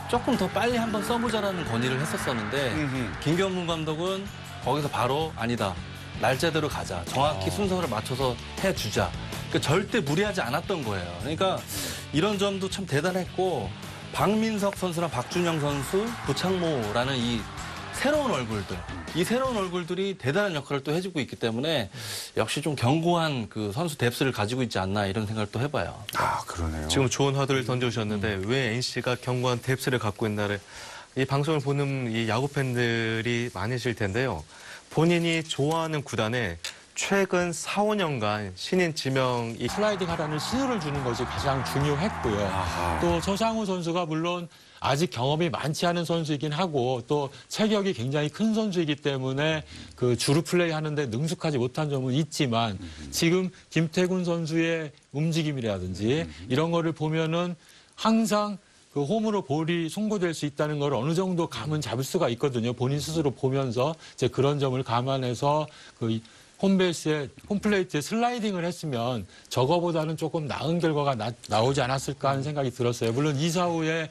조금 더 빨리 한번 써보자라는 건의를 했었었는데 김경문 감독은 거기서 바로 아니다. 날짜대로 가자. 정확히 순서를 맞춰서 해주자. 그러니까 절대 무리하지 않았던 거예요. 그러니까 이런 점도 참 대단했고 박민석 선수랑 박준영 선수, 부창모라는 이 새로운 얼굴들, 이 새로운 얼굴들이 대단한 역할을 또 해주고 있기 때문에 역시 좀 견고한 그 선수 뎁스를 가지고 있지 않나 이런 생각을 또 해봐요. 그러네요. 지금 좋은 화두를 던져주셨는데 왜 NC가 견고한 뎁스를 갖고 있나를 이 방송을 보는 이 야구 팬들이 많으실 텐데요. 본인이 좋아하는 구단에 최근 4, 5년간 신인 지명이 슬라이딩 하라는 신호를 주는 것이 가장 중요했고요. 아하. 또 서상우 선수가 물론 아직 경험이 많지 않은 선수이긴 하고 또 체격이 굉장히 큰 선수이기 때문에 그 주루 플레이 하는데 능숙하지 못한 점은 있지만 지금 김태군 선수의 움직임이라든지 이런 거를 보면은 항상 그 홈으로 볼이 송구될 수 있다는 걸 어느 정도 감은 잡을 수가 있거든요. 본인 스스로 보면서 이제 그런 점을 감안해서 그 홈베이스에 홈플레이트에 슬라이딩을 했으면 저거보다는 조금 나은 결과가 나오지 않았을까 하는 생각이 들었어요. 물론 2, 4후에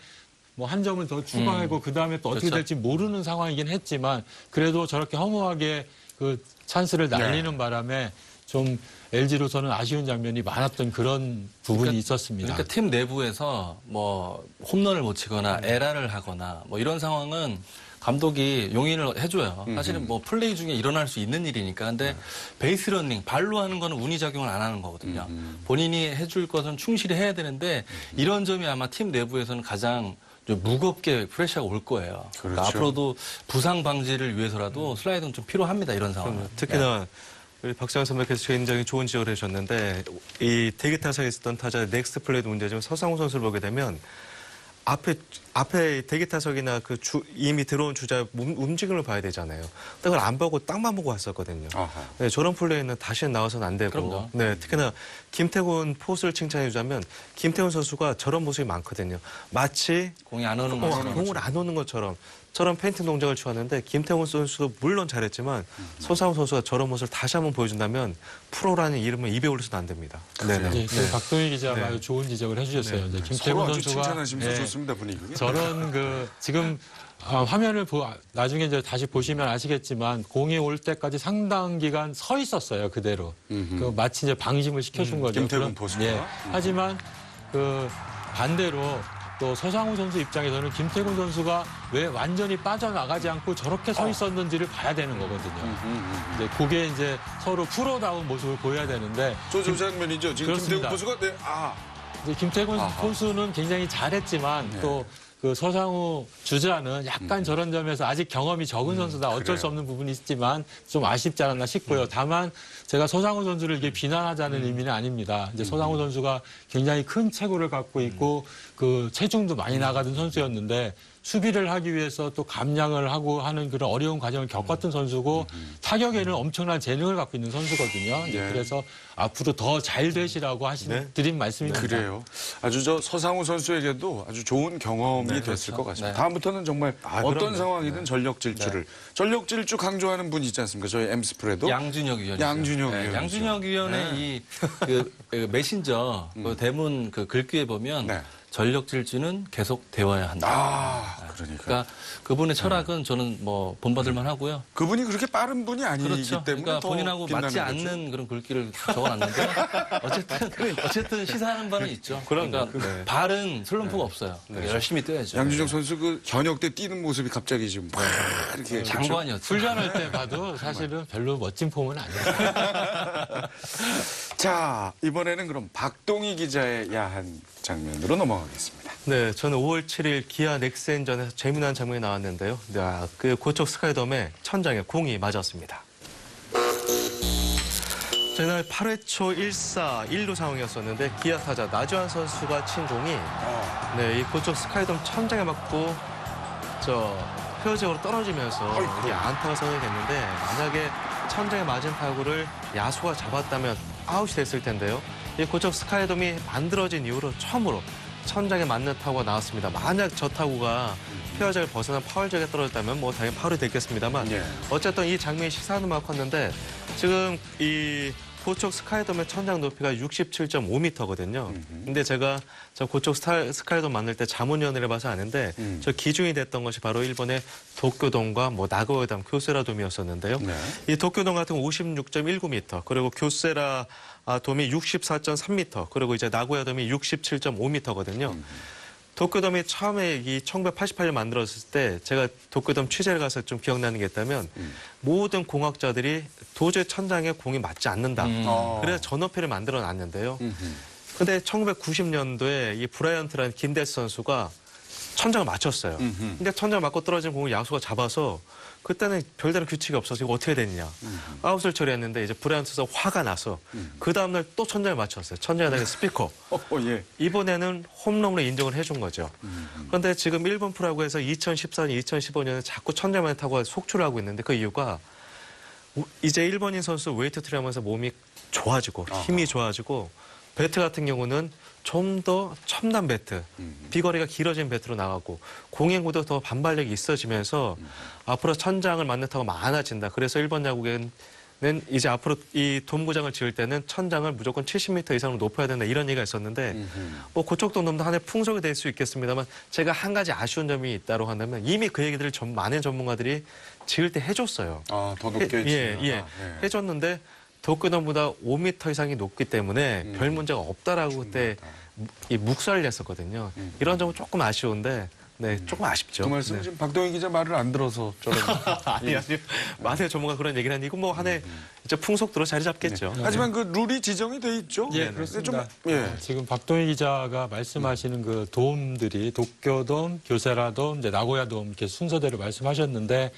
뭐 한 점을 더 추가하고 그다음에 또 어떻게 그렇죠. 될지 모르는 상황이긴 했지만 그래도 저렇게 허무하게 그 찬스를 날리는 바람에 좀 LG로서는 아쉬운 장면이 많았던 그런 부분이 있었습니다. 그러니까 팀 내부에서 뭐 홈런을 못 치거나 에라를 하거나 뭐 이런 상황은 감독이 용인을 해줘요. 사실은 뭐 플레이 중에 일어날 수 있는 일이니까. 근데 베이스 러닝, 발로 하는 거는 운이 작용을 안 하는 거거든요. 본인이 해줄 것은 충실히 해야 되는데 이런 점이 아마 팀 내부에서는 가장 좀 무겁게 프레셔가 올 거예요. 그러니까 그렇죠. 앞으로도 부상 방지를 위해서라도 슬라이드는 좀 필요합니다. 이런 상황은. 특히나 우리 박정현 선배께서 굉장히 좋은 지적을 해주셨는데 이 대기 타석에 있었던 타자의 넥스트 플레이도 문제지만 서상우 선수를 보게 되면 앞에 대기 타석이나 그 이미 들어온 주자의 움직임을 봐야 되잖아요. 그걸 안 보고 땅만 보고 왔었거든요. 네, 저런 플레이는 다시는 나와서는 안 되고. 그럼요. 네, 특히나 김태훈 포수를 칭찬해 주자면 김태훈 선수가 저런 모습이 많거든요. 마치 공이 안 오는 것처럼. 공을 안 오는 것처럼 저런 페인팅 동작을 취하는데 김태훈 선수도 물론 잘했지만 서상우 선수가 저런 모습을 다시 한번 보여준다면 프로라는 이름은 입에 올려서는 안 됩니다. 네네. 네, 그 박동희 기자가 네. 아주 좋은 지적을 해주셨어요. 이제 서로 김태군 아주 선수가 칭찬하시면서 네, 좋습니다, 분위기. 저런 그 지금 화면을 나중에 이제 다시 보시면 아시겠지만 공이 올 때까지 상당 기간 서 있었어요 그대로. 그 마치 이제 방심을 시켜준 거죠. 김태군 포수가. 예. 하지만 그 반대로 또 서상우 선수 입장에서는 김태군 선수가 왜 완전히 빠져나가지 않고 저렇게 서 있었는지를 봐야 되는 거거든요. 이제 그게 이제 서로 프로다운 모습을 보여야 되는데 저 장면이죠. 지금 그렇습니다. 김태훈 포수가 이제 김태군 선수는 굉장히 잘했지만 네. 또 그 서상우 주자는 약간 저런 점에서 아직 경험이 적은 선수다 어쩔 그래요. 수 없는 부분이 있지만 좀 아쉽지 않았나 싶고요. 다만 제가 서상우 선수를 이게 비난하자는 의미는 아닙니다. 이제 서상우 선수가 굉장히 큰 체구를 갖고 있고 그 체중도 많이 나가던 선수였는데 수비를 하기 위해서 또 감량을 하고 하는 그런 어려운 과정을 겪었던 선수고 타격에는 엄청난 재능을 갖고 있는 선수거든요. 이제 네. 그래서 앞으로 더 잘 되시라고 드린 말씀입니다. 그래요. 아주 저 서상우 선수에게도 아주 좋은 경험이 됐을 것 같습니다. 네. 다음부터는 정말 어떤 그럼요. 상황이든 전력 질주를. 전력 질주 강조하는 분이 있지 않습니까? 저희 엠스프레도. 양준혁 위원이죠. 양준혁 위원이죠. 양준혁 위원의 이 메신저 그 대문 그 글귀에 보면 네. 전력 질주는 계속 되어야 한다. 그러니까 그분의 철학은 저는 뭐 본받을만 하고요. 그분이 그렇게 빠른 분이 아니기 그렇죠. 때문에 그러니까 더 본인하고 빛나는 맞지 거죠. 않는 그런 글귀를 적어놨는데 어쨌든 시사하는 바는 있죠. 그러니까 발은 슬럼프가 없어요. 그러니까 열심히 뛰어야죠. 양준혁 선수 그 현역 때 뛰는 모습이 갑자기 지금 막 이렇게 장관이었죠. 훈련할 때 봐도 사실은 별로 멋진 폼은 아니에요. 자, 이번에는 그럼 박동희 기자의 야한 장면으로 넘어가겠습니다. 네, 저는 5월 7일 기아 넥센전에서 재미난 장면이 나왔는데요. 그 고척 스카이돔의 천장에 공이 맞았습니다. 이날 8회 초 1사 1루 상황이었었는데 기아 타자 나주환 선수가 친 공이 이 고척 스카이돔 천장에 맞고 페어지역으로 떨어지면서 이게 안타가 선언이 됐는데 만약에 천장에 맞은 타구를 야수가 잡았다면 아웃이 됐을 텐데요. 이 고척 스카이돔이 만들어진 이후로 처음으로 천장에 맞는 타구가 나왔습니다. 만약 저 타구가 페어지역을 벗어난 파울지역에 떨어졌다면 뭐 당연히 파울이 됐겠습니다만 어쨌든 이 장면이 시사하는 바가 컸는데 지금 이 고척 스카이돔의 천장 높이가 67.5m거든요. 근데 제가 저 고척 스카이돔 만들 때 자문위원회를 해봐서 아는데 저 기준이 됐던 것이 바로 일본의 도쿄돔과 뭐 나고야돔, 교세라돔이었었는데요. 이 도쿄돔 같은 건 56.19m, 그리고 교세라 돔이 64.3m, 그리고 이제 나고야돔이 67.5m거든요. 도쿄돔이 처음에 이 1988년 만들었을 때 제가 도쿄돔 취재를 가서 좀 기억나는 게 있다면 모든 공학자들이 도저히 천장에 공이 맞지 않는다. 그래서 저 높이를 만들어 놨는데요. 근데 1990년도에 이 브라이언트라는 김대수 선수가 천장을 맞췄어요. 근데 천장을 맞고 떨어진 공을 야수가 잡아서 그때는 별다른 규칙이 없어서 이거 어떻게 됐냐. 아웃을 처리했는데 이제 브라이언트 선수가 화가 나서 그 다음날 또 천장을 맞췄어요. 천장에 달린 스피커. 이번에는 홈런으로 인정을 해준 거죠. 그런데 지금 일본 프로야구에서 2014년, 2015년에 자꾸 천장만에 타고 속출을 하고 있는데 그 이유가 이제 일본인 선수 웨이트 트레이닝 하면서 몸이 좋아지고 힘이 좋아지고 배트 같은 경우는 좀 더 첨단 배트, 비거리가 길어진 배트로 나가고 공행구도 더 반발력이 있어지면서 앞으로 천장을 맞는 타구가 많아진다. 그래서 일본 야구에는 이제 앞으로 이 돔구장을 지을 때는 천장을 무조건 70m 이상으로 높여야 된다 이런 얘기가 있었는데 뭐 고척돔도 하나의 풍속이 될 수 있겠습니다만 제가 한 가지 아쉬운 점이 있다고 한다면 이미 그 얘기들을 많은 전문가들이 지을 때 해줬어요. 더 높게 해줬는데 도쿄돔보다 5m 이상이 높기 때문에 별 문제가 없다라고 그때 묵살을 했었거든요. 이런 점은 조금 아쉬운데 조금 아쉽죠. 그 말씀 지금 박동희 기자 말을 안 들어서 저는 아니요. 많은 전문가 그런 얘기를 하니 이거 뭐 하나의 이제 풍속도로 자리 잡겠죠. 하지만 그 룰이 지정이 돼 있죠. 그렇습니다. 지금 박동희 기자가 말씀하시는 그 돔들이 도쿄돔, 교세라돔, 이제 나고야돔 이렇게 순서대로 말씀하셨는데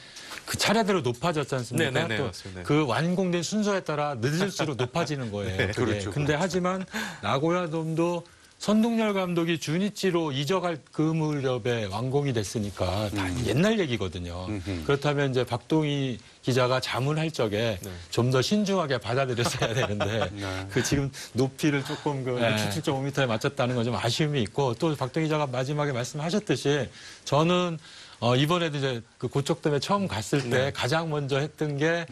그 차례대로 높아졌지 않습니까? 또 그 완공된 순서에 따라 늦을수록 높아지는 거예요. 그렇죠. 근데 하지만 나고야돔도 선동열 감독이 주니치로 이적할 그 무렵에 완공이 됐으니까 다 옛날 얘기거든요. 그렇다면 이제 박동희 기자가 자문할 적에 좀 더 신중하게 받아들였어야 되는데 그 지금 높이를 조금 그 67.5m에 맞췄다는 건 좀 아쉬움이 있고 또 박동희 기자가 마지막에 말씀하셨듯이 저는 이번에도 이제 그 고척돔에 처음 갔을 때 가장 먼저 했던 게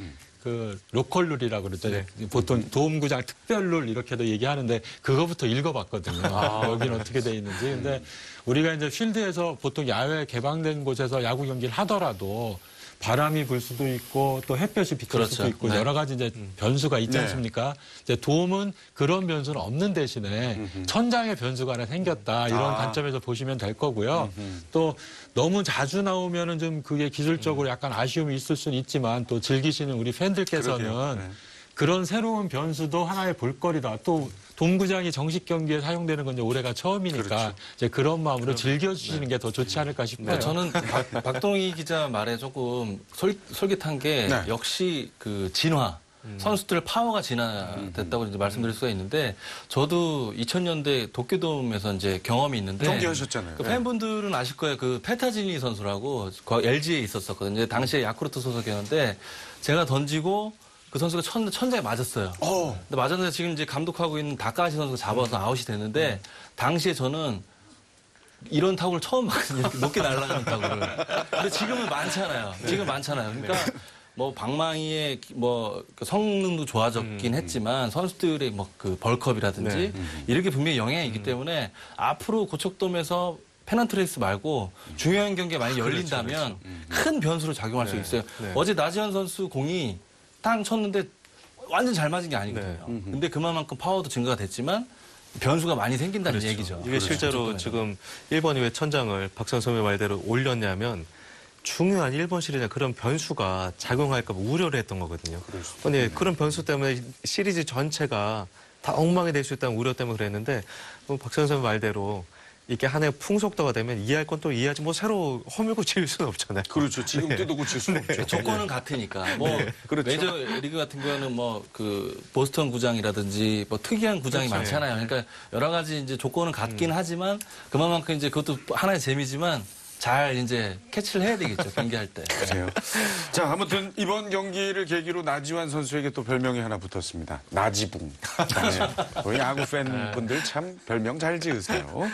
그 로컬 룰이라고 그러죠. 보통 도움구장 특별룰 이렇게도 얘기하는데 그거부터 읽어봤거든요. 여기는 어떻게 돼 있는지. 근데 우리가 이제 필드에서 보통 야외 개방된 곳에서 야구 경기를 하더라도 바람이 불 수도 있고 또 햇볕이 비칠 수도 있고 여러 가지 이제 변수가 있지 않습니까? 이제 돔은 그런 변수는 없는 대신에 천장에 변수가 하나 생겼다 이런 관점에서 보시면 될 거고요. 또 너무 자주 나오면은 좀 그게 기술적으로 약간 아쉬움이 있을 수는 있지만 또 즐기시는 우리 팬들께서는 그런 새로운 변수도 하나의 볼거리다. 또 돔구장이 정식 경기에 사용되는 건 이제 올해가 처음이니까 이제 그런 마음으로 즐겨주시는 게 더 좋지 않을까 싶어요. 저는 박동희 기자 말에 조금 솔깃한 게 역시 그 진화. 선수들 파워가 진화됐다고 이제 말씀드릴 수가 있는데 저도 2000년대 도쿄돔에서 이제 경험이 있는데 경기하셨잖아요. 그 팬분들은 아실 거예요. 그 페타지니 선수라고 LG에 있었었거든요. 당시에 야쿠르트 소속이었는데 제가 던지고 그 선수가 천장에 맞았어요. 근데 맞았는데 지금 이제 감독하고 있는 다카하시 선수가 잡아서 아웃이 됐는데 당시에 저는 이런 타구를 처음 봤거든요. 이렇게 높게 날아가는 타구를. 근데 지금은 많잖아요. 그러니까 뭐 방망이의 뭐 성능도 좋아졌긴 했지만 선수들의 뭐 그 벌컵이라든지 이렇게 분명히 영향이 있기 때문에 앞으로 고척돔에서 페넌트레이스 말고 중요한 경기가 많이 열린다면 큰 변수로 작용할 수 있어요. 네. 어제 나지현 선수 공이 땅 쳤는데 완전 잘 맞은 게 아니거든요. 근데 그만큼 파워도 증가가 됐지만 변수가 많이 생긴다는 얘기죠. 이게 실제로 지금 일본이 왜 천장을 박선 선배 말대로 올렸냐면 중요한 일본 시리즈 그런 변수가 작용할까 봐 우려를 했던 거거든요. 근데 그런 변수 때문에 시리즈 전체가 다 엉망이 될 수 있다는 우려 때문에 그랬는데 박선 선배 말대로 이게 하나의 풍속도가 되면 이해할 건 또 이해하지 뭐 새로 허물고 지을 수는 없잖아요. 그렇죠. 지금 뜯어 고칠 수는 없죠. 조건은 같으니까. 뭐 그렇죠. 메이저 리그 같은 경우는 뭐 그 보스턴 구장이라든지 뭐 특이한 구장이 그렇죠. 많잖아요. 그러니까 여러 가지 이제 조건은 같긴 하지만 그만큼 이제 그것도 하나의 재미지만 잘 이제 캐치를 해야 되겠죠. 경기할 때. 그래요. 자, 아무튼 이번 경기를 계기로 나지완 선수에게 또 별명이 하나 붙었습니다. 나지붕. 네. 우리 야구 팬분들 참 별명 잘 지으세요.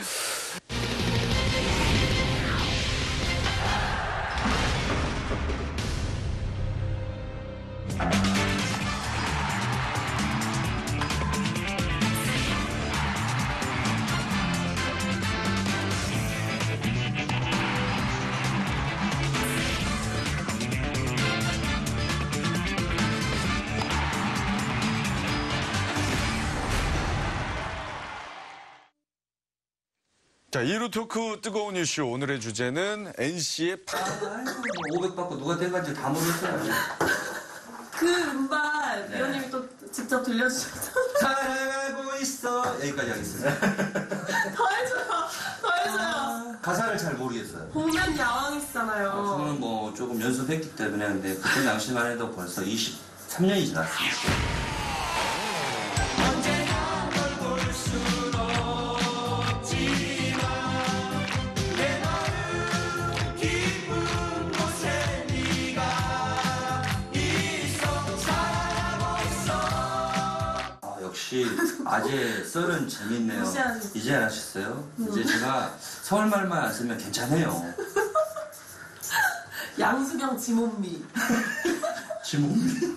자, 1루 토크 뜨거운 이슈. 오늘의 주제는 NC의 500 받고 누가 돼가지고 다 모르겠어요. 그 음반 위원님이 또 직접 들려주셔서 살아가고 있어. 여기까지 하겠습니다. 더 해줘요. 더 해줘요. 가사를 잘 모르겠어요. 복면 야왕이시잖아요. 저는 뭐 조금 연습했기 때문에 근데 그때 당시만 해도 벌써 23년이 지났습니다. 역시 아재 썰은 재밌네요. 무시하지. 이제 아셨어요? 이제 제가 서울 말만 안 쓰면 괜찮아요. 양수경 지몬미. 지금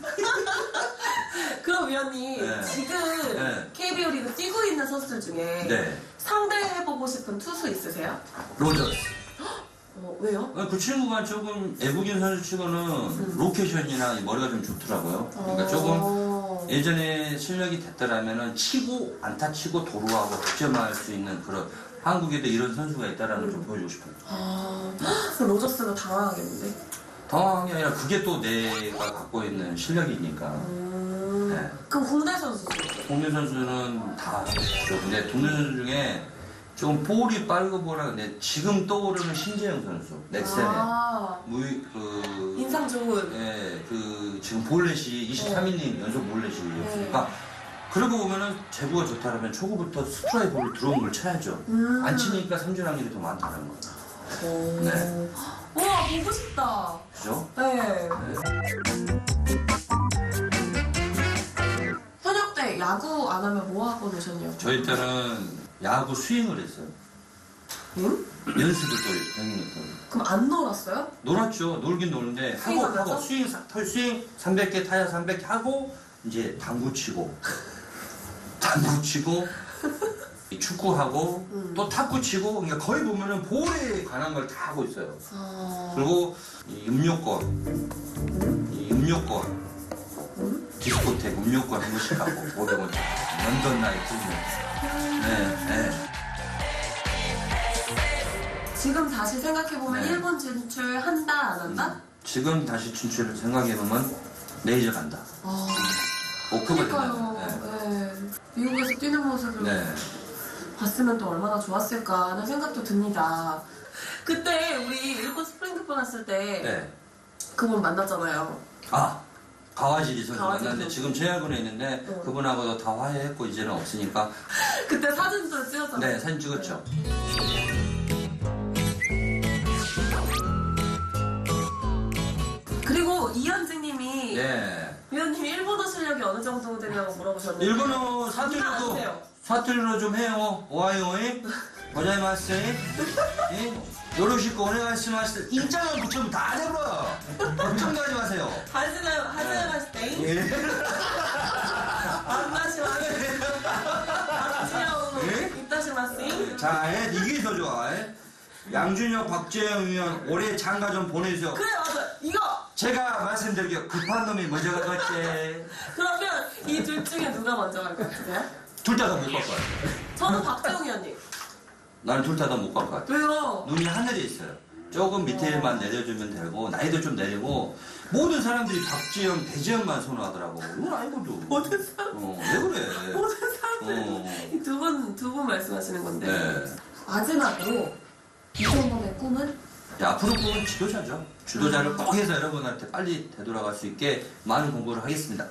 그럼 위원님 네. 지금 네. KBO 리그 뛰고 있는 선수들 중에 네. 상대해보고 싶은 투수 있으세요? 로저스. 왜요? 그 친구가 조금 애국인 선수 치고는 로케이션이나 이 머리가 좀 좋더라고요. 그러니까 조금 예전에 실력이 됐더라면은 치고 안타 치고 도루하고 득점할 수 있는 그런 한국에도 이런 선수가 있다라는 걸 좀 보여주고 싶어요. 그 로저스가 당황하겠는데? 당황이 아니라 그게 또 내가 갖고 있는 실력이니까. 네. 그럼 국내 선수? 동네 선수는 다 하고 싶죠. 근데 동네 선수 중에 좀 볼이 빠르고 보라 근데 지금 떠오르는 신재영 선수 넥센에 인상 좋은. 예, 그 지금 볼넷이 23이닝 연속 볼넷이었으니까 그러고 보면은 제구가 좋다라면 초구부터 스트라이크 볼을 들어온 걸 쳐야죠. 안 치니까 삼진 확률이 더 많다는 거예요. 네. 우와 보고 싶다. 그죠? 네. 현역 때 야구 안 하면 뭐 하고 노셨냐고? 저희 때는 야구 스윙을 했어요. 응? 연습을 또 했으니까. 그럼 안 놀았어요? 놀았죠. 놀긴 노는데 하고 스윙 300개 타야 300개 하고 이제 당구 치고 축구하고 또 탁구 치고 그러니까 거의 보면은 볼에 관한 걸 다 하고 있어요. 그리고 이 음료권 디스코텍 음료권 한 번씩 하고 보면 런던 나이트 네. 지금 다시 생각해보면 네. 일본 진출 한다 안 한다? 지금 다시 진출을 생각해보면 레이저 간다. 오크가 그러니까요. 된다. 네. 미국에서 뛰는 모습을 네. 봤으면 또 얼마나 좋았을까 하는 생각도 듭니다. 그때 우리 일본 스프링크폰 왔을 때 네. 그분 만났잖아요. 가와지리 선수 가와지리 만났는데 선수. 지금 제야군에 있는데 그분하고도 다 화해했고 이제는 없으니까 그때 사진도 찍었잖아요. 네 사진 찍었죠. 그리고 이현진님이 네. 위원님이 일본어 실력이 어느 정도 되냐고 물어보셨는데 일본어 장난 아니세요. 사투리로 좀 해요. 오하요이 고자이마스 요로시코 오네가시마스 인장을 붙여면 다 돼버려. 걱정도 하지 마세요. 단순히 자, 이게 더 좋아. 양준혁, 박재영 의원 올해 장가 좀 보내주세요. 그래 맞아 이거. 제가 말씀드릴게요. 급한 놈이 먼저 갈 것 같지? 그러면 이 둘 중에 누가 먼저 갈 것 같으세요? 둘 다 못 갈 거야. 저는 박재영 의원님. 나는 둘 다 못 갈 것 같아. 왜요? 눈이 하늘에 있어요. 조금 밑에만 내려주면 되고 나이도 좀 내리고 모든 사람들이 박지영, 대지영만 선호하더라고. 이건 아니거든. 모든 사람. 왜 그래? 모든 사람들. 두 분 말씀하시는 건데. 네. 마지막으로 이종범의 꿈은? 야, 앞으로 꿈은 지도자죠. 지도자를 꼭 해서 여러분한테 빨리 되돌아갈 수 있게 많은 공부를 하겠습니다.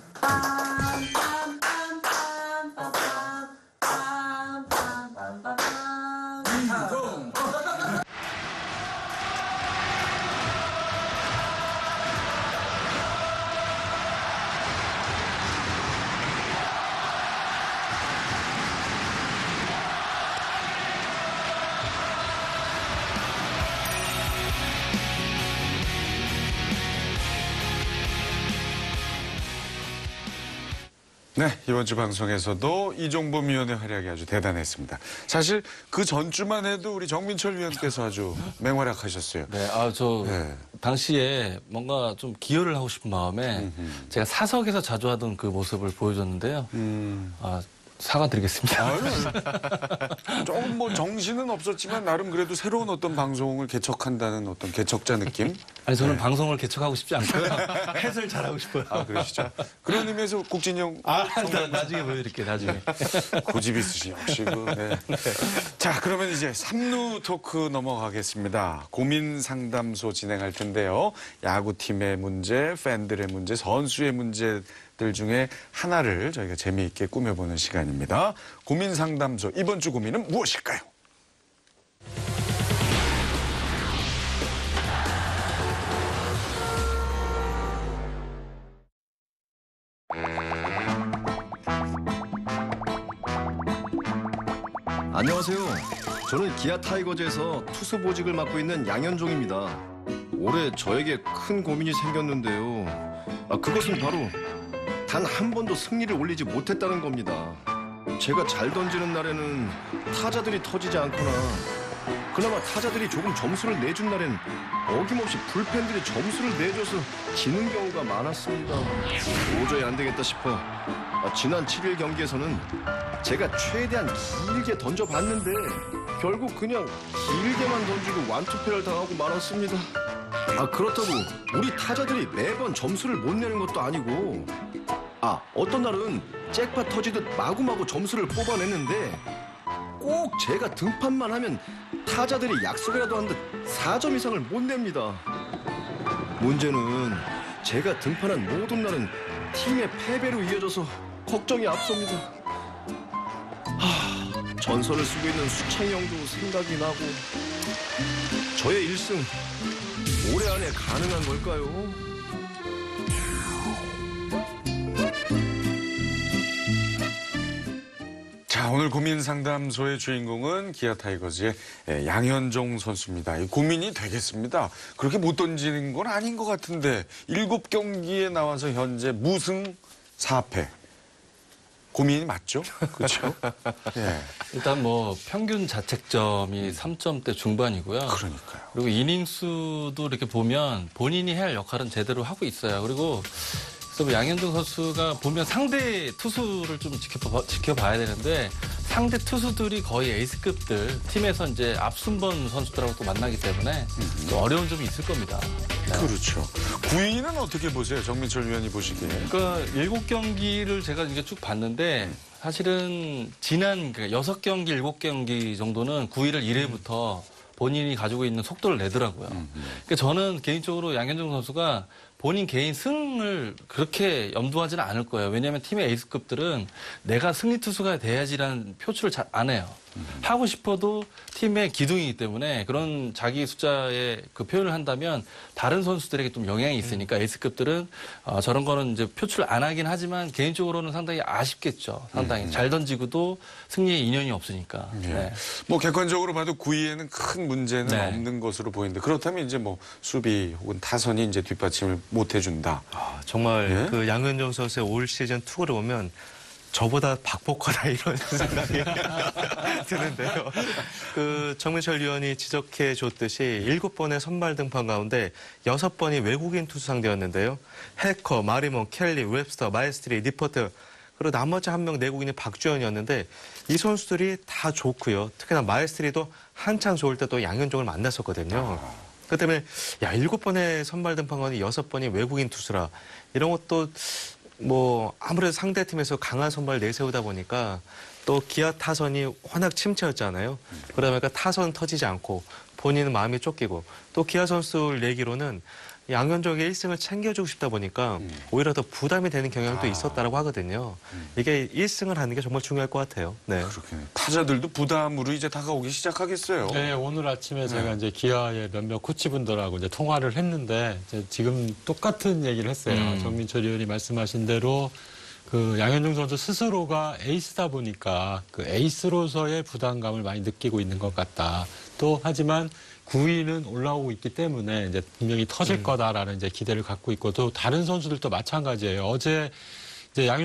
네, 이번 주 방송에서도 이종범 위원의 활약이 아주 대단했습니다. 사실 그 전주만 해도 우리 정민철 위원께서 아주 맹활약하셨어요. 네, 네. 당시에 뭔가 좀 기여를 하고 싶은 마음에 제가 사석에서 자주 하던 그 모습을 보여줬는데요. 사과드리겠습니다. 조금 뭐 정신은 없었지만 나름 그래도 새로운 어떤 방송을 개척한다는 어떤 개척자 느낌? 아니, 저는 방송을 개척하고 싶지 않고요. 해설 잘하고 싶어요. 아, 그러시죠? 그런 의미에서 국진영. 나중에 보여드릴게요, 나중에. 고집 있으신 역시 네. 자, 그러면 이제 3루 토크 넘어가겠습니다. 고민 상담소 진행할 텐데요. 야구팀의 문제, 팬들의 문제, 선수의 문제들 중에 하나를 저희가 재미있게 꾸며보는 시간입니다. 고민 상담소, 이번 주 고민은 무엇일까요? 안녕하세요. 저는 기아 타이거즈에서 투수 보직을 맡고 있는 양현종입니다. 올해 저에게 큰 고민이 생겼는데요. 그것은 바로 단 한 번도 승리를 올리지 못했다는 겁니다. 제가 잘 던지는 날에는 타자들이 터지지 않거나 그나마 타자들이 조금 점수를 내준 날엔 어김없이 불펜들이 점수를 내줘서 지는 경우가 많았습니다. 도저히 안 되겠다 싶어 지난 7일 경기에서는 제가 최대한 길게 던져봤는데 결국 그냥 길게만 던지고 완투패를 당하고 말았습니다. 그렇다고 우리 타자들이 매번 점수를 못 내는 것도 아니고 어떤 날은 잭팟 터지듯 마구마구 점수를 뽑아냈는데 꼭 제가 등판만 하면 타자들이 약속이라도 한 듯 4점 이상을 못 냅니다. 문제는 제가 등판한 모든 날은 팀의 패배로 이어져서 걱정이 앞섭니다. 전설을 쓰고 있는 수창형도 생각이 나고 저의 1승 올해 안에 가능한 걸까요? 자, 오늘 고민 상담소의 주인공은 기아 타이거즈의 양현종 선수입니다. 이 고민이 되겠습니다. 그렇게 못 던지는 건 아닌 것 같은데 7경기에 나와서 현재 무승 4패. 고민이 맞죠? 그렇죠? 예. 일단 뭐 평균 자책점이 3점대 중반이고요. 그러니까요. 그리고 이닝수도 이렇게 보면 본인이 해야 할 역할은 제대로 하고 있어요. 그리고 그래서 양현종 선수가 보면 상대 투수를 좀 지켜봐야 되는데 상대 투수들이 거의 에이스급들 팀에서 이제 앞순번 선수들하고 또 만나기 때문에 좀 어려운 점이 있을 겁니다. 네. 그렇죠. 9위는 어떻게 보세요? 정민철 위원이 보시기에. 그러니까 7경기를 제가 이제 쭉 봤는데 사실은 지난 6경기, 7경기 정도는 9위를 1회부터 본인이 가지고 있는 속도를 내더라고요. 그러니까 저는 개인적으로 양현종 선수가 본인 개인 승을 그렇게 염두하지는 않을 거예요. 왜냐하면 팀의 에이스급들은 내가 승리 투수가 돼야지라는 표출을 잘 안 해요. 하고 싶어도 팀의 기둥이기 때문에 그런 자기 숫자의 그 표현을 한다면 다른 선수들에게 좀 영향이 있으니까 에이스급들은 저런 거는 이제 표출 안 하긴 하지만 개인적으로는 상당히 아쉽겠죠. 상당히 잘 던지고도 승리에 인연이 없으니까. 예. 네. 뭐 객관적으로 봐도 9위에는 큰 문제는 네. 없는 것으로 보이는데 그렇다면 이제 뭐 수비 혹은 타선이 이제 뒷받침을 못 해준다. 정말 예? 그 양현종 선수의 올 시즌 투구를 보면 저보다 박복하다 이런 생각이 드는데요. 그 정민철 위원이 지적해 줬듯이 7번의 선발 등판 가운데 6번이 외국인 투수 상대였는데요. 해커, 마리몬, 켈리, 웹스터, 마에스트리, 니퍼트 그리고 나머지 한 명 내국인이 박주현이었는데 이 선수들이 다 좋고요. 특히나 마에스트리도 한창 좋을 때 또 양현종을 만났었거든요. 그 때문에 7번의 선발 등판 가운데 6번이 외국인 투수라 이런 것도 뭐 아무래도 상대팀에서 강한 선발 내세우다 보니까 또 기아 타선이 워낙 침체였잖아요. 그러다 보니까 타선 터지지 않고 본인은 마음이 쫓기고 또 기아 선수 얘기로는 양현종에게 1승을 챙겨주고 싶다 보니까 오히려 더 부담이 되는 경향도 있었다라고 하거든요. 이게 1승을 하는 게 정말 중요할 것 같아요. 네. 그렇군요. 타자들도 부담으로 이제 다가오기 시작하겠어요. 네, 오늘 아침에 제가 이제 기아의 몇몇 코치분들하고 이제 통화를 했는데 이제 지금 똑같은 얘기를 했어요. 정민철 의원이 말씀하신 대로 그 양현종 선수 스스로가 에이스다 보니까 그 에이스로서의 부담감을 많이 느끼고 있는 것 같다. 또 하지만 9위는 올라오고 있기 때문에 이제 분명히 터질 거다라는 이제 기대를 갖고 있고 또 다른 선수들도 마찬가지예요. 어제 이제 양현종